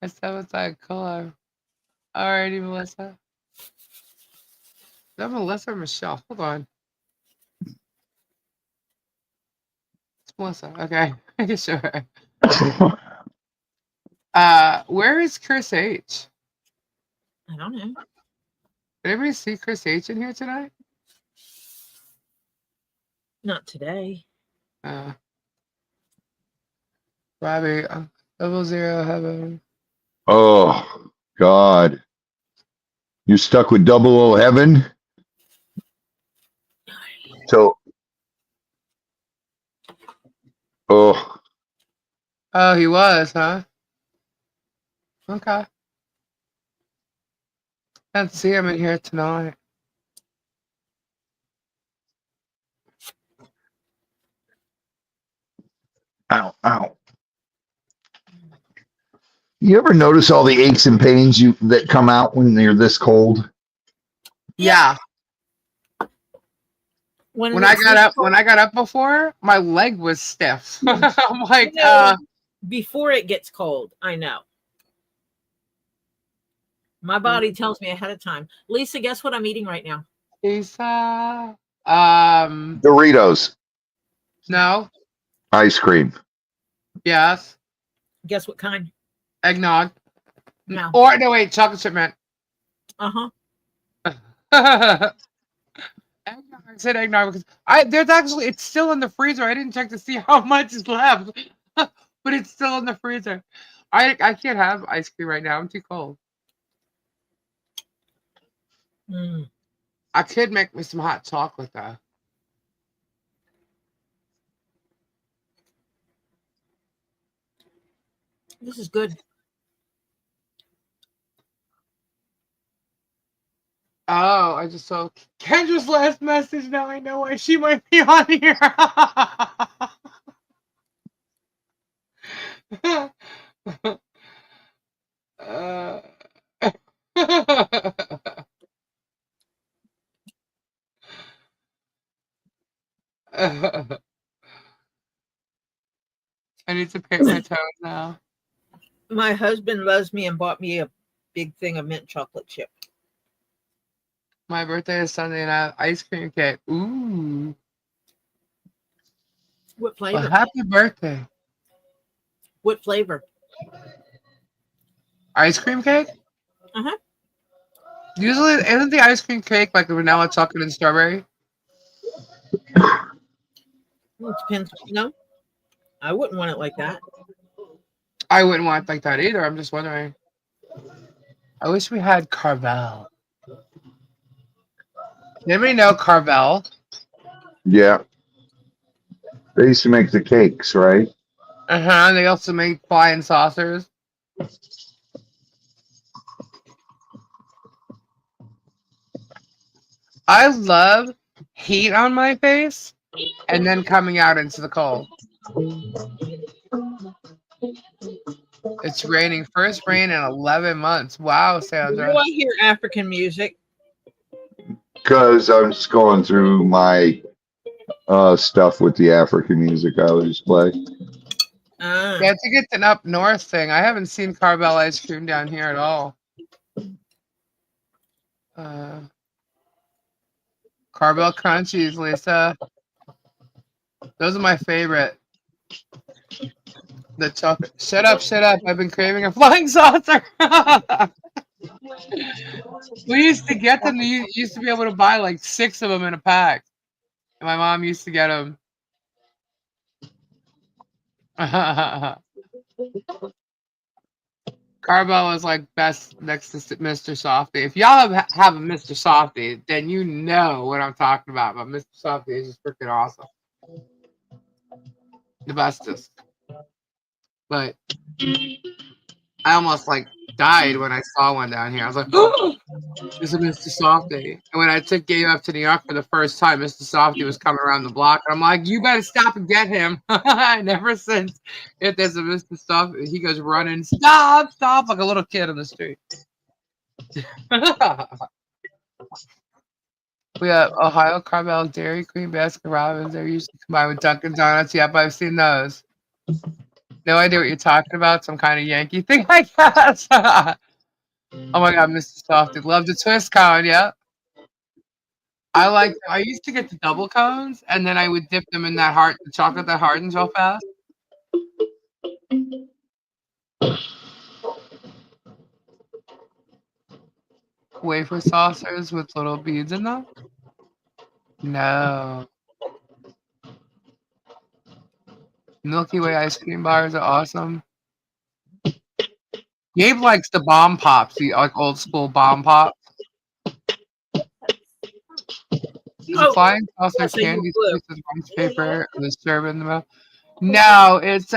That's what's that color. Alrighty, Melissa. Is that Melissa or Michelle? Hold on. It's Melissa. Okay. Sure. Where is Chris H? I don't know. Did anybody see Chris H in here tonight? Not today. Robbie, 00 heaven. Oh God, you're stuck with 00 heaven. So, oh, He was, huh? Okay. Can't see him in here tonight. Ow, ow. You ever notice all the aches and pains that come out when you're this cold? Yeah. When I got up before, my leg was stiff. I'm like, before it gets cold, I know. My body tells me ahead of time. Lisa, guess what I'm eating right now? Lisa, Doritos. no, Ice cream. yes, Guess what kind? eggnog. No. Or no, wait, chocolate chip mint. Uh-huh. Eggnog. I said eggnog because there's actually it's still in the freezer. I didn't check to see how much is left, but it's still in the freezer. I can't have ice cream right now. I'm too cold. Mm. I could make me some hot chocolate though. This is good. Oh, I just saw Kendra's last message. Now I know why she might be on here. uh, I need to paint my toes now. My husband loves me and bought me a big thing of mint chocolate chip. My birthday is Sunday and I have ice cream cake. Ooh. What flavor? Well, happy birthday. What flavor? Ice cream cake? Uh-huh. Usually, isn't the ice cream cake like the vanilla chocolate and strawberry? It depends. No, I wouldn't want it like that. I wouldn't want it like that either. I'm just wondering. I wish we had Carvel. Anybody know Carvel? Yeah. They used to make the cakes, right? Uh-huh. They also make flying saucers. I love heat on my face and then coming out into the cold. It's raining. First rain in 11 months. Wow, Why Sandra. do I hear African music? Because I'm just going through my stuff with the African music I always play. Ah. Yeah, to get an up north thing. I haven't seen Carvel ice cream down here at all. Carvel crunchies, Lisa. Those are my favorite. The chocolate. Shut up, shut up. I've been craving a flying saucer. We used to get them. You used to be able to buy like 6 of them in a pack. And my mom used to get them. Carvel is like best next to Mr. Softy. If y'all have a Mr. Softy, then you know what I'm talking about. But Mr. Softy is just freaking awesome. The bestest. But I almost like died when I saw one down here. I was like, oh, it's a Mr. Softy. And when I took Gabe up to New York for the first time, Mr. Softy was coming around the block. And I'm like, you better stop and get him. And ever since, if there's a Mr. Softy, he goes running, stop, stop, like a little kid on the street. We have Ohio Carvel, Dairy Queen, Baskin Robbins. They're usually combined with Dunkin' Donuts. Yep, I've seen those. No idea what you're talking about. Some kind of Yankee thing, I guess. Oh my God, Mr. Softy. Love the twist cone. Yep. I used to get the double cones, and then I would dip them in the chocolate that hardens real fast. Wafer saucers with little beads in them? No. Milky Way ice cream bars are awesome. Gabe likes the bomb pops, the like old school bomb pops. The flying saucer candy sweets with rice paper and the syrup in the middle. No, it's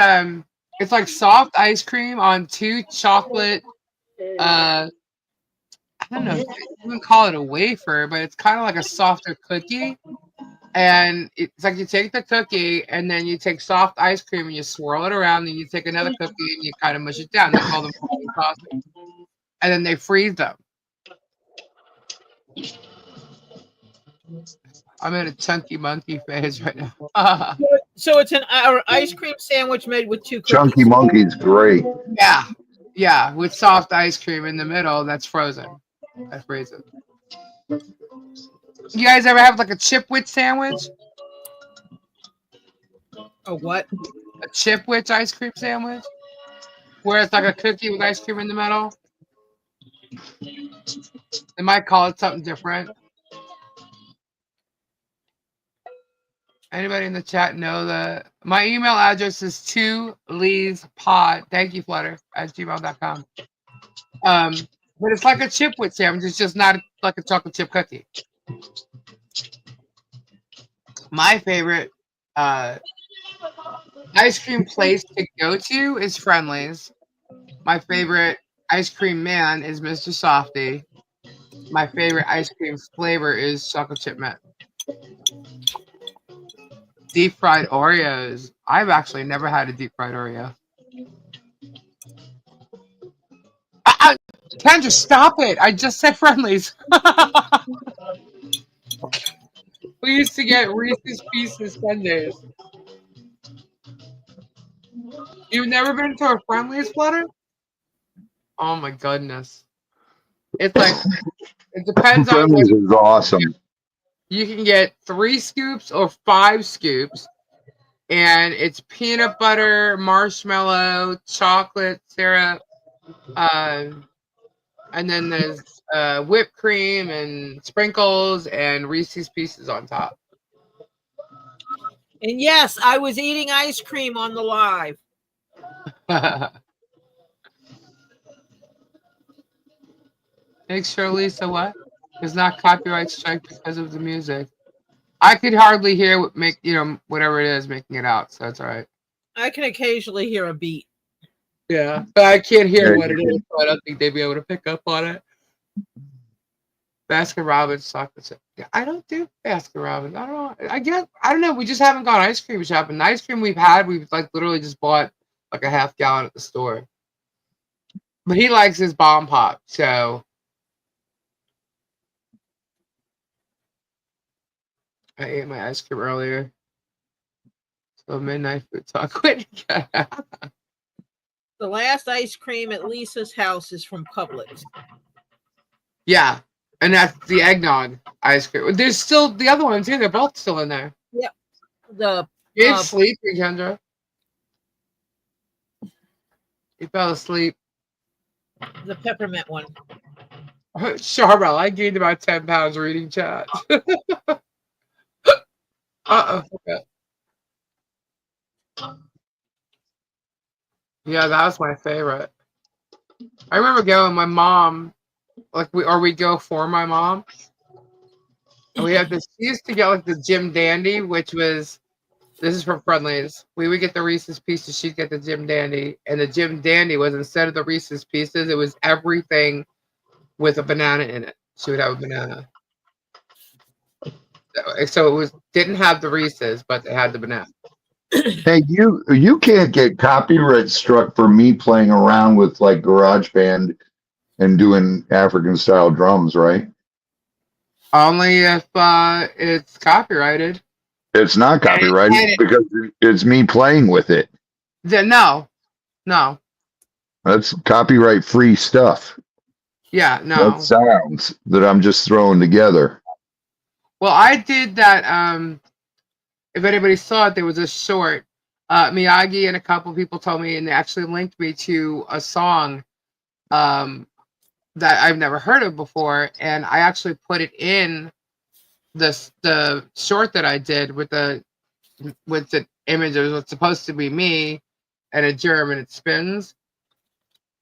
like soft ice cream on 2 chocolate. I don't know. You can call it a wafer, but it's kind of like a softer cookie. And it's like you take the cookie and then you take soft ice cream and you swirl it around, and you take another cookie and you kind of mush it down. They call them frozen sausage. And then they freeze them. I'm in a chunky monkey phase right now. So it's an ice cream sandwich made with 2 cookies. Chunky Monkey's great. Yeah, with soft ice cream in the middle that's frozen. I freeze it. You guys ever have like a chipwich sandwich? A what? A chipwich ice cream sandwich? Where it's like a cookie with ice cream in the middle? They might call it something different. Anybody in the chat know that? My email address is 2leespod. Thank you, Flutter, at gmail.com. But it's like a chipwich sandwich. It's just not like a chocolate chip cookie. My favorite ice cream place to go to is Friendly's. My favorite ice cream man is Mr. Softy. My favorite ice cream flavor is chocolate chip mint. Deep fried Oreos. I've actually never had a deep fried Oreo. Kendra, stop it. I just said Friendly's. We used to get Reese's Pieces Sundays. You've never been to a Friendly's, Flutter? Oh my goodness. It's like, it depends on Friendly's is awesome. You can get 3 scoops or 5 scoops, and it's peanut butter, marshmallow, chocolate syrup, and then there's whipped cream and sprinkles and Reese's Pieces on top. And yes, I was eating ice cream on the live. Make sure, Lisa, what? It's not copyright strike because of the music. I could hardly hear whatever it is making it out, so that's all right. I can occasionally hear a beat. Yeah, but I can't hear what it is, so I don't think they'd be able to pick up on it. Baskin Robbins chocolate chip. Yeah, I don't do Baskin Robbins. I don't know. I don't know. We just haven't gone ice cream shopping. The ice cream we've like literally just bought like a half gallon at the store. But he likes his bomb pop, so I ate my ice cream earlier. So midnight food talk. The last ice cream at Lisa's house is from Publix. Yeah, and that's the eggnog ice cream. There's still the other ones too. They're both still in there. Yep. You sleeping, Kendra. You fell asleep. The peppermint one. Charbel, I gained about 10 pounds reading chat. Okay. Yeah, that was my favorite. I remember going with my mom, we'd go for my mom. And we had this, she used to get like the Jim Dandy, which was, this is from Friendly's. We would get the Reese's Pieces, she'd get the Jim Dandy. And the Jim Dandy was, instead of the Reese's Pieces, it was everything with a banana in it. She would have a banana. So it didn't have the Reese's, but it had the banana. Hey, you can't get copyright struck for me playing around with like GarageBand and doing African style drums, right? Only if it's copyrighted. It's not copyrighted because it's me playing with it. Then no. That's copyright free stuff. Yeah, no. That sounds that I'm just throwing together. Well, I did that. If anybody saw it, there was a short. Miyagi and a couple people told me, and they actually linked me to a song that I've never heard of before, and I actually put it in the short that I did with the image. It was supposed to be me and a germ, and it spins.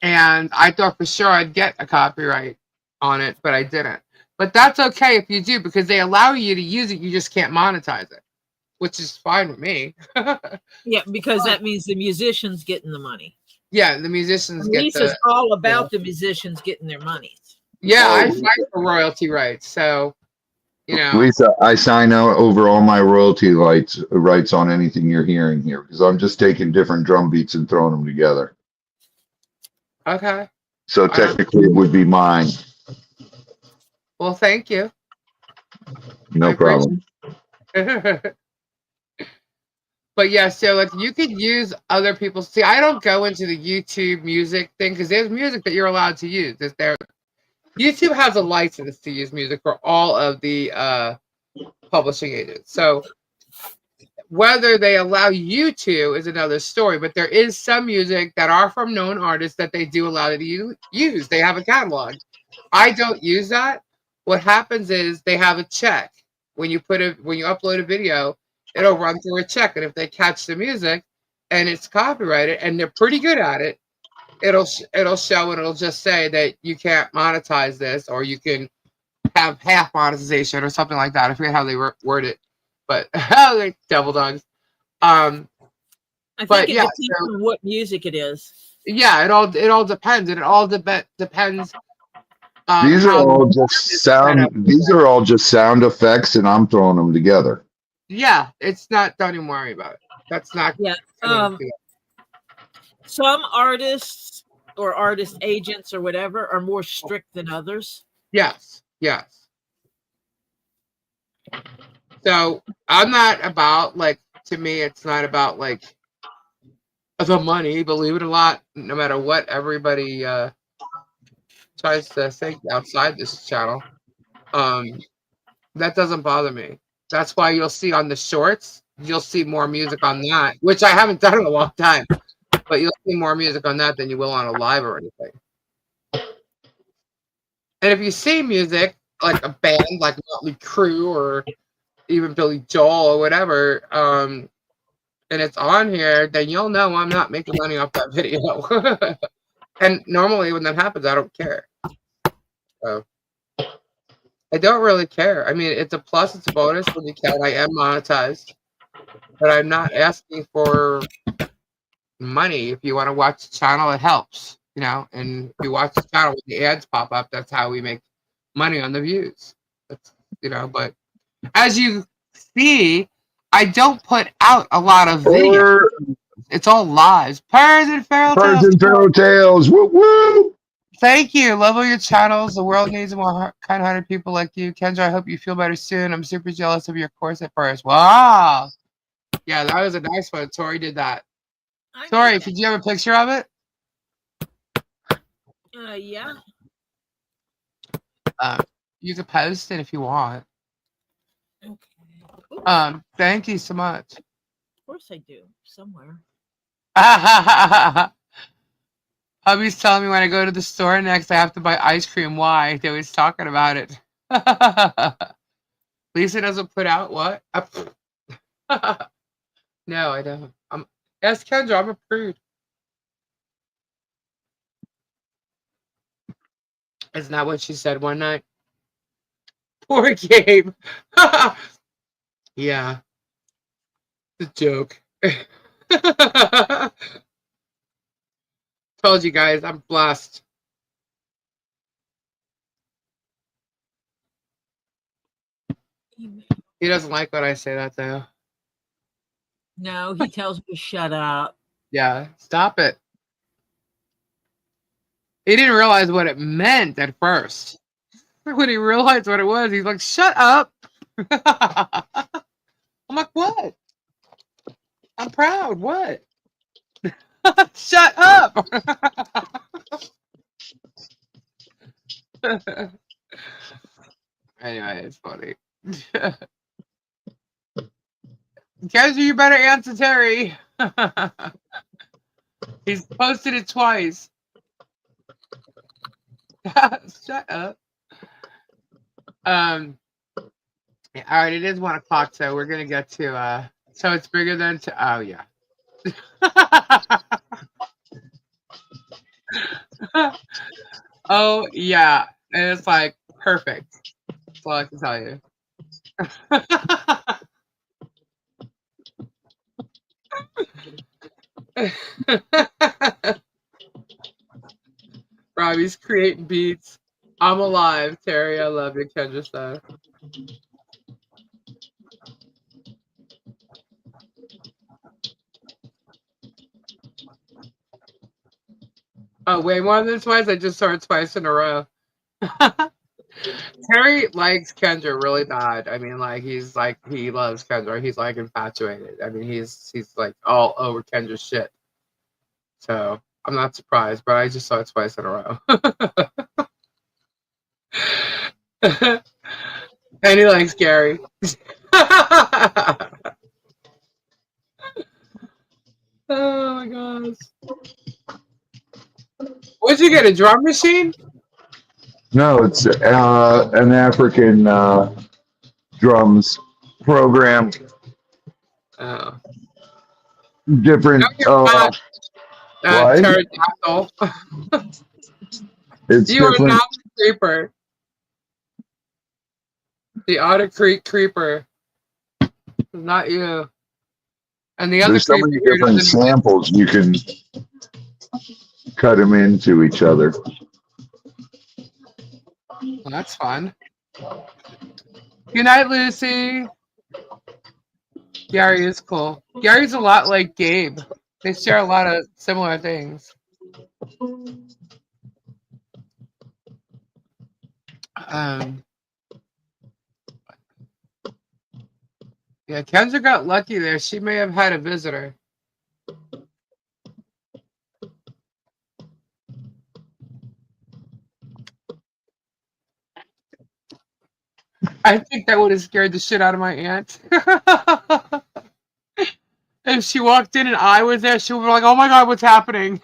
And I thought for sure I'd get a copyright on it, but I didn't. But that's okay if you do, because they allow you to use it. You just can't monetize it, which is fine with me. Yeah, because that means the musician's getting the money. Yeah, the musicians get Lisa's all about the musicians getting their money. Yeah, I fight for royalty rights. So, You know. Lisa, I sign out over all my royalty rights on anything you're hearing here because I'm just taking different drum beats and throwing them together. Okay. So technically, it would be mine. Well, thank you. No problem. But yeah, so like you could use other people's. See, I don't go into the YouTube music thing because there's music that you're allowed to use. YouTube has a license to use music for all of the publishing agents. So whether they allow you to is another story. But there is some music that are from known artists that they do allow you to use. They have a catalog. I don't use that. What happens is they have a check when you upload a video. It'll run through a check, and if they catch the music and it's copyrighted and they're pretty good at it, it'll show and it'll just say that you can't monetize this, or you can have half monetization or something like that. I forget how they word it, but like devil dogs. I think it depends on what music it is. Yeah, it all depends, and it all depends. These are all just sound effects, and I'm throwing them together. Yeah, it's not. Don't even worry about it. That's not. Yeah. Some artists or artist agents or whatever are more strict than others. Yes. Yes. So I'm not about to me, it's not about the money. Believe it or not, no matter what everybody tries to think outside this channel, that doesn't bother me. That's why you'll see on the shorts, you'll see more music on that, which I haven't done in a long time. But you'll see more music on that than you will on a live or anything. And if you see music like a band like Motley Crue or even Billy Joel or whatever, and it's on here, then you'll know I'm not making money off that video. And normally when that happens, I don't care. So I don't really care. I mean, it's a plus, it's a bonus when you can. I am monetized, but I'm not asking for money. If you want to watch the channel, it helps, and if you watch the channel when the ads pop up, that's how we make money on the views. That's, but as you see, I don't put out a lot of videos. It's all lives. Purrs and feral tales. Woo woo. Thank you. Love all your channels. The world needs more kind-hearted people like you. Kendra, I hope you feel better soon. I'm super jealous of your course at first. Wow. Yeah, that was a nice one. Tori did that. Tori, did you have a picture of it? Yeah. You can post it if you want. Okay. Thank you so much. Of course I do. Somewhere. Hubby's telling me when I go to the store next, I have to buy ice cream. Why? They was talking about it. Lisa doesn't put out what? No, I don't. Ask Kendra. I'm a prude. Isn't that what she said one night? Poor Gabe. Yeah. The joke. Told you guys, I'm blessed. He doesn't like when I say that, though. No, he tells me to shut up. Yeah, stop it. He didn't realize what it meant at first. When he realized what it was, he's like, shut up. I'm like, what? I'm proud. What? Shut up. Anyway, it's funny. Guys, you better answer Terry. He's posted it twice. Shut up. All right, it is 1 o'clock, so we're gonna get to so it's bigger than oh yeah. Oh yeah, and it's like perfect. That's all I can tell you. Robbie's creating beats. I'm alive, Terry. I love you, Kendra. Oh, way more than twice. I just saw it twice in a row. Terry likes Kendra really bad. I mean, like he loves Kendra. He's like infatuated. I mean, he's like all over Kendra's shit. So I'm not surprised, but I just saw it twice in a row. And he likes Gary. Oh my gosh. What'd you get? A drum machine? No, it's an African drums program. Oh. Different. No, you're not What? pterodactyl. It's You are different. not the creeper. The Otter Creek creeper. Not you. And the other There's so creeper many here different doesn't even. samples you can cut them into each other. Well, that's fun. Good night, Lucy. Gary is cool. Gary's a lot like Gabe. They share a lot of similar things. Yeah, Kendra got lucky there. She may have had a visitor. I think that would have scared the shit out of my aunt. If she walked in and I was there, she would be like, "Oh my god, what's happening?"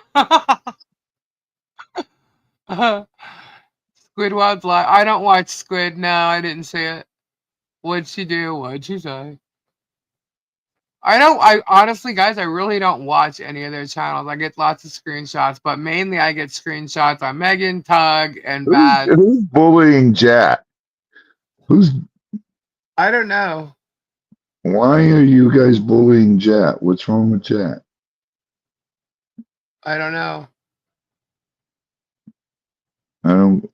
Squidward's live. I don't watch Squid. No, I didn't see it. What'd she do? What'd she say? I honestly, guys, I really don't watch any of their channels. I get lots of screenshots, but mainly I get screenshots on Megan, Tug, and Bad. Who's bullying Jack? I don't know. Why are you guys bullying Jack? What's wrong with Jack? I don't know. I don't.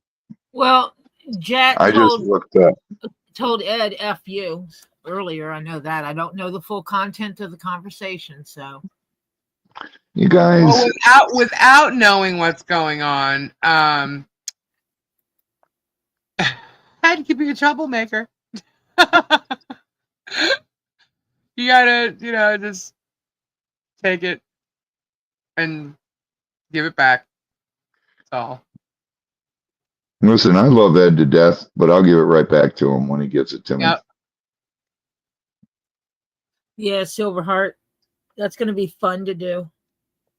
Well, Jack I just looked up. told Ed F you earlier. I know that. I don't know the full content of the conversation, so You guys. Well, without knowing what's going on, I'd be a troublemaker. You gotta, just take it and give it back. That's all. Listen, I love Ed to death, but I'll give it right back to him when he gets it to me. Yep. yeah, Silverheart. That's going to be fun to do.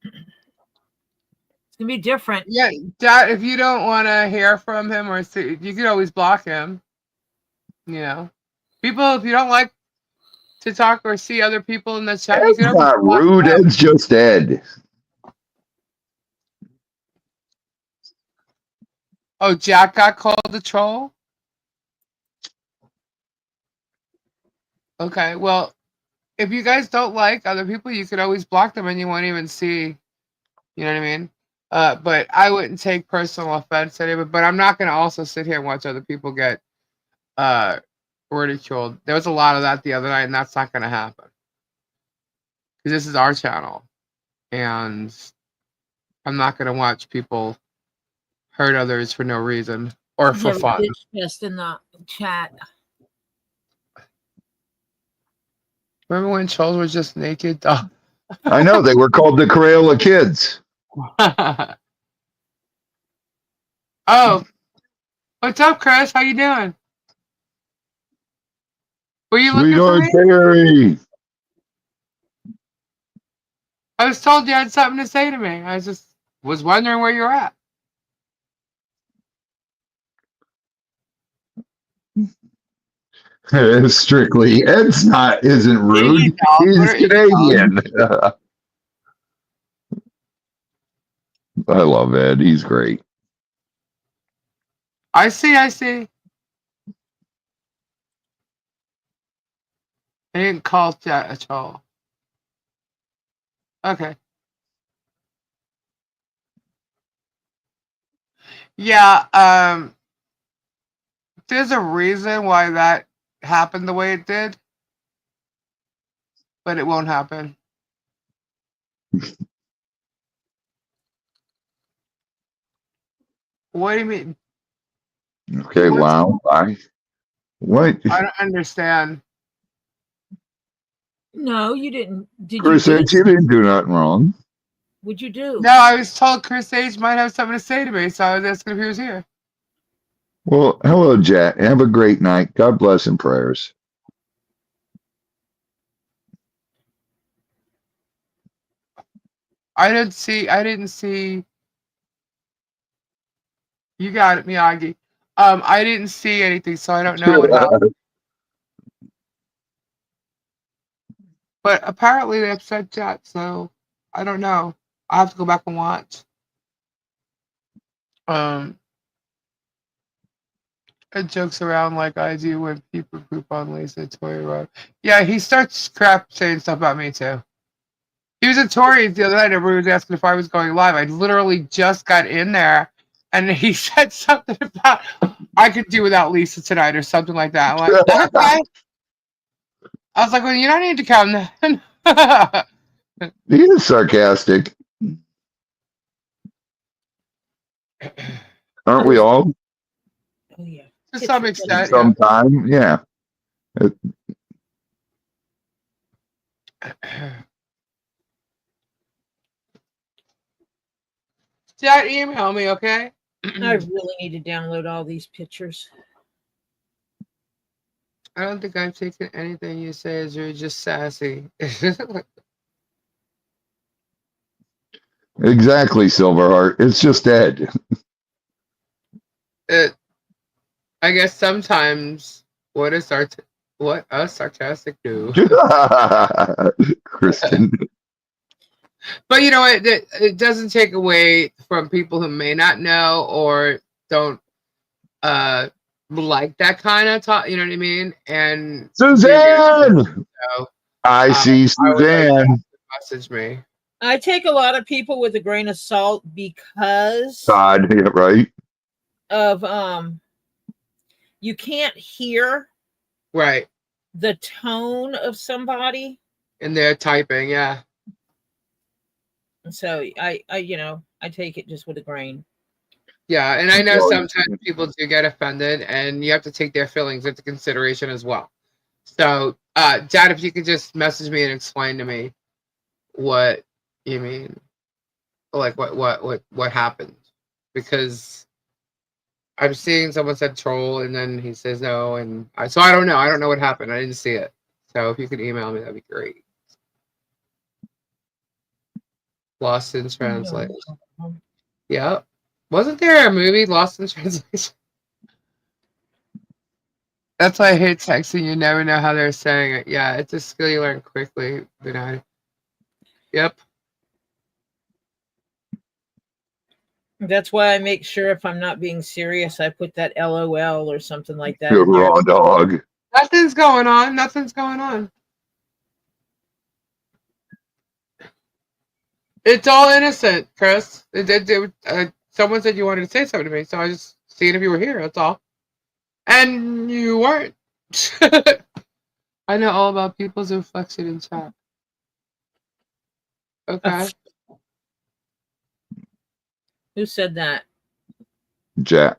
It's going to be different. Yeah, Dad, if you don't want to hear from him or see, you can always block him. People, if you don't like to talk or see other people in the chat, you Ed's can always not block rude. them. Ed's just Ed. Oh, Jack got called a troll? Okay, well, if you guys don't like other people, you could always block them and you won't even see. You know what I mean? But I wouldn't take personal offense to it. But I'm not going to also sit here and watch other people get ridiculed. There was a lot of that the other night, and that's not going to happen. Because this is our channel. And I'm not going to watch people hurt others for no reason or for fun. Just in the chat. Remember when trolls were just naked? Oh. I know, they were called the Crayola Kids. Oh, what's up, Chris? How you doing? Were you looking for me? Terry. I was told you had something to say to me. I just was wondering where you're at. Strictly, Ed's isn't rude. He's Canadian. I love Ed. He's great. I see. I didn't call that at all. Okay. Yeah, there's a reason why that happened the way it did, but it won't happen. What do you mean? Okay, wow. What? I don't understand. No, you didn't. Did you Chris do said you didn't do nothing wrong. What'd you do? No, I was told Chris H might have something to say to me, so I was asking if he was here. Well, hello, Jack. Have a great night. God bless and prayers. I didn't see. You got it, Miyagi. I didn't see anything, so I don't know what happened. But apparently they upset chat, so I don't know. I have to go back and watch. It jokes around like I do when people poop on Lisa Tory Road. Yeah, he starts crap saying stuff about me too. He was at Tori's the other night. Everybody was asking if I was going live. I literally just got in there, and he said something about I could do without Lisa tonight or something like that. I'm like, okay. I was like, well, you don't need to come then. He is sarcastic. Aren't we all? Oh yeah. To some extent, yeah. Sometime, yeah. Dad, email me, okay? I really need to download all these pictures. I don't think I've taken anything you say as you're just sassy. Exactly, Silverheart. It's just Ed. I guess sometimes what us sarcastic do. Kristen. But you know what? It doesn't take away from people who may not know or don't like that kind of talk. You know what I mean? And Suzanne! So, I see Suzanne. Message me. I take a lot of people with a grain of salt because Todd, yeah, right? Of you can't hear right the tone of somebody and they're typing, yeah. And so I take it just with a grain. Yeah, and I know sometimes people do get offended, and you have to take their feelings into consideration as well. So, Dad, if you could just message me and explain to me what you mean, like what happened, because I'm seeing someone said troll, and then he says no, and so I don't know. I don't know what happened. I didn't see it. So if you could email me, that'd be great. Lost in Translation. Yeah. Wasn't there a movie, Lost in Translation? That's why I hate texting. You never know how they're saying it. Yeah, it's a skill you learn quickly. Yep. That's why I make sure if I'm not being serious, I put that LOL or something like that. You're raw dog. Nothing's going on. Nothing's going on. It's all innocent, Chris. Someone said you wanted to say something to me, so I was just seeing if you were here. That's all. And you weren't. I know all about people's inflection in chat. Okay. Who said that? Jack.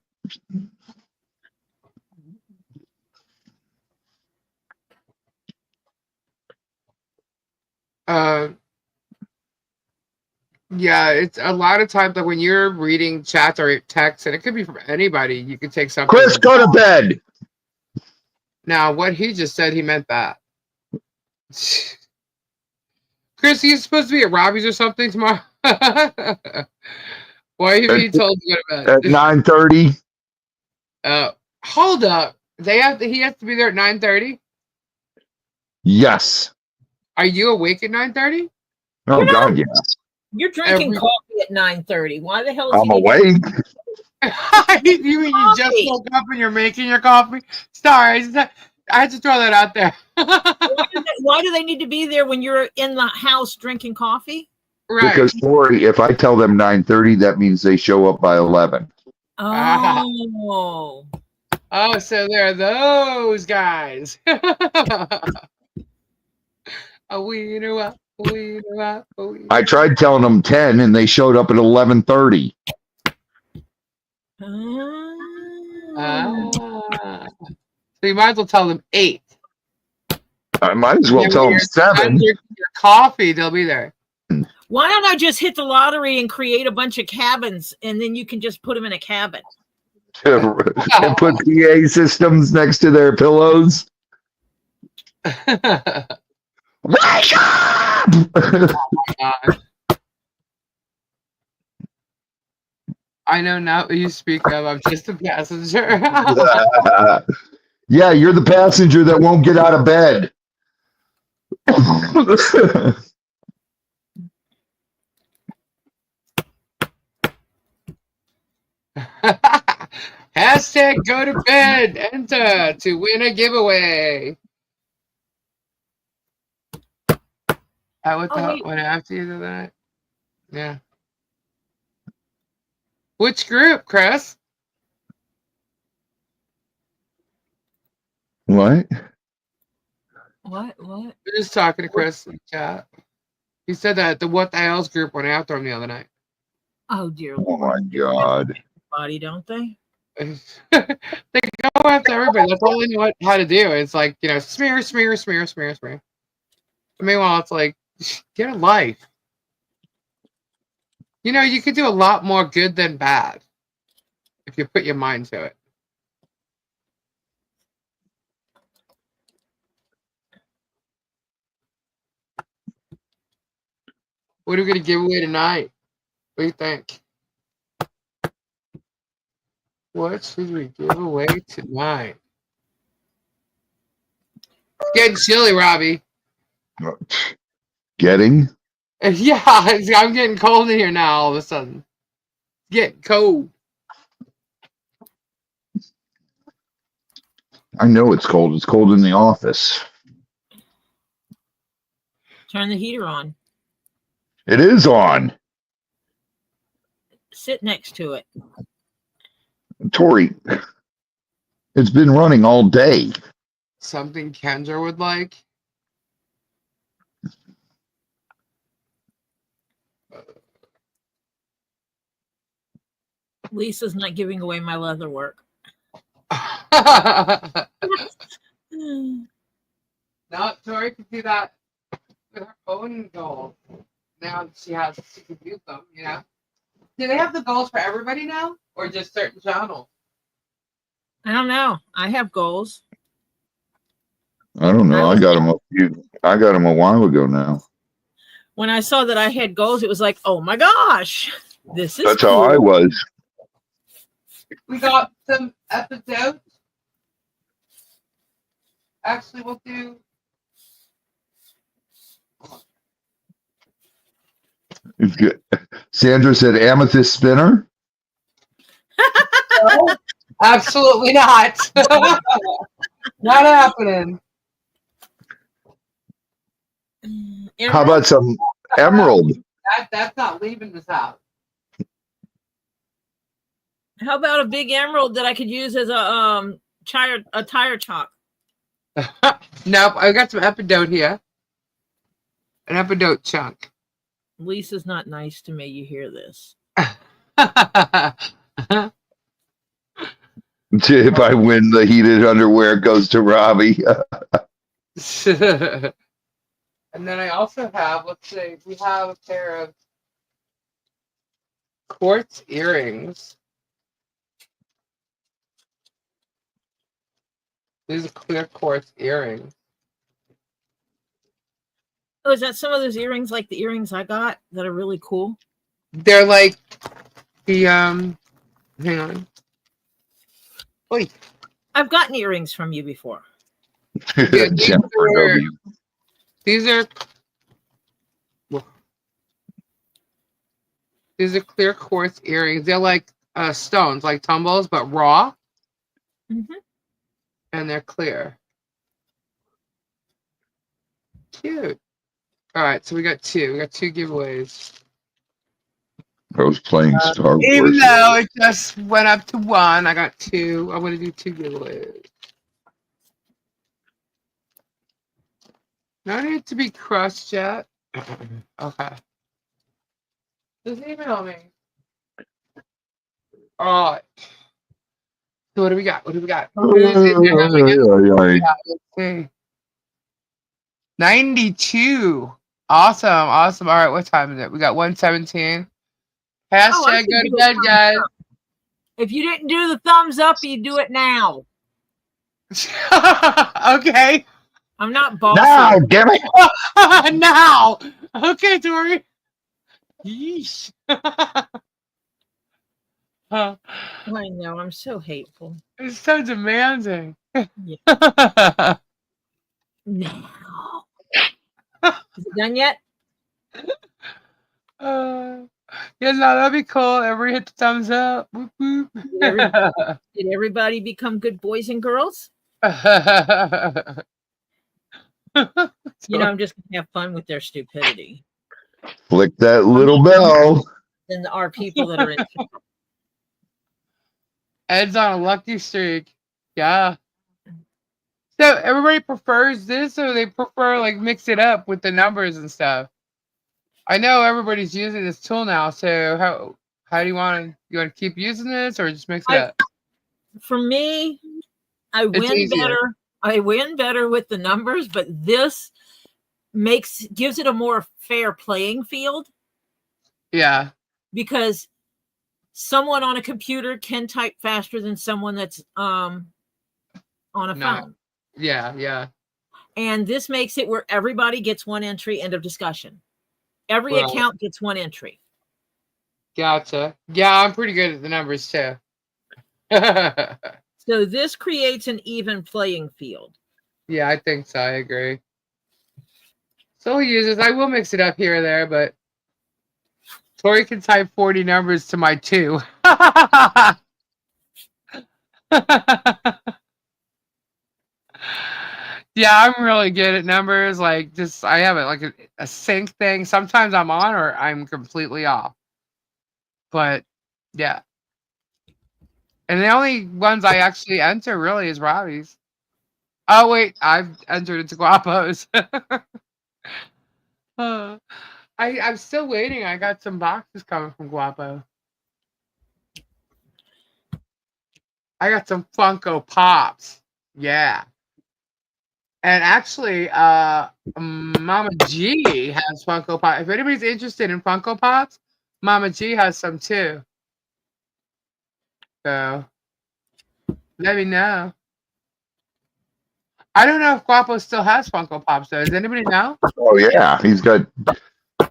Yeah, it's a lot of times like when you're reading chats or texts, and it could be from anybody, you can take something. Chris, go to bed. Now, what he just said, he meant that. Chris, you're supposed to be at Robbie's or something tomorrow. Why are you being told to go to bed? At 9:30. Hold up. He has to be there at 9:30? Yes. Are you awake at 9:30? Oh God, yeah. You're drinking coffee at 9:30. Why the hell is I'm awake? You mean you just woke up and you're making your coffee? Sorry, I had to throw that out there. Why do they need to be there when you're in the house drinking coffee? Right. Because Tori, if I tell them 9:30, that means they show up by 11. Oh. Oh, so there are those guys. A wiener up, a wiener up, a wiener. I tried telling them 10, and they showed up at 11:30. Ah. So you might as well tell them 8. I might as well And tell when them you're done 7. drinking your coffee, they'll be there. Why don't I just hit the lottery and create a bunch of cabins, and then you can just put them in a cabin? And put PA systems next to their pillows. Wake up! God. I know now what you speak of. I'm just a passenger. Yeah, you're the passenger that won't get out of bed. Hashtag go to bed. Enter to win a giveaway. What the hell? What after you do that? Yeah. Which group, Chris? What? What? We're just talking to Chris in the chat. He said that the What the Hell's group went after him the other night. Oh dear Oh Lord! my God! Body, don't they? They go after everybody. That's all they know how to do. It's like, smear, smear, smear, smear, smear. Meanwhile, it's like, get a life. You could do a lot more good than bad if you put your mind to it. What are we going to give away tonight? What do you think? What should we give away tonight? It's getting chilly, Robbie. Getting? Yeah, I'm getting cold in here now all of a sudden. It's getting cold. I know it's cold. It's cold in the office. Turn the heater on. It is on. Sit next to it. Tori, it's been running all day. Something Kendra would like. Lisa's not giving away my leather work. No, Tori can do that with her own goals. Now she can use them, Do they have the goals for everybody now? Or just certain channels? I don't know. I have goals. I don't know. I got them a while ago now. When I saw that I had goals, it was like, oh my gosh, this is That's cool. how I was. We got some episodes. Actually, we'll do. Sandra said amethyst spinner. No, absolutely not. Not happening. How about some emerald? That's not leaving this house. How about a big emerald that I could use as a tire chalk? Nope, I got some epidote here. An epidote chunk. Lisa's not nice to me. You hear this? If I win, the heated underwear goes to Robbie. And then I also have, let's see, we have a pair of quartz earrings. These are clear quartz earrings. Oh, is that some of those earrings like the earrings I got that are really cool? They're like the hang on. Wait. I've gotten earrings from you before. Yeah, these are clear quartz earrings. They're like stones, like tumbles, but raw. Mm-hmm. And they're clear. Cute. All right, so we got two. We got 2 giveaways. I was playing Star Wars. Even though it just went up to 1, I got 2. I'm going to do 2 giveaways. No need to be crushed yet. Okay. Just email me. All right. So what do we got? What do we got? Who's in there? Yeah, let's see. 92. Awesome. Awesome. All right. What time is it? We got 1:17. Oh, I Hashtag should go to give a bed, thumbs guys. up. If you didn't do the thumbs up, you do it now. Okay. I'm not bossy. Now, damn it. Now. Okay, Tori. Yeesh. I know. I'm so hateful. It's so demanding. Yeah. Now. Is it done yet? Yeah, no, that'd be cool. Everybody hit the thumbs up. Whoop, whoop. Did everybody become good boys and girls? You know, I'm just gonna have fun with their stupidity. Flick that little bell. Then there are people that are in. Ed's on a lucky streak. Yeah. So everybody prefers this, or they prefer like mix it up with the numbers and stuff. I know everybody's using this tool now. So how do you want to keep using this, or just mix it up? For me, I win better. I win better with the numbers, but this gives it a more fair playing field. Yeah. Because someone on a computer can type faster than someone that's on a phone. Yeah, yeah. And this makes it where everybody gets one entry, end of discussion. Every account gets one entry. Gotcha. Yeah, I'm pretty good at the numbers too. So this creates an even playing field. Yeah, I think so. I agree. So he uses. I will mix it up here or there, but Tori can type 40 numbers to my 2. Yeah, I'm really good at numbers. Like, I have it like a sync thing. Sometimes I'm on or I'm completely off. But yeah. And the only ones I actually enter really is Robbie's. Oh wait, I've entered into Guapo's. I'm still waiting. I got some boxes coming from Guapo. I got some Funko Pops. Yeah. And actually, Mama G has Funko Pop. If anybody's interested in Funko Pops, Mama G has some too. So let me know. I don't know if Guapo still has Funko Pops though. Does anybody know? Oh yeah, he's got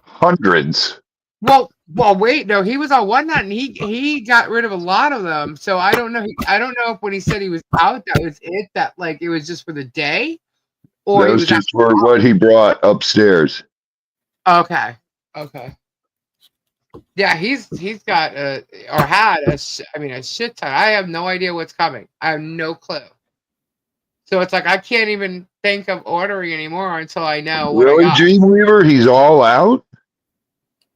hundreds. Well, wait, no, he was on One Night and he got rid of a lot of them. So I don't know. I don't know if when he said he was out, that was it. That like it was just for the day. Or that was just for what he brought upstairs. Okay. Yeah, he's got or had a shit ton. I have no idea what's coming. I have no clue. So it's like I can't even think of ordering anymore until I know what I got. Dreamweaver, he's all out.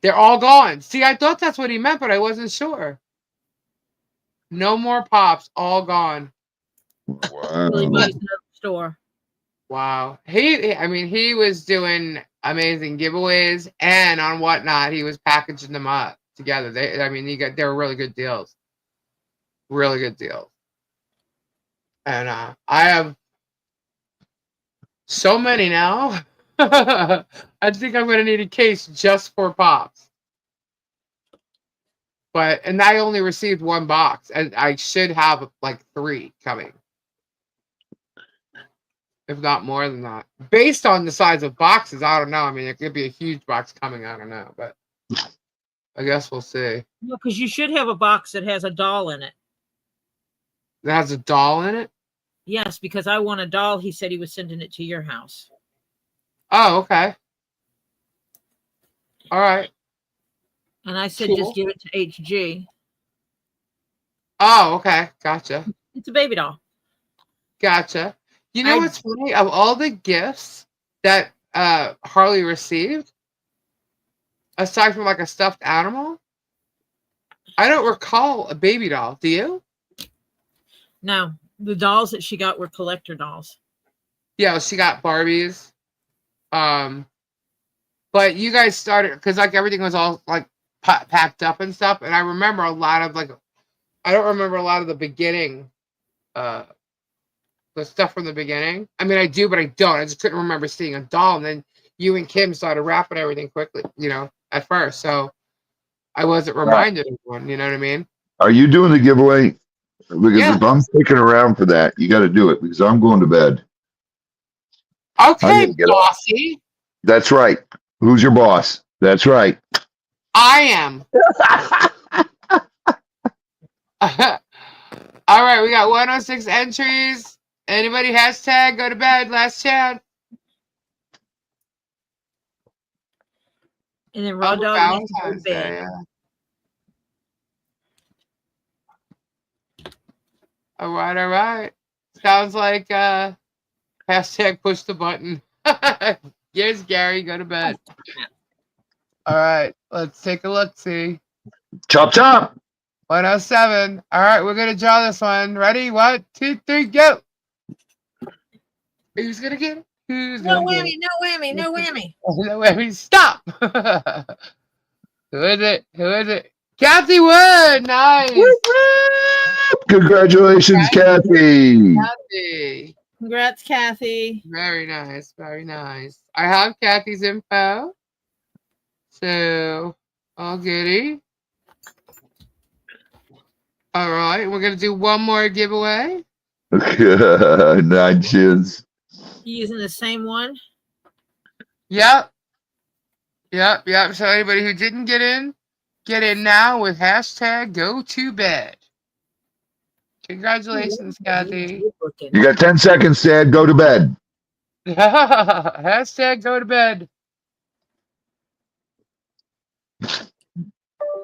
They're all gone. See, I thought that's what he meant, but I wasn't sure. No more pops, all gone. Wow. Store. Wow. He was doing amazing giveaways, and on Whatnot, he was packaging them up together. They were really good deals. Really good deals. And I have so many now. I think I'm going to need a case just for pops. And I only received 1 box, and I should have like 3 coming. If not more than that. Based on the size of boxes, I don't know. I mean, it could be a huge box coming. I don't know, but I guess we'll see. No, because you should have a box that has a doll in it. That has a doll in it? Yes, because I want a doll. He said he was sending it to your house. Oh, okay. All right. And I said, Cool. Just give it to HG. Oh, okay. Gotcha. It's a baby doll. Gotcha. You know what's funny? Of all the gifts that Harley received, aside from like a stuffed animal, I don't recall a baby doll. Do you? No, the dolls that she got were collector dolls. Yeah, she got Barbies. But you guys started because like everything was all like packed up and stuff, and I remember a lot of like I don't remember a lot of the beginning, the stuff from the beginning. I mean, I do, but I don't. I just couldn't remember seeing a doll, and then you and Kim started wrapping everything quickly, at first. So I wasn't reminded of one. You know what I mean? Are you doing the giveaway? Because Yeah. if I'm sticking around for that, you got to do it because I'm going to bed. Okay, bossy. That's right. Who's your boss? That's right. I am. All right, we got 106 entries. Anybody hashtag go to bed? Last chance. And then Raw Dog needs to go to Valentine's Day. bed. Yeah. All right. Sounds like hashtag push the button. Yes, Gary, go to bed. All right, let's take a look. See. Chop chop. 107. All right, we're gonna draw this one. Ready? 1, 2, 3, go. Who's gonna get it? Who's No gonna whammy, no whammy, no whammy. No whammy. Stop. Who is it? Kathy Wood. Nice. Congratulations, Kathy. Kathy. Congrats, Kathy. Very nice. I have Kathy's info. So, all goody. All right, we're going to do one more giveaway. 9 chins. You using the same one? Yep. So anybody who didn't get in now with hashtag go to bed. Congratulations, Kathy. You got 10 seconds, Dad. Go to bed. Hashtag go to bed.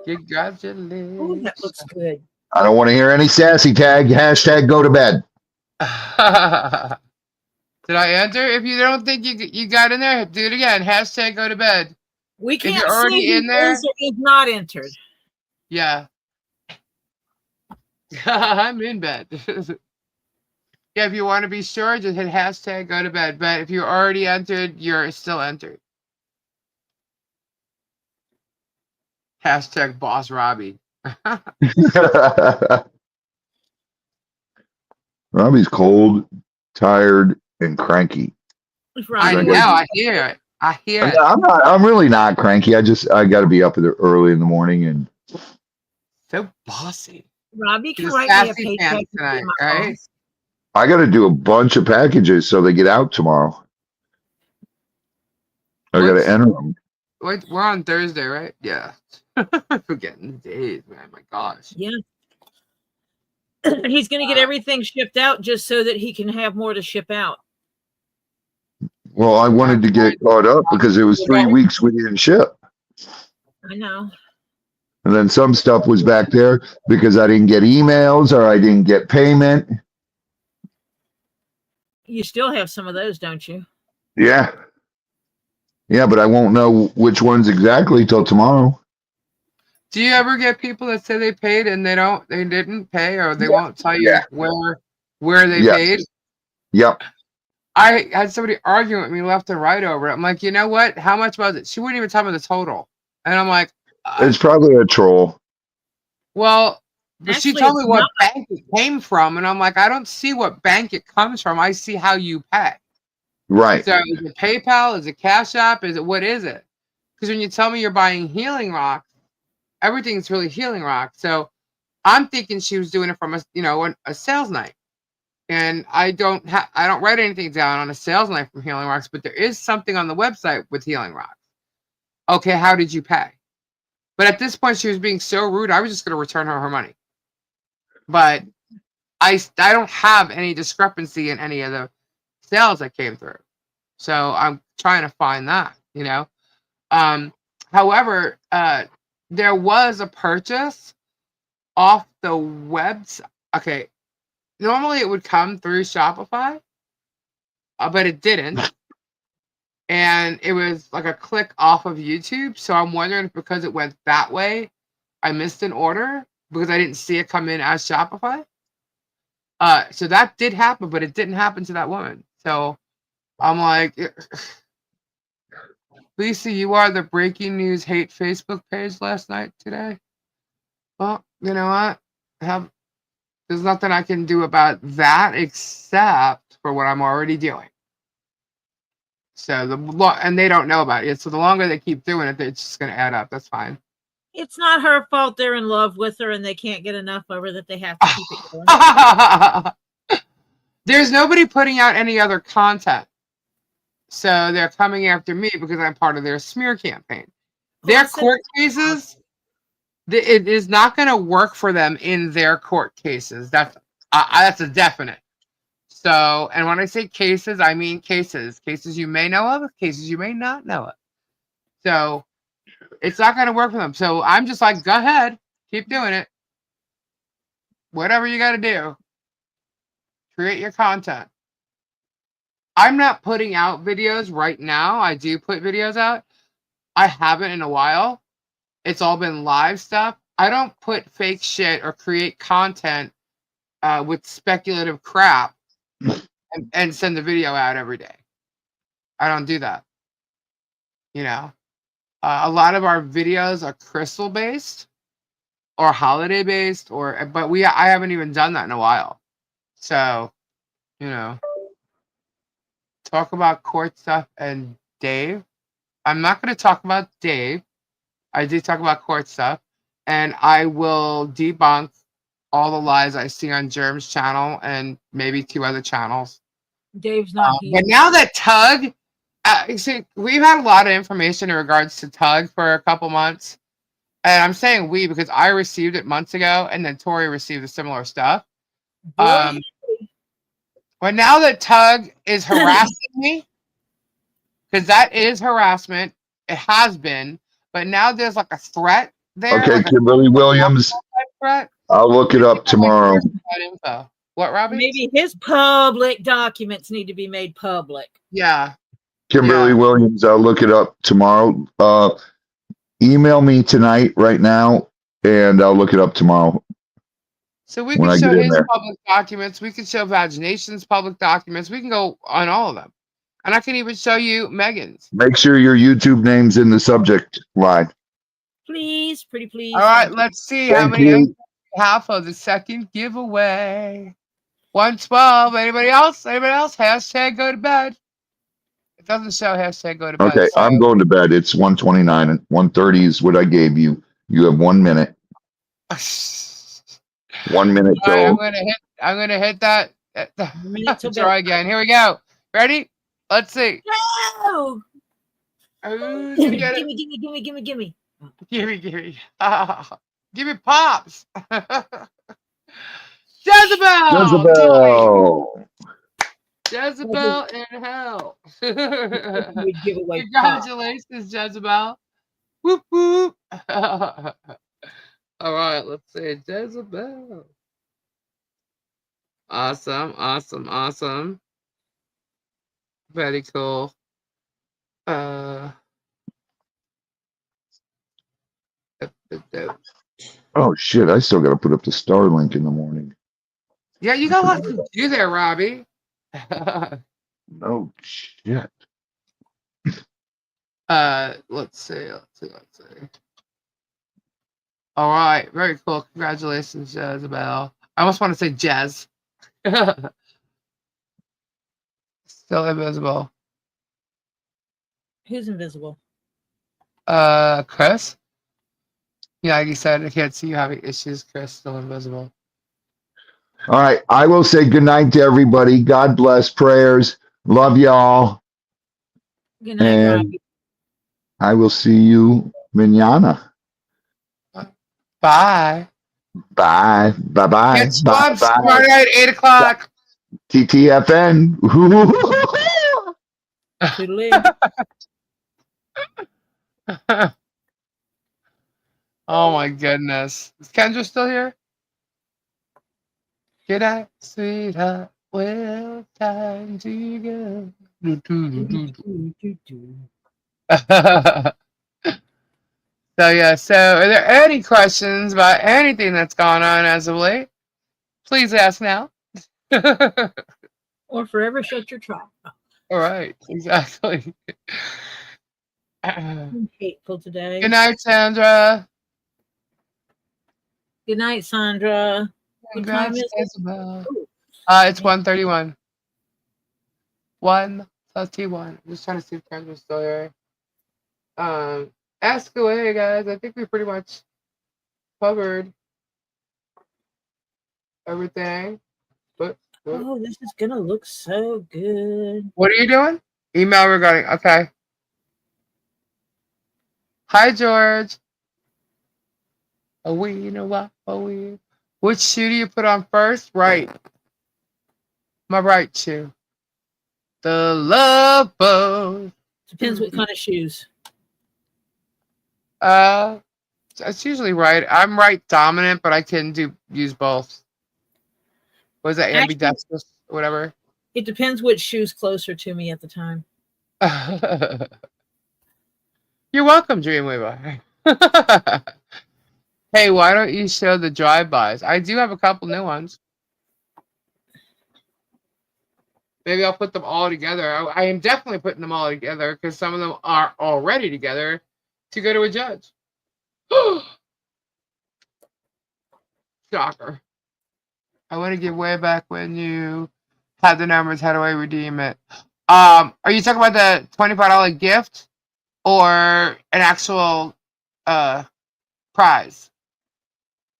Congratulations. Oh, that looks good. I don't want to hear any sassy tag. Hashtag go to bed. Did I enter? If you don't think you got in there, do it again. Hashtag go to bed. We can't you're already see in there, is not entered. Yeah. I'm in bed. Yeah, if you want to be sure, just hit hashtag go to bed. But if you're already entered, you're still entered. Hashtag boss Robbie. Robbie's cold, tired, and cranky. I know. I hear it. I'm really not cranky. I got to be up early in the morning and so bossy. Robbie can write me a paycheck tonight, right? I got to do a bunch of packages so they get out tomorrow. I got to enter them. We're on Thursday, right? Yeah. Forgetting the days, man. My gosh. Yeah. He's going to get everything shipped out just so that he can have more to ship out. Well, I wanted to get caught up because it was 3 weeks we didn't ship. I know. And then some stuff was back there because I didn't get emails or I didn't get payment. You still have some of those, don't you? Yeah. Yeah, but I won't know which ones exactly till tomorrow. Do you ever get people that say they paid and they didn't pay, or they won't tell you where they paid? Yep. I had somebody arguing with me left and right over it. I'm like, you know what? How much was it? She wouldn't even tell me the total. And I'm like, it's probably a troll. Well, but actually, she told me what bank it came from, and I'm like, I don't see what bank it comes from. I see how you pay. Right. So is it PayPal? Is it CashApp? What is it? Because when you tell me you're buying healing rocks, everything's really healing rocks. So I'm thinking she was doing it from a sales night. And I don't write anything down on a sales night from Healing Rocks, but there is something on the website with Healing Rocks. Okay, how did you pay? But at this point, she was being so rude, I was just going to return her money. But I don't have any discrepancy in any of the sales that came through. So I'm trying to find that, However, there was a purchase off the website. Okay. Normally it would come through Shopify, but it didn't. And it was like a click off of YouTube. So I'm wondering if because it went that way, I missed an order because I didn't see it come in as Shopify. So that did happen, but it didn't happen to that woman. So I'm like, Lisa, you are the breaking news hate Facebook page last night today. Well, you know what? There's nothing I can do about that except for what I'm already doing. So and they don't know about it. So the longer they keep doing it, it's just going to add up. That's fine. It's not her fault. They're in love with her and they can't get enough of her that they have to keep it going. There's nobody putting out any other content. So they're coming after me because I'm part of their smear campaign. Their court cases, it is not going to work for them in their court cases. That's a definite. So, and when I say cases, I mean cases. Cases you may know of, cases you may not know of. So it's not going to work for them. So I'm just like, go ahead, keep doing it. Whatever you got to do. Create your content. I'm not putting out videos right now. I do put videos out. I haven't in a while. It's all been live stuff. I don't put fake shit or create content with speculative crap and send the video out every day. I don't do that. You know, a lot of our videos are crystal based or holiday based, but I haven't even done that in a while. So, you know, talk about court stuff and Dave. I'm not going to talk about Dave. I do talk about court stuff, and I will debunk all the lies I see on Germ's channel and maybe 2 other channels. Dave's not here. But now that Tug, see, we've had a lot of information in regards to Tug for a couple months. And I'm saying we because I received it months ago, and then Tori received the similar stuff. But now that Tug is harassing me, because that is harassment, it has been. But now there's like a threat there. Okay, like Kimberly Williams. Threat. I'll look it up tomorrow. Info. What, Robbie? Maybe his public documents need to be made public. Yeah. Kimberly Williams, I'll look it up tomorrow. Email me tonight, right now, and I'll look it up tomorrow. So we can show his public documents. We can show Vagination's public documents. We can go on all of them. And I can even show you Megan's. Make sure your YouTube name's in the subject line. Please, pretty please. All right, let's see how many half of the second giveaway. 112. Anybody else? Anybody else? Hashtag go to bed. It doesn't show hashtag go to bed. Okay, so I'm going to bed. It's 1:29 and 1:30 is what I gave you. You have 1 minute. 1 minute. All right, I'm gonna hit that. Try again. Here we go. Ready? Let's see. No! Gimme. Give me pops. Jezebel in hell. Congratulations, Jezebel. Whoop whoop. All right, let's see. Jezebel. Awesome. Very cool. Oh shit! I still got to put up the Starlink in the morning. Yeah, you got a lot to do there, Robbie. No shit. Let's see. All right, very cool. Congratulations, Jezebel. I almost want to say Jez. Still invisible. Who's invisible? Chris. Yeah, like you said, I can't see you having issues. Chris, still invisible. All right, I will say good night to everybody. God bless. Prayers. Love y'all. Good night, Robbie. I will see you mañana. Bye. Bye. Bye-bye. It's tomorrow night, 8 o'clock. TTFN. Oh my goodness. Is Kendra still here? Good night, sweetheart. Well, time to go. So are there any questions about anything that's gone on as of late? Please ask now. Or forever shut your trap. All right, exactly. I'm hateful today. Good night, Sandra. Good night, Sandra. What time Congrats, is it? Isabel. Ooh, It's 1:31. 1 plus T1. I'm just trying to see if Kendra's still here. Ask away, guys. I think we pretty much covered everything. But oh, this is gonna look so good. what are you doing? Email regarding. Okay. Hi, George. You know what? Which shoe do you put on first? Right. My right shoe. The love boat. Depends what kind of shoes. It's usually right. I'm right dominant, but I can use both. What is that, Actually, ambidextrous or whatever? it depends which shoe's closer to me at the time. You're welcome, Dreamweaver. Hey, why don't you show the drive-bys? I do have a couple new ones. Maybe I'll put them all together. I am definitely putting them all together because some of them are already together to go to a judge. Shocker. I want to give way back when you had the numbers. How do I redeem it? Are you talking about the $25 gift or an actual prize?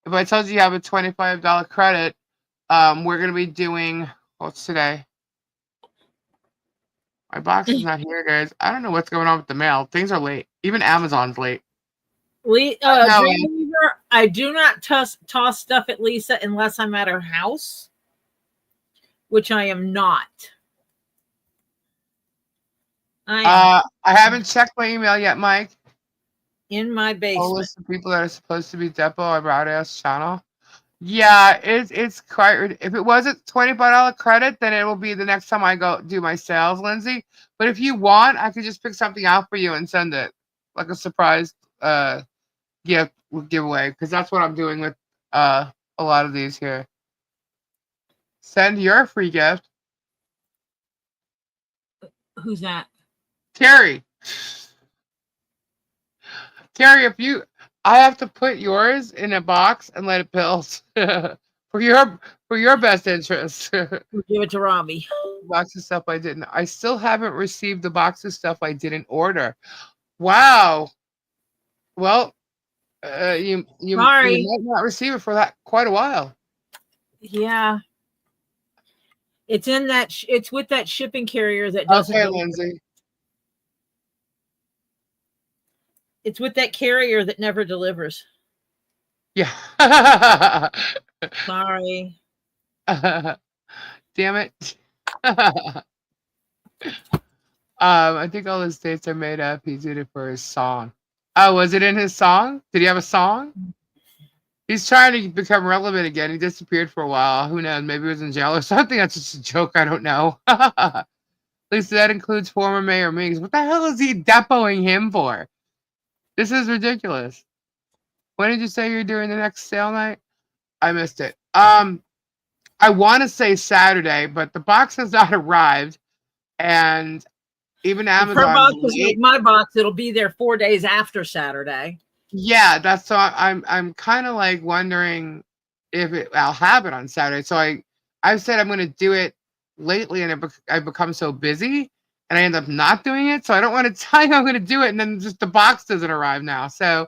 If I told you you have a $25 credit, we're gonna be doing what's today? My box is not here, guys. I don't know what's going on with the mail. Things are late. Even Amazon's late. Dreamweaver, I do not toss stuff at Lisa unless I'm at her house, which I am not. I haven't checked my email yet, Mike. In my basement. List of people that are supposed to be Depo about us channel. Yeah, it's quite. If it was a $25 credit, then it will be the next time I go do my sales, Lindsay. But if you want, I could just pick something out for you and send it like a surprise giveaway, because that's what I'm doing with a lot of these here. Send your free gift. Who's that? Terry. Terry, I have to put yours in a box and let it build for your best interest. Give it to Robbie. Box of stuff I didn't. I still haven't received the box of stuff I didn't order. Wow. Well, you might not receive it for that quite a while. Yeah. It's in that. It's with that shipping carrier that doesn't. Okay, Lindsay. It's with that carrier that never delivers. Yeah. Sorry. Damn it. I think all his dates are made up. He did it for his song. Oh, was it in his song? Did he have a song? He's trying to become relevant again. He disappeared for a while. Who knows? Maybe he was in jail or something. That's just a joke. I don't know. At least that includes former Mayor Mings. What the hell is he depoting him for? This is ridiculous. When did you say you're doing the next sale night? I missed it. I want to say Saturday, but the box has not arrived, and even Amazon. My box, it'll be there 4 days after Saturday. Yeah, that's so. I'm kind of like wondering if I'll have it on Saturday. So I've said I'm going to do it lately, and I've become so busy, and I end up not doing it. So I don't want to tell you I'm going to do it, and then just the box doesn't arrive now. So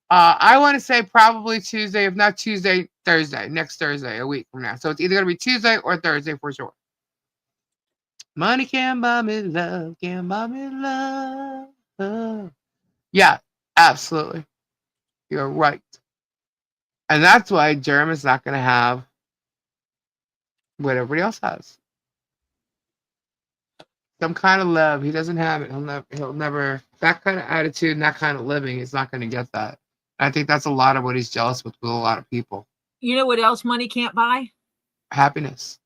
I want to say probably Tuesday, if not Tuesday, Thursday, next Thursday, a week from now. So it's either going to be Tuesday or Thursday for sure. Money can't buy me love, can't buy me love. Yeah, absolutely. You're right. And that's why Jerem is not going to have what everybody else has. Some kind of love. He doesn't have it. He'll never, that kind of attitude and that kind of living, he's not going to get that. I think that's a lot of what he's jealous with a lot of people. You know what else money can't buy? Happiness.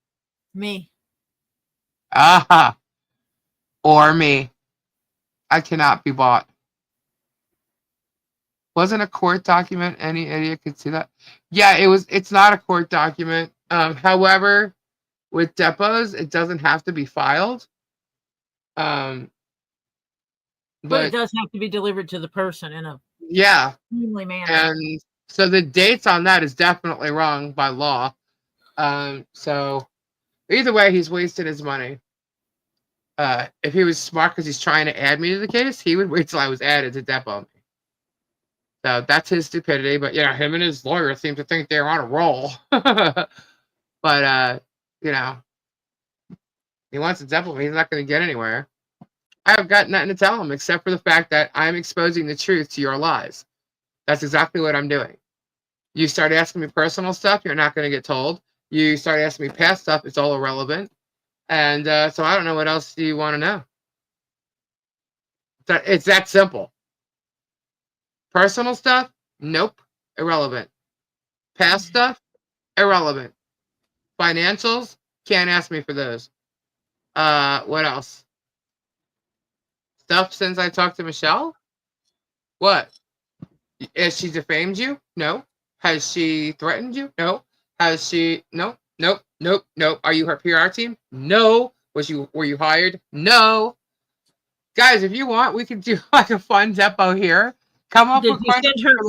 Me. Aha. Or me. I cannot be bought. Wasn't a court document. Any idiot could see that. Yeah, it's not a court document. However, with depots, it doesn't have to be filed. But it does have to be delivered to the person in a timely manner. And so the dates on that is definitely wrong by law. So either way, he's wasted his money. If he was smart because he's trying to add me to the case, he would wait till I was added to depot me. So that's his stupidity. But yeah, him and his lawyer seem to think they're on a roll. But you know, he wants to depot me. He's not going to get anywhere. I've got nothing to tell him except for the fact that I'm exposing the truth to your lies. That's exactly what I'm doing. You start asking me personal stuff, you're not going to get told. You start asking me past stuff, it's all irrelevant. And so I don't know what else you want to know. It's that simple. Personal stuff, nope, irrelevant. Past stuff, irrelevant. Financials, can't ask me for those. What else? Stuff since I talked to Michelle? What? Has she defamed you? No. Has she threatened you? No. Has she? No. Nope. Nope. Nope. Are you her PR team? No. Were you hired? No. Guys, if you want, we can do like a fun depot here. Come up with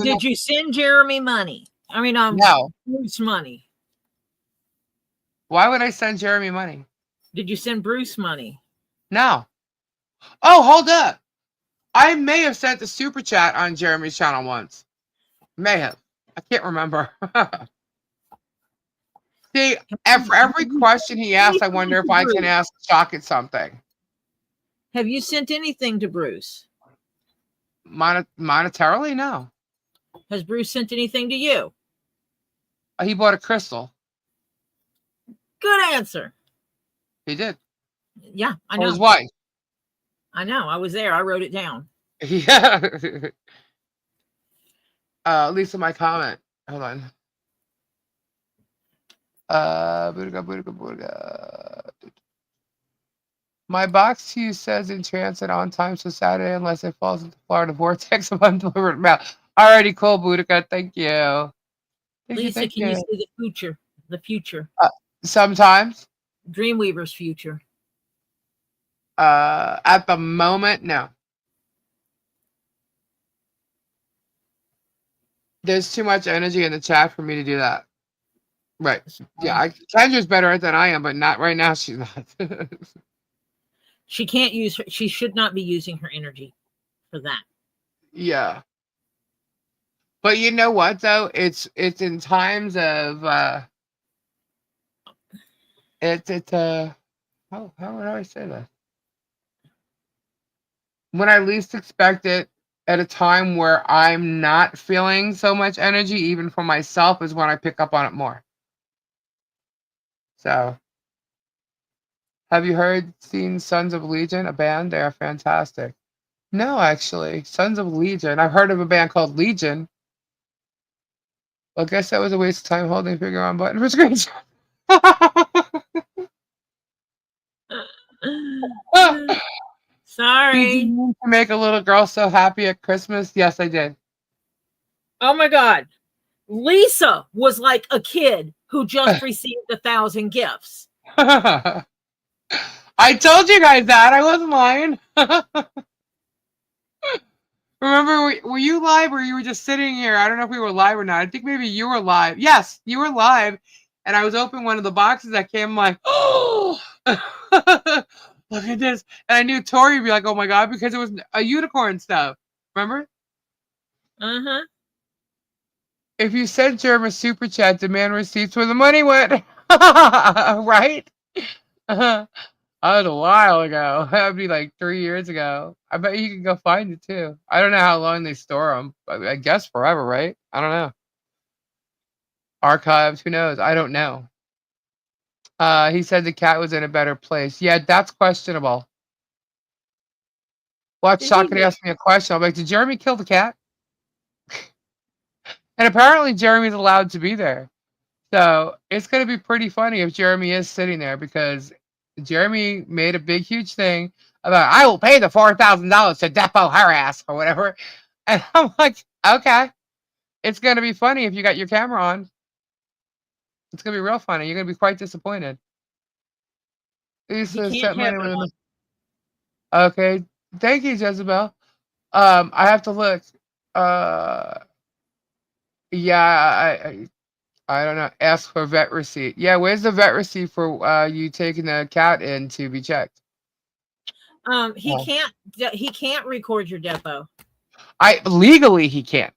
Did you send Jeremy money? I mean, no. Bruce money. Why would I send Jeremy money? Did you send Bruce money? No. Oh, hold up. I may have sent a super chat on Jeremy's channel once. May have. I can't remember. See, for every question he asks, I wonder if I can ask Shock at something. Have you sent anything to Bruce? Monetarily, no. Has Bruce sent anything to you? He bought a crystal. Good answer. He did. Yeah, I know. His wife. I know. I was there. I wrote it down. Yeah. Lisa, my comment. Hold on. My box to you says in transit on time so Saturday unless it falls into Florida vortex of undelivered mail. Alrighty, cool, Boudica. Thank you. Lisa, can you see the future? The future. Sometimes. Dreamweaver's future. At the moment, no. There's too much energy in the chat for me to do that. Right. Yeah, Kendra's better at it than I am, but not right now. She's not. She can't use her. She should not be using her energy for that. Yeah. But you know what though? It's in times of how would I say that? When I least expect it, at a time where I'm not feeling so much energy, even for myself, is when I pick up on it more. So, have you seen Sons of Legion, a band? They are fantastic. No, actually, Sons of Legion. I've heard of a band called Legion. Well, I guess that was a waste of time holding finger on button for screen. Sorry. Did you mean to make a little girl so happy at Christmas? Yes, I did. Oh my God. Lisa was like a kid who just received 1,000 gifts. I told you guys that. I wasn't lying. Remember, were you live or you were just sitting here? I don't know if we were live or not. I think maybe you were live. Yes, you were live. And I was opening one of the boxes that came. I'm like, oh, look at this. And I knew Tori would be like, oh my God, because it was a unicorn stuff. Remember? Uh-huh. If you sent Jeremy a super chat, demand receipts where the money went. Right? That was a while ago. That would be like 3 years ago. I bet you can go find it too. I don't know how long they store them. I guess forever, right? I don't know. Archives, who knows? I don't know. He said the cat was in a better place. Yeah, that's questionable. Watch Shockity ask me a question. I'm like, did Jeremy kill the cat? And apparently Jeremy's allowed to be there. So it's going to be pretty funny if Jeremy is sitting there, because Jeremy made a big, huge thing about, I will pay the $4,000 to depot her ass or whatever. And I'm like, okay. It's going to be funny if you got your camera on. It's going to be real funny. You're going to be quite disappointed. Okay. Thank you, Jezebel. I have to look. Yeah, I don't know. Ask for vet receipt. Yeah, where's the vet receipt for you taking the cat in to be checked? He can't record your depot. Legally he can't.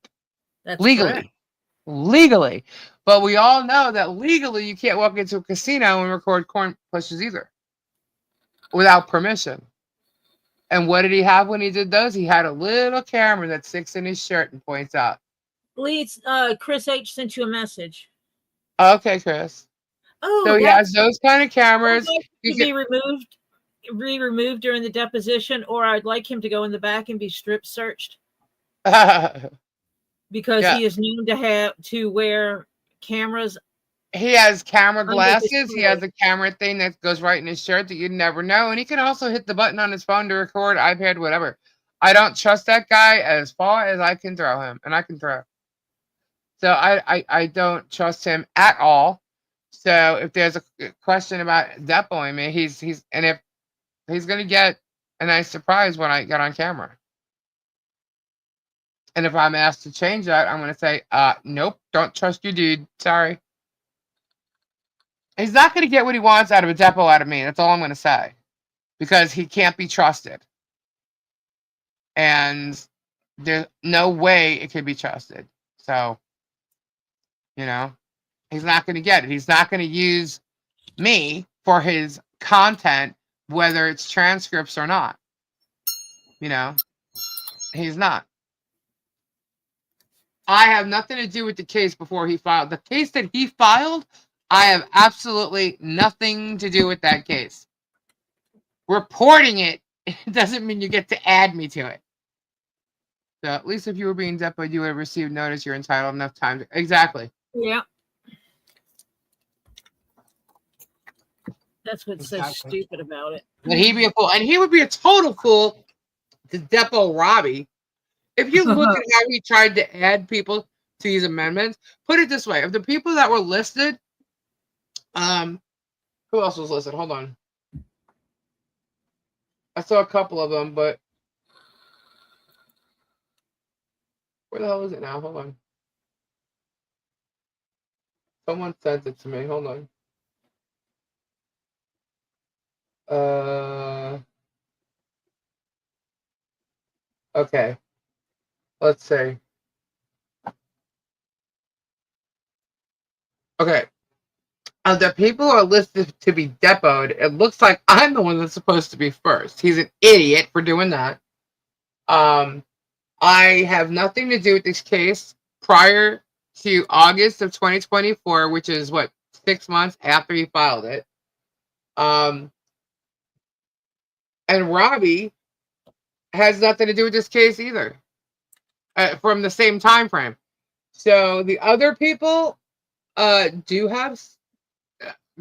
That's correct. Legally. But we all know that legally you can't walk into a casino and record corn pushes either without permission. And what did he have when he did those? He had a little camera that sticks in his shirt and points out. Leeds, Chris H sent you a message. Okay, Chris. Oh, So he has those kind of cameras. To be removed during the deposition, or I'd like him to go in the back and be strip searched. Because he is known to wear cameras. He has camera glasses. He has a camera thing that goes right in his shirt that you'd never know. And he can also hit the button on his phone to record, iPad, whatever. I don't trust that guy as far as I can throw him. And I can throw. So I don't trust him at all. So if there's a question about depoting me, if he's gonna get a nice surprise when I get on camera. And if I'm asked to change that, I'm gonna say, nope, don't trust you, dude. Sorry. He's not gonna get what he wants out of a depo out of me. That's all I'm gonna say. Because he can't be trusted. And there's no way it can be trusted. So, he's not gonna get it. He's not gonna use me for his content, whether it's transcripts or not. He's not. I have nothing to do with the case before he filed. The case that he filed, I have absolutely nothing to do with that case. Reporting it doesn't mean you get to add me to it. So at least if you were being depoted, you would have received notice you're entitled enough time to... Exactly. Yeah. That's what's so stupid about it. But he'd be a fool. And he would be a total fool to depo Robbie. If you look at how he tried to add people to these amendments, put it this way. Of the people that were listed, who else was listed? Hold on. I saw a couple of them, but where the hell is it now? Hold on. Someone sent it to me. Hold on. Okay. Let's see. Okay. The people are listed to be depoted. It looks like I'm the one that's supposed to be first. He's an idiot for doing that. I have nothing to do with this case prior to August of 2024, which is 6 months after he filed it. And Robbie has nothing to do with this case either, from the same time frame. So the other people do have...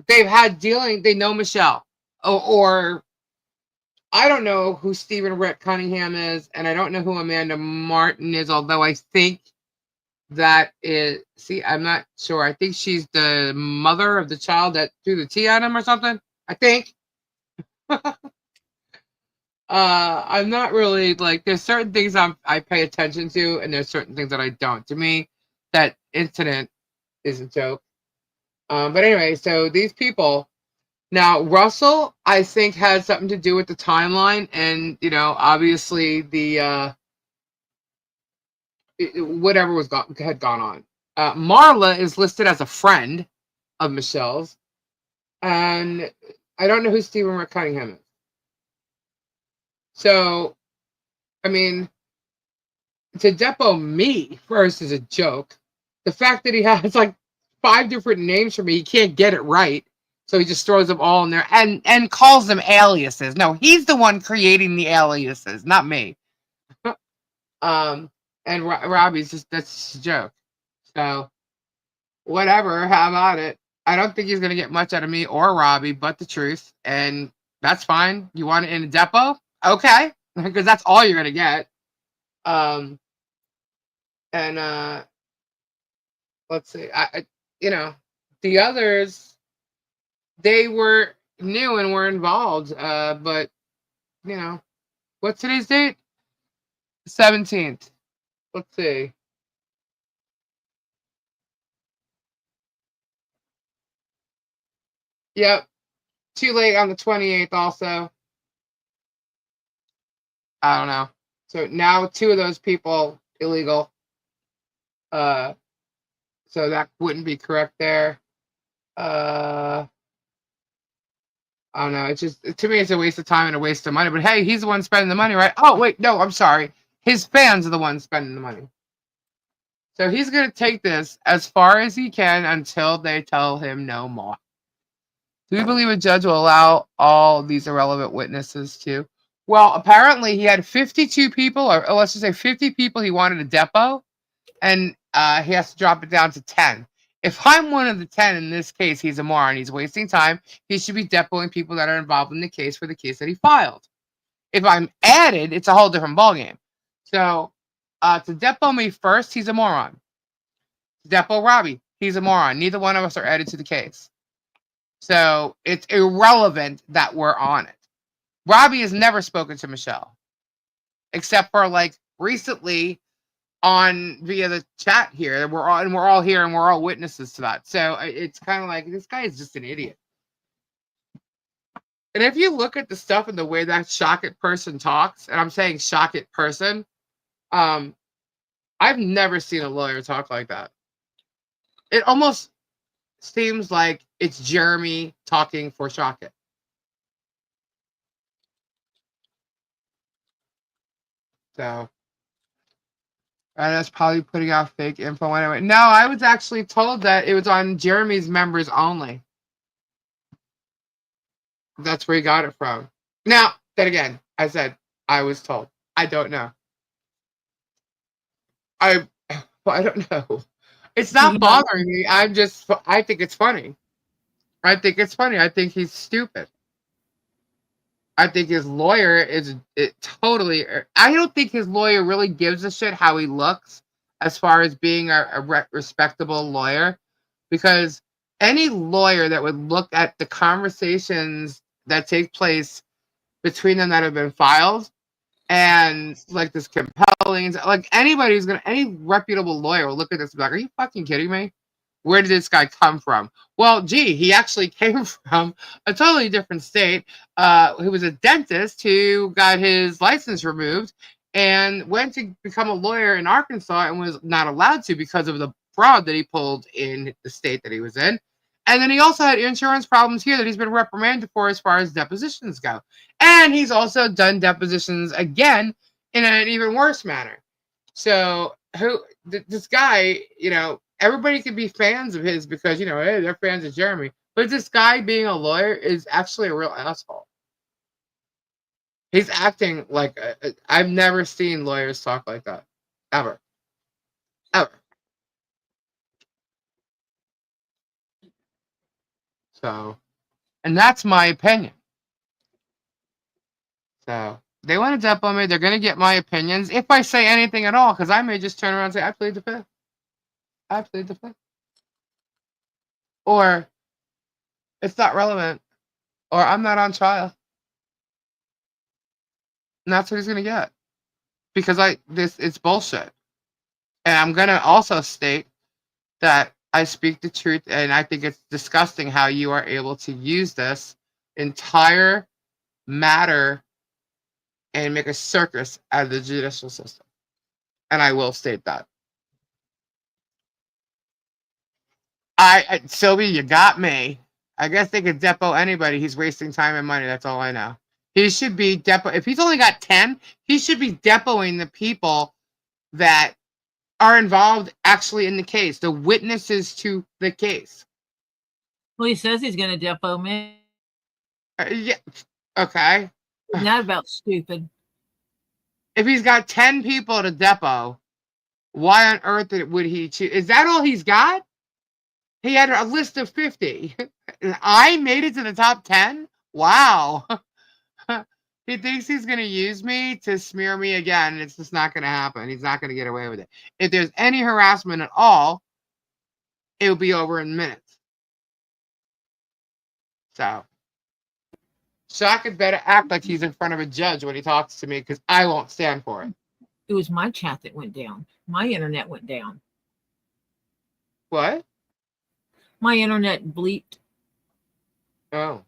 They've had dealing. They know Michelle, or I don't know who Stephen Rick Cunningham is, and I don't know who Amanda Martin is. Although I think that is... See, I'm not sure. I think she's the mother of the child that threw the tea at him or something. I think. I'm not really there's certain things I pay attention to, and there's certain things that I don't. To me, that incident is a joke. But anyway, so these people now, Russell, I think, had something to do with the timeline, and obviously the whatever had gone on. Marla is listed as a friend of Michelle's, and I don't know who Stephen Rick Cunningham is. So, I mean, to depo me first is a joke. The fact that he has 5 different names for me, he can't get it right, so he just throws them all in there and calls them aliases. No, he's the one creating the aliases, not me. And Robbie's that's just a joke. So whatever, how about it? I don't think he's gonna get much out of me or Robbie, but the truth, and that's fine. You want it in a depo? Okay, because that's all you're gonna get. Let's see. The others, they were new and were involved. But what's today's date? 17th. Let's see. Yep. Too late on the 28th also. I don't know. So now 2 of those people illegal. So that wouldn't be correct there. I don't know. It's just, to me, it's a waste of time and a waste of money. But hey, he's the one spending the money, right? Oh, wait, no, I'm sorry. His fans are the ones spending the money. So he's going to take this as far as he can until they tell him no more. Do we believe a judge will allow all these irrelevant witnesses to? Well, apparently he had 52 people, or let's just say 50 people he wanted a depot, and he has to drop it down to 10. If I'm one of the 10 in this case, he's a moron. He's wasting time. He should be depoting people that are involved in the case for the case that he filed. If I'm added, it's a whole different ballgame. So to depot me first, he's a moron. To depot Robbie, he's a moron. Neither one of us are added to the case. So it's irrelevant that we're on it. Robbie has never spoken to Michelle, except for like recently on via the chat here. We're all here and we're all witnesses to that. So it's kind of like, this guy is just an idiot. And if you look at the stuff and the way that shocked person talks, and I'm saying shocked person, I've never seen a lawyer talk like that. It almost seems like it's Jeremy talking for Shockett. So, and that's probably putting out fake info anyway. No, I was actually told that it was on Jeremy's members only. That's where he got it from. Now, then again, I said I was told. I don't know. I don't know. It's not bothering me. I think it's funny. I think it's funny. I think he's stupid. I think his lawyer totally. I don't think his lawyer really gives a shit how he looks as far as being a respectable lawyer, because any lawyer that would look at the conversations that take place between them that have been filed and like this compelling, like any reputable lawyer will look at this and be like, are you fucking kidding me? Where did this guy come from? Well, gee, he actually came from a totally different state. He was a dentist who got his license removed and went to become a lawyer in Arkansas and was not allowed to because of the fraud that he pulled in the state that he was in. And then he also had insurance problems here that he's been reprimanded for as far as depositions go. And he's also done depositions again in an even worse manner. So this guy, everybody can be fans of his because, hey, they're fans of Jeremy. But this guy being a lawyer is actually a real asshole. He's acting like I've never seen lawyers talk like that. Ever. Ever. So, and that's my opinion. So, they want to depot me. They're going to get my opinions if I say anything at all, because I may just turn around and say, I plead the fifth. I plead the fifth. Or, it's not relevant. Or, I'm not on trial. And that's what he's going to get. Because it's bullshit. And I'm going to also state that I speak the truth, and I think it's disgusting how you are able to use this entire matter and make a circus out of the judicial system. And I will state that. Sylvie, you got me. I guess they could depot anybody. He's wasting time and money. That's all I know. He should be depot. If he's only got 10, he should be depoting the people that are involved actually in the case, the witnesses to the case. Well, he says he's going to depot me. Yeah. Okay. Not about stupid. If he's got 10 people to depot, why on earth would he choose? Is that all he's got? He had a list of 50. I made it to the top 10? Wow. He thinks he's going to use me to smear me again, and it's just not going to happen. He's not going to get away with it. If there's any harassment at all, it will be over in minutes. So, Shockett better act like he's in front of a judge when he talks to me, because I won't stand for it. It was my chat that went down. My internet went down. What? My internet bleeped. Oh.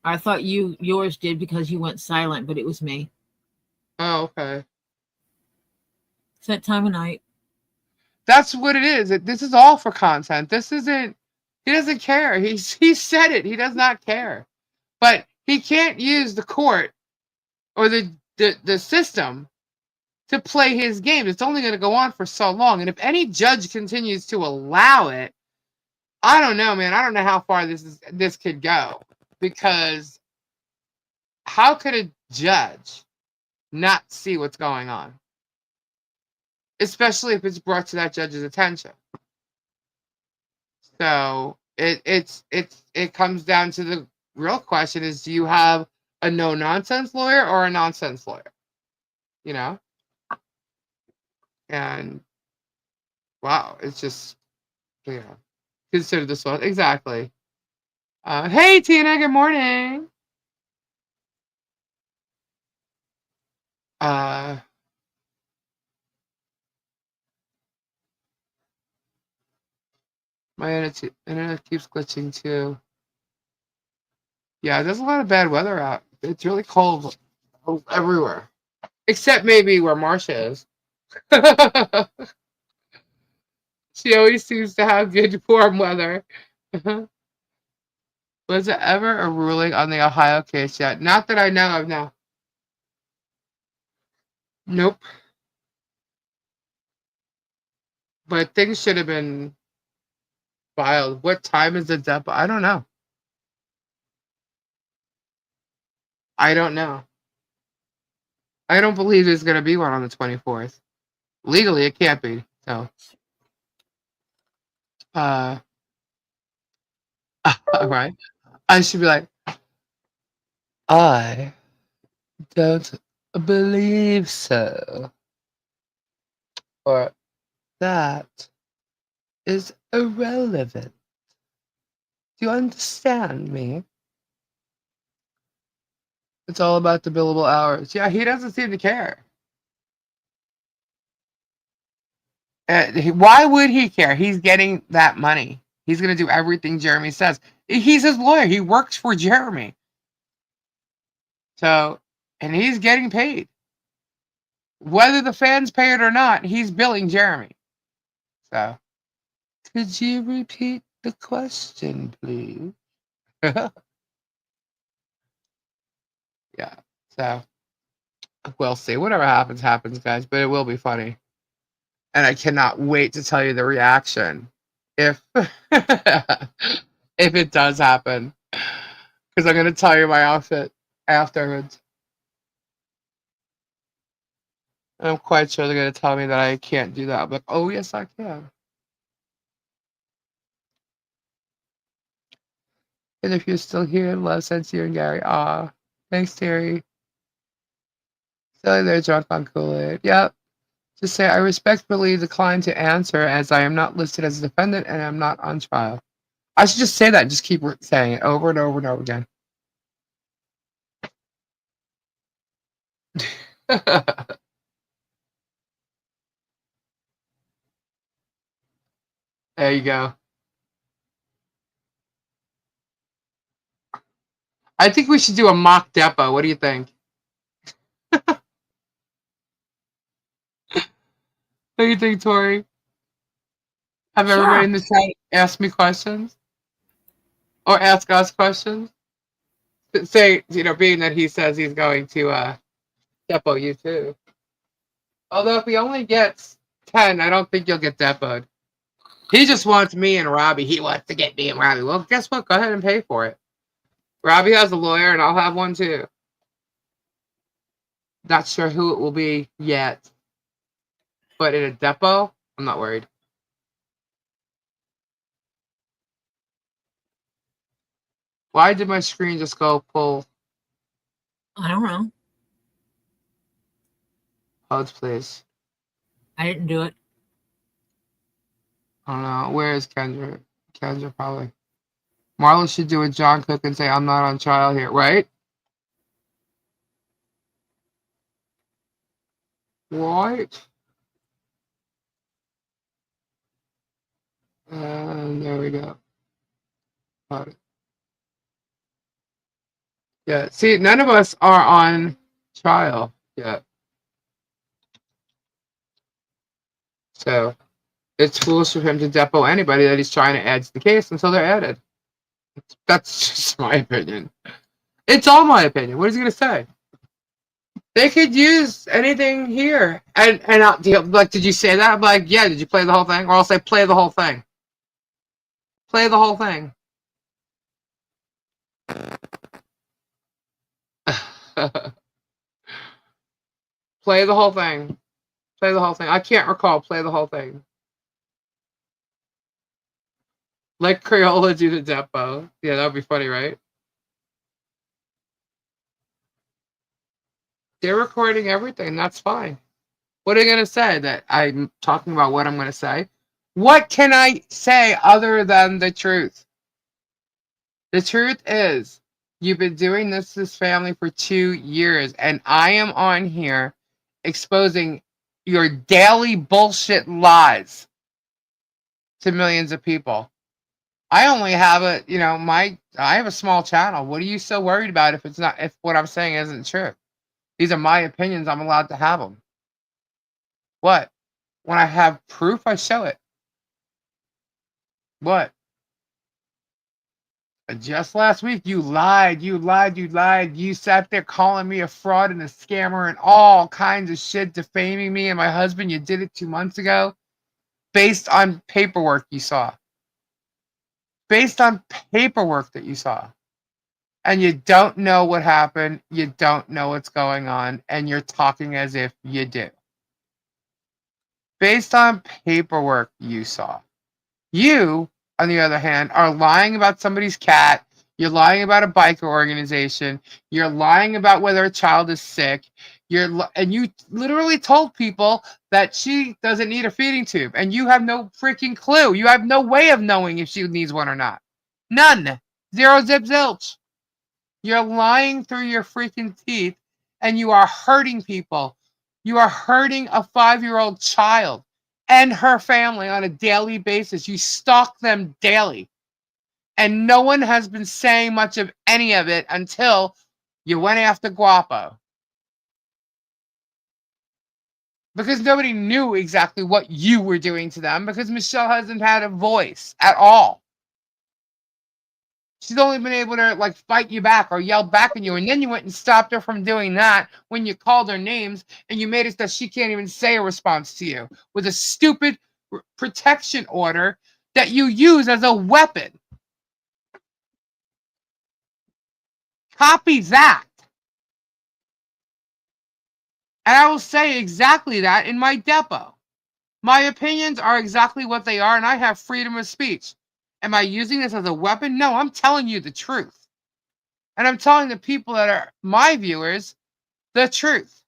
I thought yours did because you went silent, but it was me. Oh, okay. It's that time of night. That's what it is. This is all for content. This isn't. He doesn't care. He said it. He does not care. But he can't use the court or the system to play his game. It's only going to go on for so long. And if any judge continues to allow it, I don't know, man. I don't know how far this could go, because how could a judge not see what's going on, especially if it's brought to that judge's attention? So it comes down to the real question: is do you have a no nonsense lawyer or a nonsense lawyer? You know, and wow, it's just, consider this one exactly. Hey Tina, good morning. Uh, my internet keeps glitching too. Yeah, there's a lot of bad weather out. It's really cold everywhere, except maybe where Marsha is. She always seems to have good warm weather. Was there ever a ruling on the Ohio case yet? Not that I know of, no. Nope. But things should have been filed. What time is the deadline? I don't know. I don't know. I don't believe there's going to be one on the 24th. Legally, it can't be. So, all right. I should be like, I don't believe so. Or that is irrelevant. Do you understand me? It's all about the billable hours. Yeah, he doesn't seem to care. Why would he care? He's getting that money. He's going to do everything Jeremy says. He's his lawyer. He works for Jeremy. So, and he's getting paid. Whether the fans pay it or not, he's billing Jeremy. So, could you repeat the question, please? Yeah. So, we'll see. Whatever happens, happens, guys. But it will be funny. And I cannot wait to tell you the reaction if if it does happen, because I'm going to tell you my outfit afterwards. And I'm quite sure they're going to tell me that I can't do that. But oh yes, I can. And if you're still here, love, sends you and Gary. Ah, thanks, Terry. Still there, drunk on Kool-Aid. Yep. Just say I respectfully decline to answer, as I am not listed as a defendant and I'm not on trial. I should just say that. Just keep saying it over and over and over again. There you go. I think we should do a mock depo. What do you think? What do you think, Tori? Have everybody Sure. in the chat ask me questions or ask us questions? Say, being that he says he's going to depo you too. Although if he only gets 10, I don't think you'll get depoed. He just wants me and Robbie. He wants to get me and Robbie. Well, guess what? Go ahead and pay for it. Robbie has a lawyer, and I'll have one too. Not sure who it will be yet. But in a depo, I'm not worried. Why did my screen just go full? I don't know. Hold, please. I didn't do it. I don't know. Where is Kendra? Kendra probably. Marla should do a John Cook and say, I'm not on trial here, right? Right. And there we go. Got it. Yeah. See, none of us are on trial yet. So it's foolish for him to depot anybody that he's trying to add to the case until they're added. That's just my opinion. It's all my opinion. What is he going to say? They could use anything here. And like, did you say that? I'm like, yeah, did you play the whole thing? Or I'll say, play the whole thing. Play the whole thing. Play the whole thing. Play the whole thing. I can't recall. Play the whole thing. Let Crayola do the depot. Yeah, that would be funny, right? They're recording everything. That's fine. What are you going to say? That I'm talking about what I'm going to say? What can I say other than the truth? The truth is, you've been doing this family for 2 years, and I am on here exposing your daily bullshit lies to millions of people. I only have I have a small channel. What are you so worried about if what I'm saying isn't true? These are my opinions. I'm allowed to have them. What? When I have proof, I show it. What? Just last week, you lied. You sat there calling me a fraud and a scammer and all kinds of shit, defaming me and my husband. You did it 2 months ago based on paperwork you saw. Based on paperwork that you saw. And you don't know what happened. You don't know what's going on. And you're talking as if you do. Based on paperwork you saw. You, on the other hand, are lying about somebody's cat. You're lying about a biker organization. You're lying about whether a child is sick. And you literally told people that she doesn't need a feeding tube. And you have no freaking clue. You have no way of knowing if she needs one or not. None. Zero zip zilch. You're lying through your freaking teeth. And you are hurting people. You are hurting a 5-year-old child and her family on a daily basis. You stalk them daily. And no one has been saying much of any of it until you went after Guapo. Because nobody knew exactly what you were doing to them because Michelle hasn't had a voice at all. She's only been able to fight you back or yell back at you. And then you went and stopped her from doing that when you called her names and you made it that she can't even say a response to you with a stupid protection order that you use as a weapon. Copy that. And I will say exactly that in my depot. My opinions are exactly what they are, and I have freedom of speech. Am I using this as a weapon? No, I'm telling you the truth. And I'm telling the people that are my viewers the truth.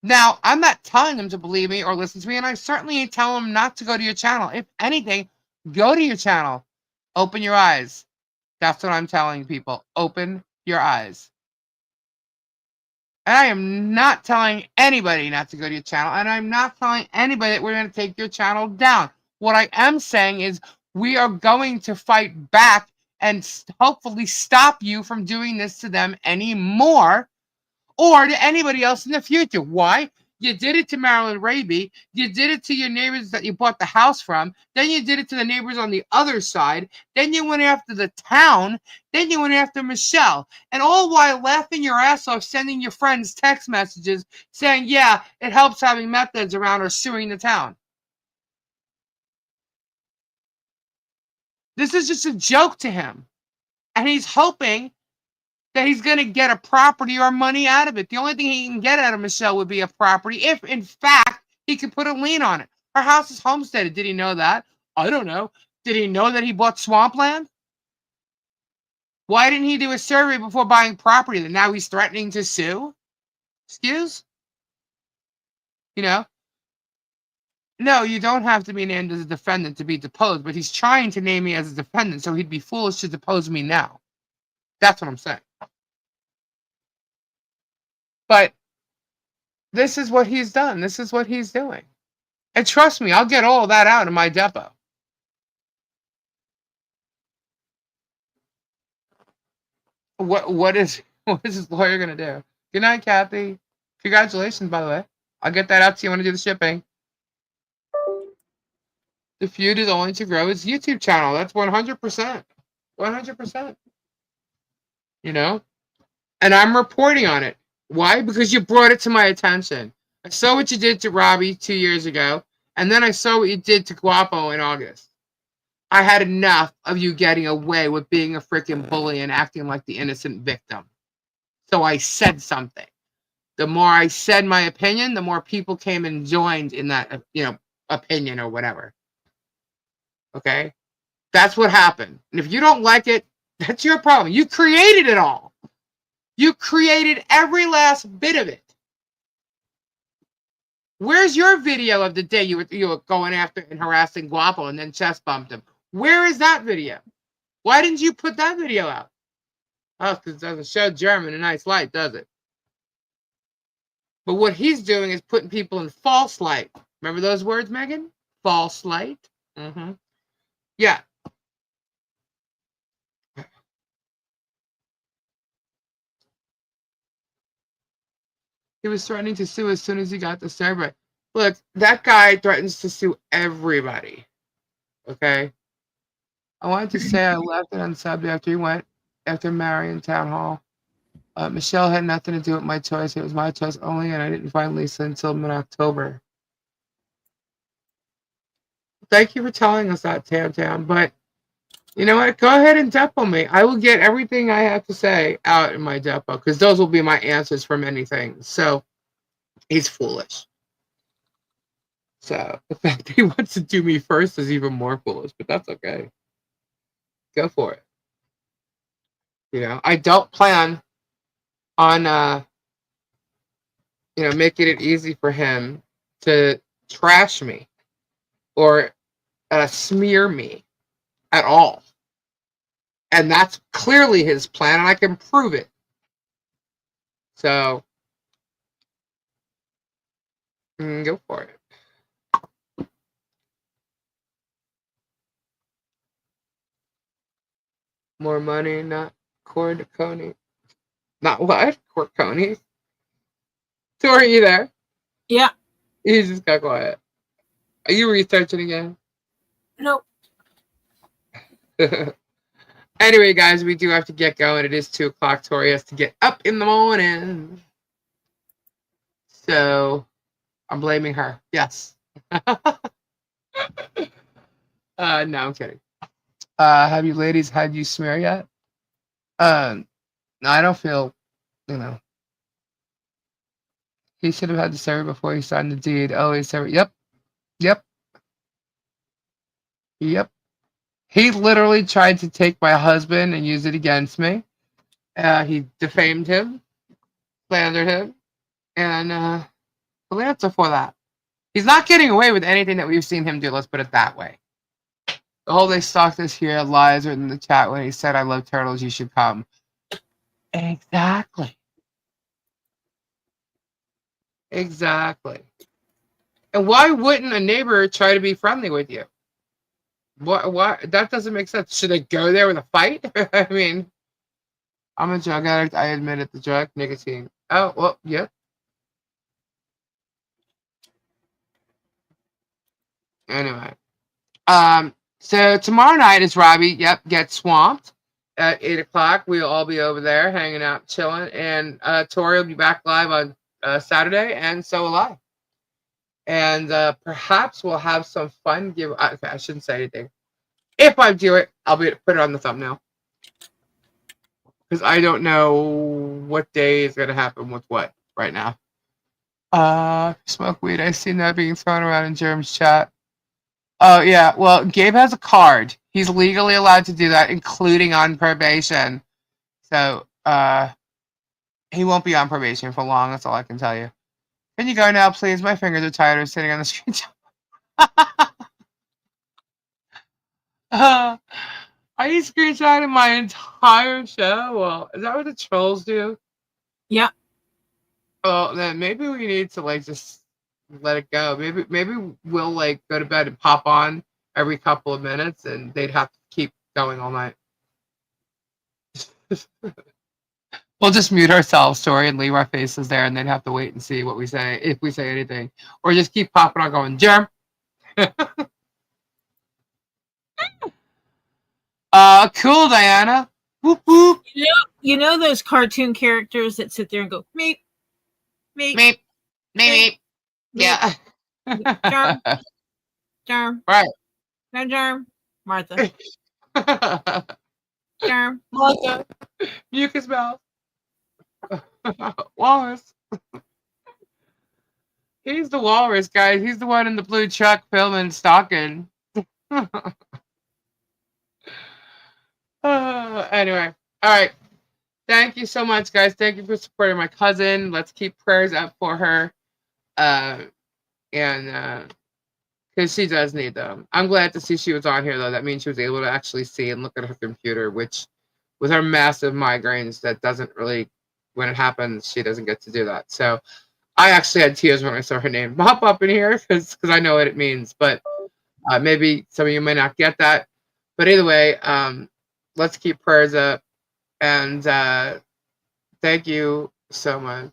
Now, I'm not telling them to believe me or listen to me, and I certainly ain't telling them not to go to your channel. If anything, go to your channel. Open your eyes. That's what I'm telling people. Open your eyes. And I am not telling anybody not to go to your channel, and I'm not telling anybody that we're going to take your channel down. What I am saying is we are going to fight back and hopefully stop you from doing this to them anymore or to anybody else in the future. Why? You did it to Marilyn Raby. You did it to your neighbors that you bought the house from. Then you did it to the neighbors on the other side. Then you went after the town. Then you went after Michelle. And all while laughing your ass off, sending your friends text messages saying, yeah, it helps having methods around or suing the town. This is just a joke to him. And he's hoping that he's going to get a property or money out of it. The only thing he can get out of Michelle would be a property if, in fact, he could put a lien on it. Her house is homesteaded. Did he know that? I don't know. Did he know that he bought swampland? Why didn't he do a survey before buying property that now he's threatening to sue? Excuse? No, you don't have to be named as a defendant to be deposed, but he's trying to name me as a defendant, so he'd be foolish to depose me now. That's what I'm saying. But this is what he's done. This is what he's doing. And trust me, I'll get all of that out of my depot. What is his lawyer gonna do? Good night, Kathy. Congratulations, by the way. I'll get that out to you when I do the shipping. The feud is only to grow his YouTube channel. That's 100%. 100%. You know? And I'm reporting on it. Why? Because you brought it to my attention. I saw what you did to Robbie 2 years ago, and then I saw what you did to Guapo in August. I had enough of you getting away with being a freaking bully and acting like the innocent victim. So I said something. The more I said my opinion, the more people came and joined in that, opinion or whatever. Okay? That's what happened. And if you don't like it, that's your problem. You created it all. You created every last bit of it. Where's your video of the day you were going after and harassing Guapo and then chest bumped him? Where is that video? Why didn't you put that video out? Oh, because it doesn't show German in a nice light, does it? But what he's doing is putting people in false light. Remember those words, Megan? False light? Mm-hmm. Yeah. He was threatening to sue as soon as he got the survey. Look, that guy threatens to sue everybody. Okay? I wanted to say I left it unsubbed after Marion Town Hall. Michelle had nothing to do with my choice. It was my choice only, and I didn't find Lisa until mid-October. Thank you for telling us that, Tam Tam. But you know what? Go ahead and depot me. I will get everything I have to say out in my depot, because those will be my answers for many things. So he's foolish. So the fact that he wants to do me first is even more foolish, but that's okay. Go for it. I don't plan on making it easy for him to trash me or smear me at all. And that's clearly his plan, and I can prove it. So, go for it. More money, not Corconi. Not what? Corconi? Tori, you there? Yeah. You just got quiet. Are you researching again? Nope. Anyway, guys, we do have to get going. It is 2 o'clock. Tori has to get up in the morning. So, I'm blaming her. Yes. No, I'm kidding. Have you ladies had you smear yet? No, I don't feel, He should have had the survey before he signed the deed. Oh, he survey. Yep. He literally tried to take my husband and use it against me. He defamed him, slandered him, and the answer for that. He's not getting away with anything that we've seen him do. Let's put it that way. The whole they stalked us here lies were in the chat when he said, "I love turtles. You should come." Exactly. And why wouldn't a neighbor try to be friendly with you? What? That doesn't make sense. Should they go there with a fight? I mean, I'm a drug addict. I admit it. The drug, nicotine. Oh, well, yeah. Anyway. So tomorrow night is Robbie. Yep, Get Swamped at 8 o'clock. We'll all be over there hanging out, chilling. And Tori will be back live on Saturday, and so will I. And perhaps we'll have some fun. Okay, I shouldn't say anything. If I do it, I'll put it on the thumbnail. Because I don't know what day is going to happen with what right now. Smoke weed. I seen that being thrown around in Jerem's chat. Oh, yeah. Well, Gabe has a card. He's legally allowed to do that, including on probation. So, he won't be on probation for long. That's all I can tell you. Can you go now, please? My fingers are tired of sitting on the screen. Are you screenshotting my entire show? Well, is that what the trolls do? Yeah. Well, then maybe we need to just let it go. Maybe we'll go to bed and pop on every couple of minutes, and they'd have to keep going all night. We'll just mute ourselves, Tori, and leave our faces there, and then have to wait and see what we say, if we say anything. Or just keep popping on going, Germ. Cool, Diana. Whoop, whoop. You know those cartoon characters that sit there and go, meep, meep, Meep. Meep. Yeah. Germ, Germ, Right. Germ, Martha, Germ. Martha. Mucus mouth. Walrus. He's the walrus, guys. He's the one in the blue truck filming, stalking. Anyway. All right. Thank you so much, guys. Thank you for supporting my cousin. Let's keep prayers up for her. And because she does need them. I'm glad to see she was on here, though. That means she was able to actually see and look at her computer, which with her massive migraines, that doesn't really, when it happens, she doesn't get to do that. So I actually had tears when I saw her name pop up in here because I know what it means. But maybe some of you may not get that. But either way, let's keep prayers up. And thank you so much.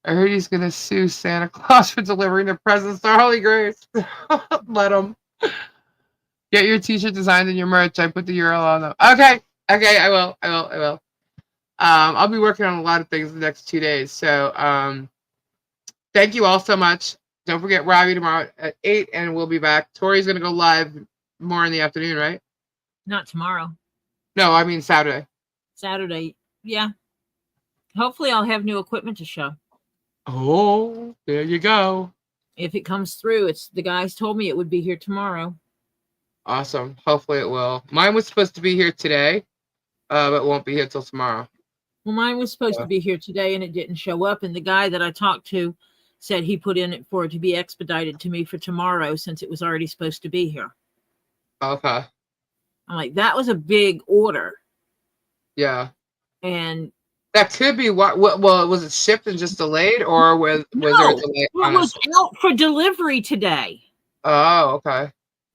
I heard he's going to sue Santa Claus for delivering the presents to Harley Grace. Let him. Get your t-shirt designed and your merch. I put the URL on them. Okay, I will. I'll be working on a lot of things the next 2 days. So thank you all so much. Don't forget Robbie tomorrow at 8, and we'll be back. Tori's going to go live more in the afternoon, right? Not tomorrow. No, I mean Saturday. Saturday. Yeah. Hopefully I'll have new equipment to show. Oh, there you go. If it comes through, the guys told me it would be here tomorrow. Awesome. Hopefully it will. Mine was supposed to be here today, but won't be here till tomorrow. Well, mine was supposed to be here today, and it didn't show up. And the guy that I talked to said he put in it for it to be expedited to me for tomorrow since it was already supposed to be here. Okay. I'm like, that was a big order. Yeah. And that could be what. Well, was it shipped and just delayed, or was there a delay? It was out for delivery today. Oh, okay.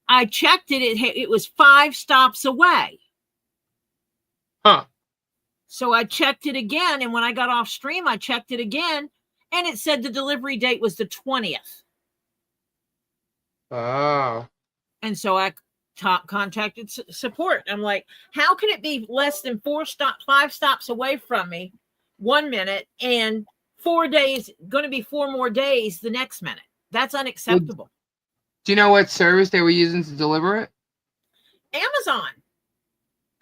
I checked it. It was 5 stops away. Huh. So I checked it again, and when I got off stream, I checked it again, and it said the delivery date was the 20th. Oh. And so I contacted support. I'm like, how can it be less than 5 stops away from me 1 minute and 4 days, going to be 4 more days the next minute? That's unacceptable. Do you know what service they were using to deliver it? Amazon.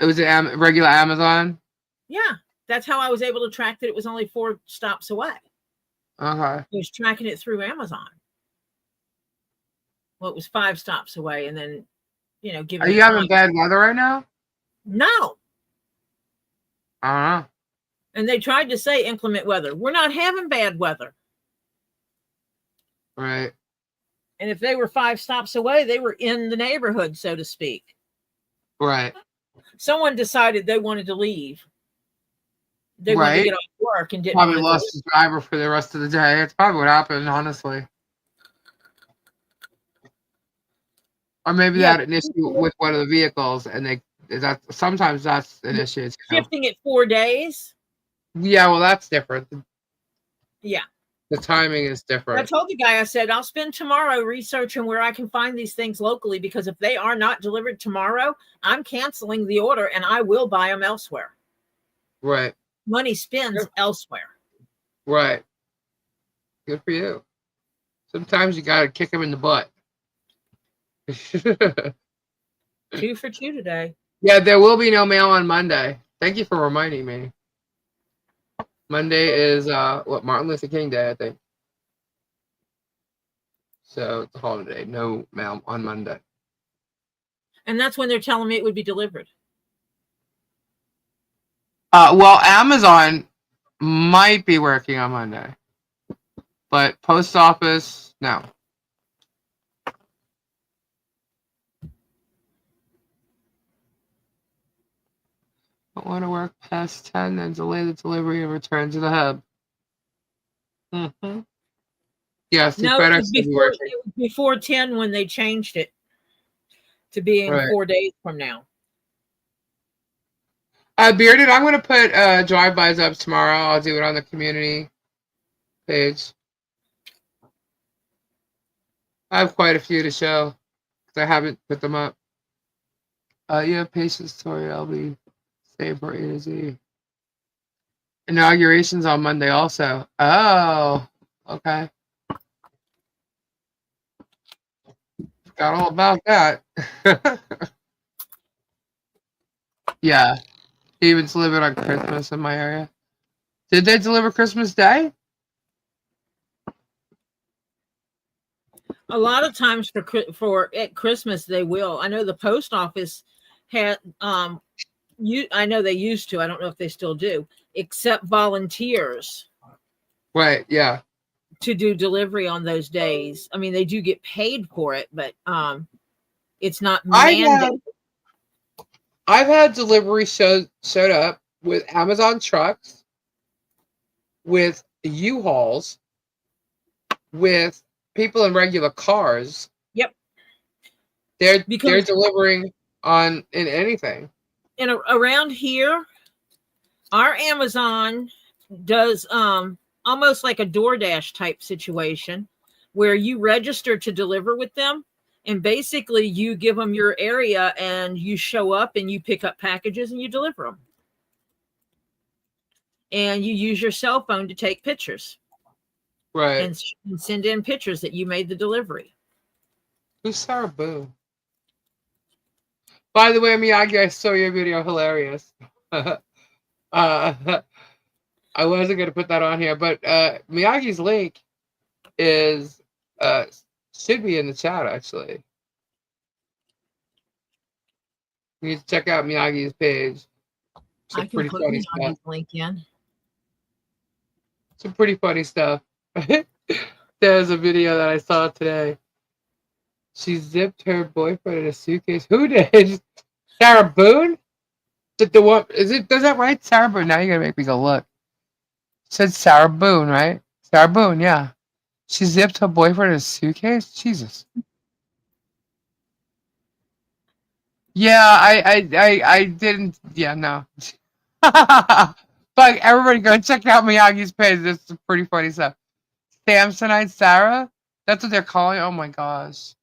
It was regular Amazon? Yeah. That's how I was able to track that it was only 4 stops away. Okay. I was tracking it through Amazon. Well, it was 5 stops away, and then Are you having bad weather right now? No. Uh-huh. And they tried to say inclement weather. We're not having bad weather. Right. And if they were 5 stops away, they were in the neighborhood, so to speak. Right. Someone decided they wanted to leave. They wanted to get off work and didn't probably lost the driver for the rest of the day. It's probably what happened, honestly. Or maybe they had an issue with one of the vehicles, and sometimes that's an issue. Shifting it 4 days. Yeah, well, that's different. Yeah. The timing is different. I told the guy, I said, I'll spend tomorrow researching where I can find these things locally, because if they are not delivered tomorrow, I'm canceling the order and I will buy them elsewhere. Right. Money spends elsewhere. Right. Good for you. Sometimes you got to kick them in the butt. 2 for 2 today. Yeah, there will be no mail on Monday. Thank you for reminding me. Monday is Martin Luther King Day, I think. So it's a holiday. No mail on Monday. And that's when they're telling me it would be delivered. Well, Amazon might be working on Monday, but post office, no. Don't want to work past 10 and delay the delivery and return to the hub. Mm-hmm. Yes, no, FedEx it was before 10 when they changed it to being 4 days from now. Bearded, I'm gonna put drive-bys up tomorrow. I'll do it on the community page. I have quite a few to show because I haven't put them up. Yeah, patience story. I'll be saved for A to Z. Inauguration's on Monday also. Oh, okay. Forgot all about that. Yeah, they even delivered on Christmas in my area. Did they deliver Christmas Day? A lot of times for at Christmas they will. I know the post office had I know they used to. I don't know if they still do. Accept volunteers. Right. Yeah. To do delivery on those days. I mean, they do get paid for it, but it's not mandated. I've had delivery showed up with Amazon trucks, with U-Hauls, with people in regular cars. Yep. They're delivering in anything. And around here, our Amazon does almost like a DoorDash type situation where you register to deliver with them, and basically you give them your area and you show up and you pick up packages and you deliver them. And you use your cell phone to take pictures. Right. And send in pictures that you made the delivery. Who's Sarah Boone? By the way, Miyagi, I saw your video. Hilarious. I wasn't going to put that on here, but Miyagi's link is should be in the chat, actually. You need to check out Miyagi's page. I can put Miyagi's link in. Some pretty funny stuff. There's a video that I saw today. She zipped her boyfriend in a suitcase. Who did? Sarah Boone? The one is it? Does that right? Sarah Boone. Now you're gonna make me go look. It said Sarah Boone, right? Sarah Boone, yeah. She zipped her boyfriend in a suitcase. Jesus. Yeah, I didn't. Yeah, no. But everybody go check out Miyagi's page. This is pretty funny stuff. Samsonite Sarah? That's what they're calling. Oh my gosh.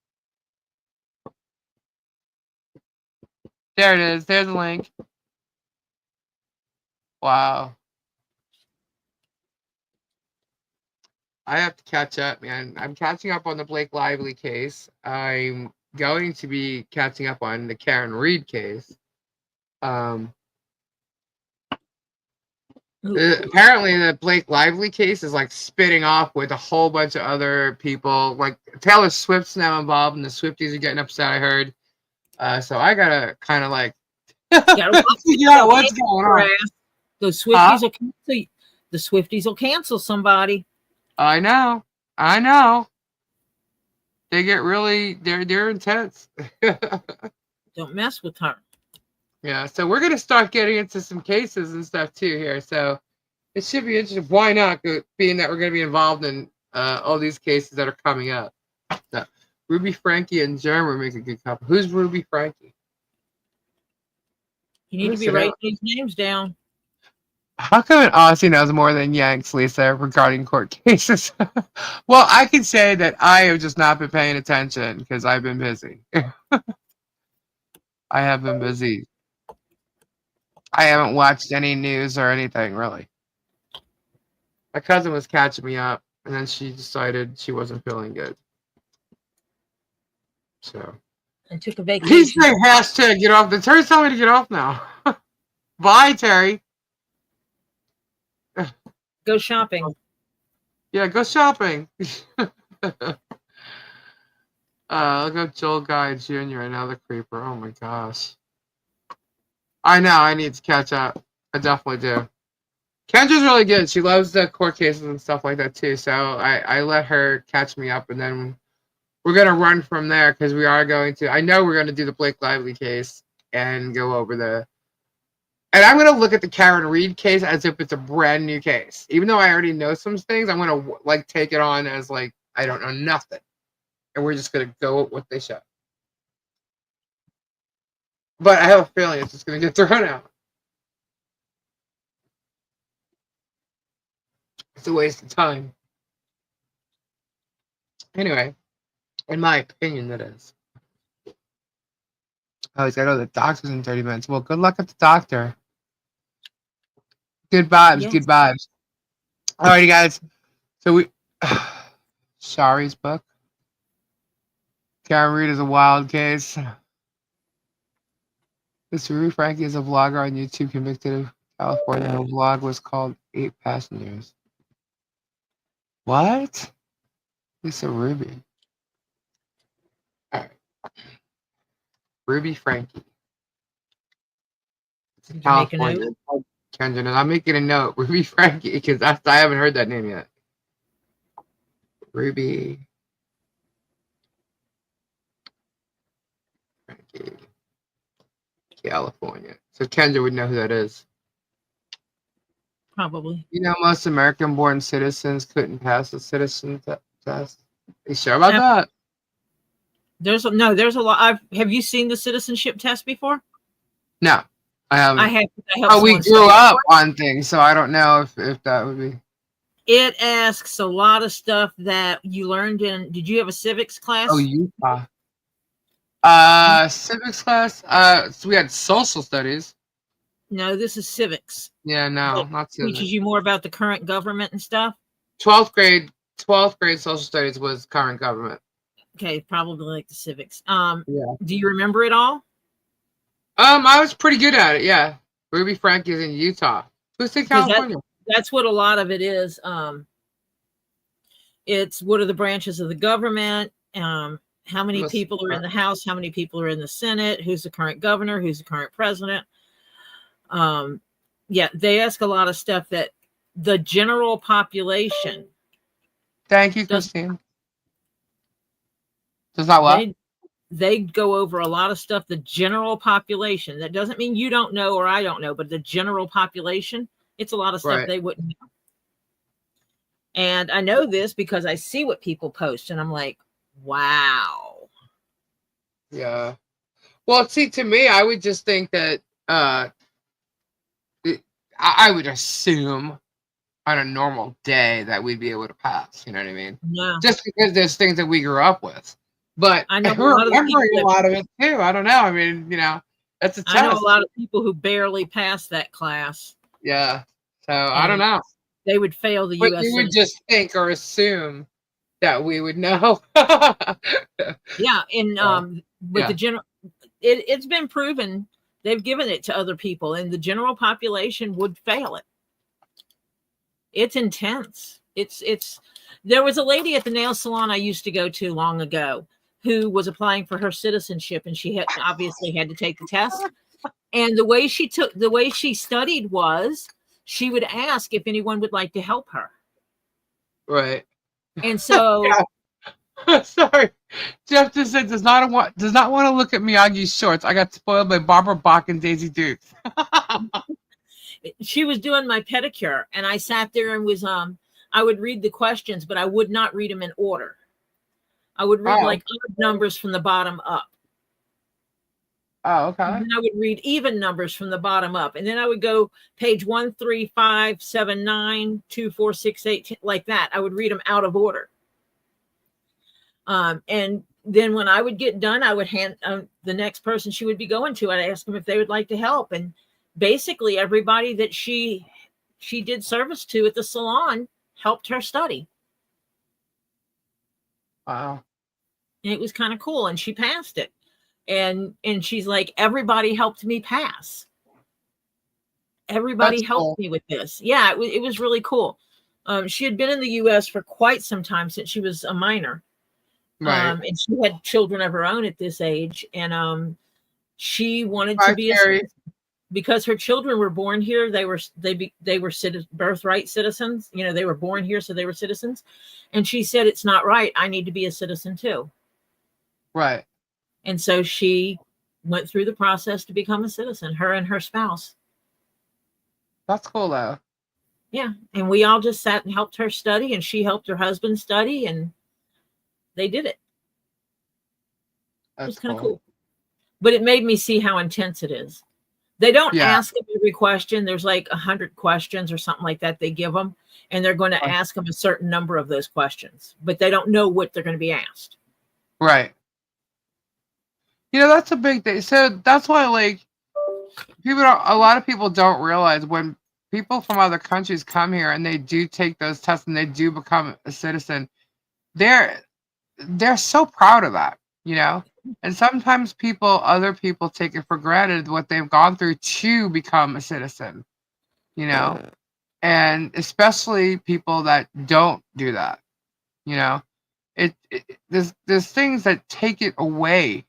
There it is. There's the link. Wow. I have to catch up, man. I'm catching up on the Blake Lively case. I'm going to be catching up on the Karen Reed case. Apparently the Blake Lively case is like spitting off with a whole bunch of other people. Like Taylor Swift's now involved and the Swifties are getting upset, I heard. So I gotta kind of like figure out what's going on. The Swifties will cancel. The Swifties will cancel somebody. I know. They get really they're intense. Don't mess with her. Yeah, so we're gonna start getting into some cases and stuff too here. So it should be interesting. Why not? Being that we're gonna be involved in all these cases that are coming up. So, Ruby Frankie and Germ make a good couple. Who's Ruby Frankie? You need to be writing these names down. How come an Aussie knows more than Yanks, Lisa, regarding court cases? Well, I can say that I have just not been paying attention because I've been busy. I have been busy. I haven't watched any news or anything, really. My cousin was catching me up, and then she decided she wasn't feeling good. So. And took a vacation. He's saying hashtag get off. The Terry's telling me to get off now. Bye, Terry. Go shopping. Yeah, go shopping. Look at Joel Guy Jr., another creeper. Oh my gosh. I know, I need to catch up. I definitely do. Kendra's really good. She loves the court cases and stuff like that too. So I let her catch me up, and then we're going to run from there because we are going to. I know we're going to do the Blake Lively case and go over the. And I'm going to look at the Karen Reed case as if it's a brand new case. Even though I already know some things, I'm going to like take it on as like I don't know nothing. And we're just going to go with what they show. But I have a feeling it's just going to get thrown out. It's a waste of time. Anyway, in my opinion, that is. Oh, he's got to go to the doctor's in 30 minutes. Well, good luck at the doctor. Good vibes, Yes. good vibes. Alrighty, guys. So we... Shari's book. Karen Reed is a wild case. This Rue Frankie is a vlogger on YouTube convicted of California. Her vlog was called 8 Passengers. What? Lisa Ruby. Alright. Ruby Frankie. Did you make a note? California. Kendra, and I'm making a note. Ruby Frankie, because I haven't heard that name yet. Ruby Frankie. California. So Kendra would know who that is. Probably. You know, most American-born citizens couldn't pass the citizen test. You sure about that? There's a lot. Have you seen the citizenship test before? No, I haven't. I have. Oh, we grew up on things, so I don't know if that would be. It asks a lot of stuff that you learned in. Did you have a civics class? Oh, Utah. Civics class. So we had social studies. No, this is civics. Yeah, no, It not civics. teaches you more about the current government and stuff. 12th grade social studies was current government. Okay, probably like the civics. Yeah. Do you remember it all? I was pretty good at it. Yeah. Ruby Frankie is in Utah. Who's in California? That's what a lot of it is. It's what are the branches of the government? How many people are in the House? How many people are in the Senate? Who's the current governor? Who's the current president? Yeah, they ask a lot of stuff that the general population. Thank you, Christine. Does that what? They go over a lot of stuff. The general population. That doesn't mean you don't know or I don't know, but the general population, it's a lot of stuff they wouldn't know. And I know this because I see what people post, and I'm like, wow. Yeah. Well, see, to me, I would just think that I would assume on a normal day that we'd be able to pass. You know what I mean? Yeah. Just because there's things that we grew up with. But I know we're remembering a lot of it too. I don't know. I mean, you know, that's a test. I know a lot of people who barely passed that class. Yeah. So I don't know. They would fail the but U.S. you would just think or assume that we would know. Yeah, and with the general, it's been proven. They've given it to other people, and the general population would fail it. It's intense. It's. There was a lady at the nail salon I used to go to long ago who was applying for her citizenship, and she had obviously had to take the test. And the way she studied was she would ask if anyone would like to help her. Right. And so, sorry, Jeff just said does not want to look at Miyagi's shorts. I got spoiled by Barbara Bach and Daisy Dukes. She was doing my pedicure, and I sat there and was I would read the questions, but I would not read them in order. I would read like odd numbers from the bottom up. Oh, okay. And then I would read even numbers from the bottom up, and then I would go page 1, 3, 5, 7, 9, 2, 4, 6, 8, 10, like that. I would read them out of order. And then when I would get done, I would hand the next person she would be going to. I'd ask them if they would like to help, and basically everybody that she did service to at the salon helped her study. Wow. And it was kind of cool, and she passed it. And she's like, everybody helped me pass. Everybody helped me with this. Yeah, it was really cool. She had been in the U.S. for quite some time, since she was a minor. Right. And she had children of her own at this age. And she wanted to be a citizen. Because her children were born here. They were birthright citizens. You know, they were born here, so they were citizens. And she said, it's not right. I need to be a citizen too. Right. And so she went through the process to become a citizen, her and her spouse. That's cool, though. Yeah. And we all just sat and helped her study, and she helped her husband study, and they did it. It was kind of cool. But it made me see how intense it is. They don't Yeah. ask them every question. There's like 100 questions or something like that they give them, and they're going to ask them a certain number of those questions, but they don't know what they're going to be asked. Right. That's a big thing. So that's why, like, a lot of people don't realize when people from other countries come here and they do take those tests and they do become a citizen, they're so proud of that, And sometimes other people take it for granted what they've gone through to become a citizen, and especially people that don't do that, there's things that take it away,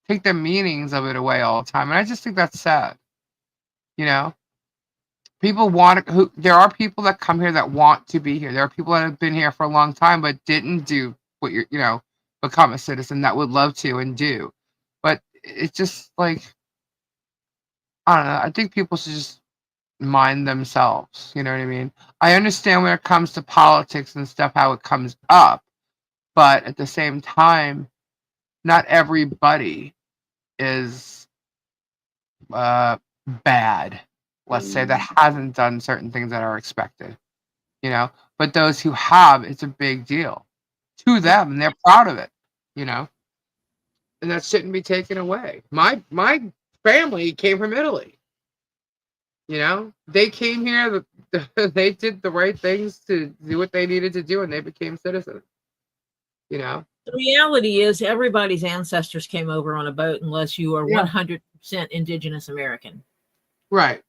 take the meanings of it away all the time, and I just think that's sad. People there are people that come here that want to be here. There are people that have been here for a long time but didn't do what become a citizen, that would love to and do. But it's just like, I don't know. I think people should just mind themselves. You know what I mean? I understand when it comes to politics and stuff, how it comes up. But at the same time, not everybody is bad, let's say, that hasn't done certain things that are expected, but those who have, it's a big deal to them and they're proud of it, and that shouldn't be taken away. My family came from Italy, they came here, they did the right things to do what they needed to do, and they became citizens, The reality is everybody's ancestors came over on a boat unless you are 100% indigenous American. Right.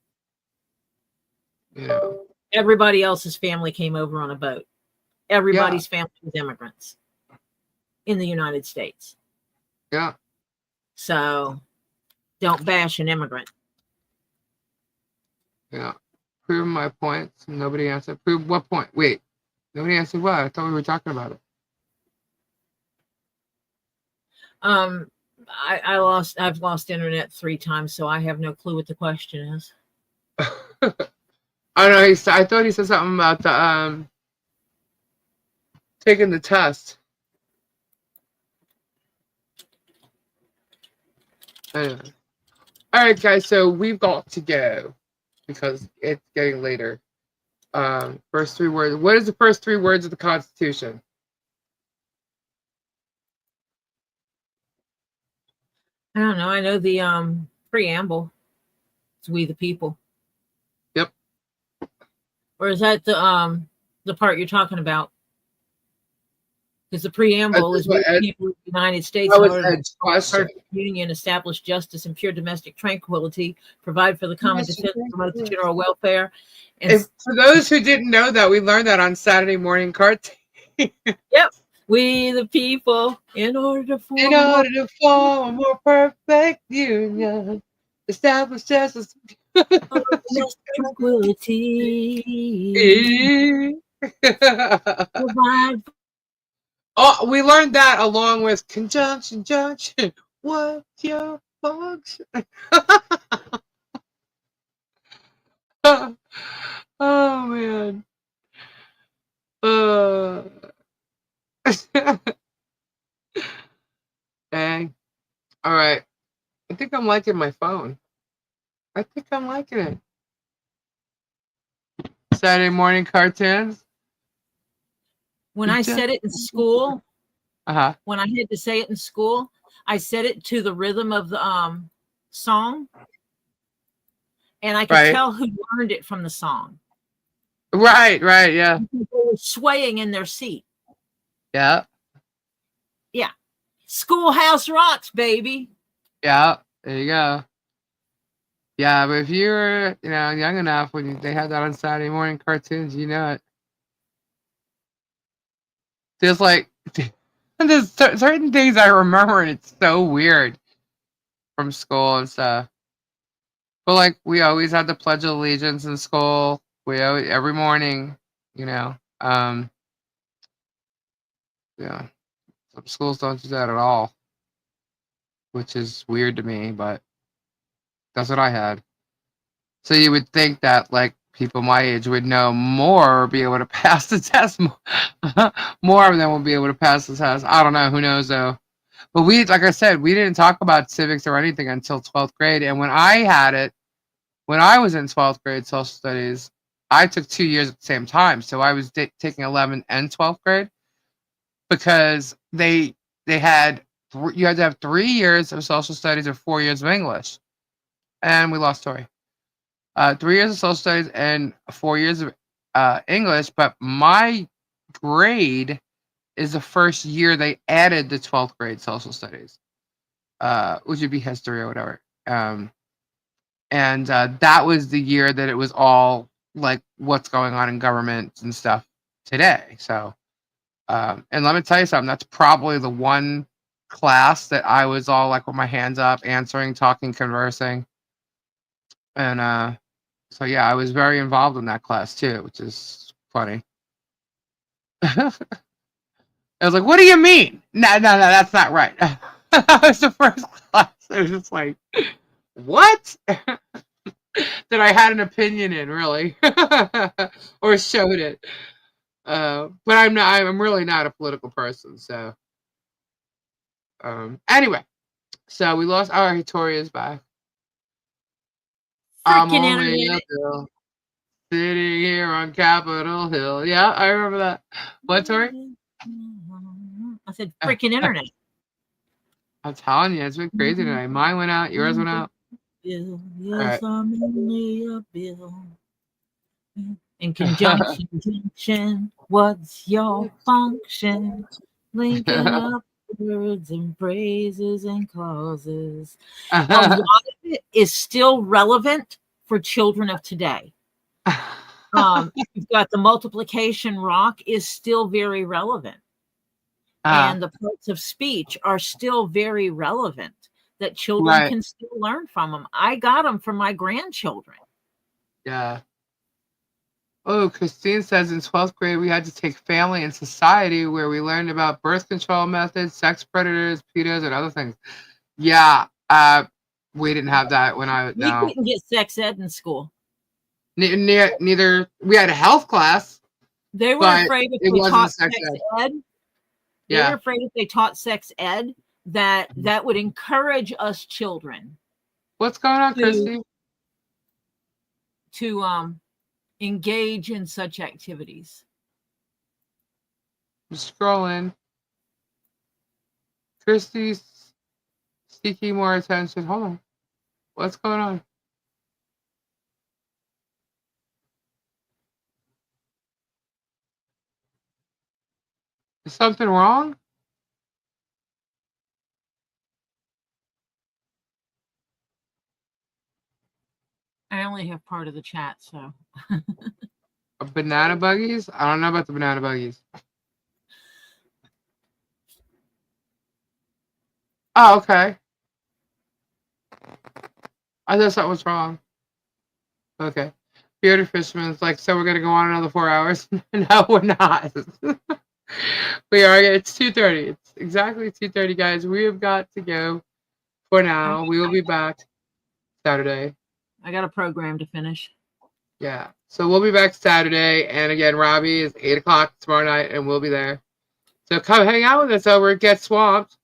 Everybody else's family came over on a boat. Everybody's family was immigrants in the United States. Yeah. So don't bash an immigrant. Yeah. Prove my points. Nobody answered. Prove what point? Wait. Nobody answered what? I thought we were talking about it. I've lost internet 3 times, so I have no clue what the question is. I don't know. I thought he said something about the taking the test. Anyway. All right, guys. So we've got to go because it's getting later. First 3 words. What is the first 3 words of the Constitution? I don't know. I know the preamble. It's "We the people." Yep. Or is that the part you're talking about? Because the preamble is "We the people of the United States, in order to perfect union, establish justice and pure domestic tranquility, provide for the common defense, promote the general welfare." And for those who didn't know that, we learned that on Saturday morning cartoon. Yep. We the people, in order to form a more perfect union, establish justice, tranquility. Provide. Oh, we learned that along with conjunction, junction. What's your function? Oh man. Dang. All right. I think I'm liking my phone. I think I'm liking it. Saturday morning cartoons. When I said it in school, when I had to say it in school, I said it to the rhythm of the song, and I could tell who learned it from the song. Right, yeah. People were swaying in their seat. Yeah. Yeah. Schoolhouse rocks, baby. Yeah, there you go. Yeah, but if you were, young enough when they had that on Saturday morning cartoons, you know it. There's like, there's certain things I remember, and it's so weird from school and stuff. But like, we always had the Pledge of Allegiance in school. We always, every morning, Yeah, some schools don't do that at all, which is weird to me, but that's what I had. So you would think that like people my age would know more or be able to pass the test more of them will be able to pass the test. I don't know. Who knows though? But like I said, we didn't talk about civics or anything until 12th grade. And when I had it, when I was in 12th grade social studies, I took 2 years at the same time. So I was taking 11th and 12th grade because they had you had to have 3 years of social studies or 4 years of English. And we lost Tori. 3 years of social studies and 4 years of English, but my grade is the first year they added the 12th grade social studies, which would be history or whatever. And that was the year that it was all like what's going on in government and stuff today. So, and let me tell you something, that's probably the one class that I was all like with my hands up, answering, talking, conversing. And so yeah, I was very involved in that class too, which is funny. I was like, what do you mean? No, that's not right. That was the first class. It was just like, what? That I had an opinion in, really. Or showed it. But I'm really not a political person, so. Anyway, so we lost, oh, Tori is back. I'm Freaking only internet. a bill sitting here on Capitol Hill. Yeah, I remember that. What, Tori? I said freaking internet. I'm telling you, it's been crazy tonight. Mine went out, yours went out. Bill, Right. yes, I'm only a bill. In conjunction, junction, what's your function? Linking up words and phrases and clauses. A lot of it is still relevant for children of today. You've got the multiplication rock is still very relevant. And the parts of speech are still very relevant that children can still learn from them. I got them from my grandchildren. Yeah. Oh, Christine says in 12th grade we had to take family and society, where we learned about birth control methods, sex predators, pedos, and other things. Yeah, we didn't have that when I was. We couldn't get sex ed in school. Neither. We had a health class. They were afraid if we taught sex ed. They were afraid if they taught sex ed that would encourage us children. What's going on, Christy? To engage in such activities. I'm scrolling. Christy's seeking more attention. Hold on. What's going on? Is something wrong? I only have part of the chat, so. Banana buggies? I don't know about the banana buggies. Oh, okay. I thought something was wrong. Okay. Bearded Fisherman's like, so we're going to go on another 4 hours? No, we're not. We are. It's 2:30. It's exactly 2:30, guys. We have got to go for now. We will be back Saturday. I got a program to finish. Yeah. So we'll be back Saturday. And again, Robbie is 8 o'clock tomorrow night, and we'll be there. So come hang out with us over at Get Swamped.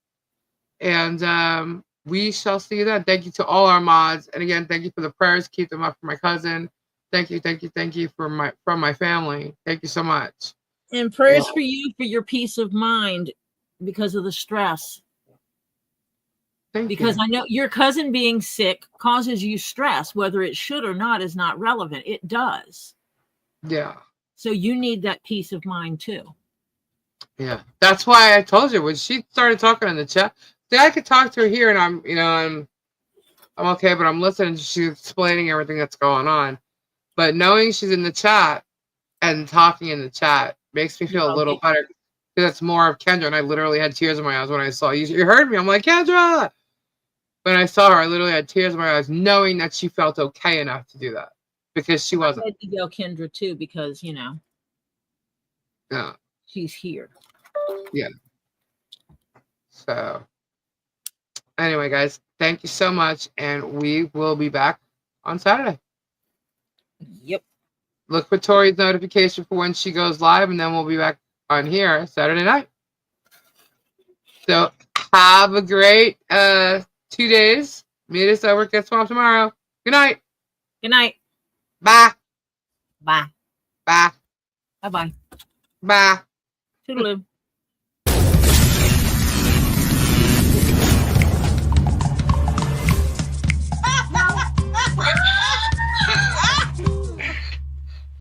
And we shall see you then. Thank you to all our mods. And again, thank you for the prayers. Keep them up for my cousin. Thank you from my family. Thank you so much. And prayers for you for your peace of mind because of the stress. Because I know your cousin being sick causes you stress. Whether it should or not is not relevant. It does. Yeah. So you need that peace of mind too. Yeah. That's why I told you when she started talking in the chat. See, I could talk to her here, and I'm okay, but I'm listening. She's explaining everything that's going on. But knowing she's in the chat and talking in the chat makes me feel a little better, because it's more of Kendra. And I literally had tears in my eyes when I saw you. You heard me. I'm like, Kendra. When I saw her, I literally had tears in my eyes, knowing that she felt okay enough to do that, because she wasn't. I had to go Kendra too, because yeah, she's here. Yeah. So anyway, guys, thank you so much, and we will be back on Saturday. Yep. Look for Tori's notification for when she goes live, and then we'll be back on here Saturday night. So have a great 2 days. Meet us over at Get Swamp tomorrow. Good night. Good night. Bye. Bye. Bye. Bye-bye. Bye. Toodaloo.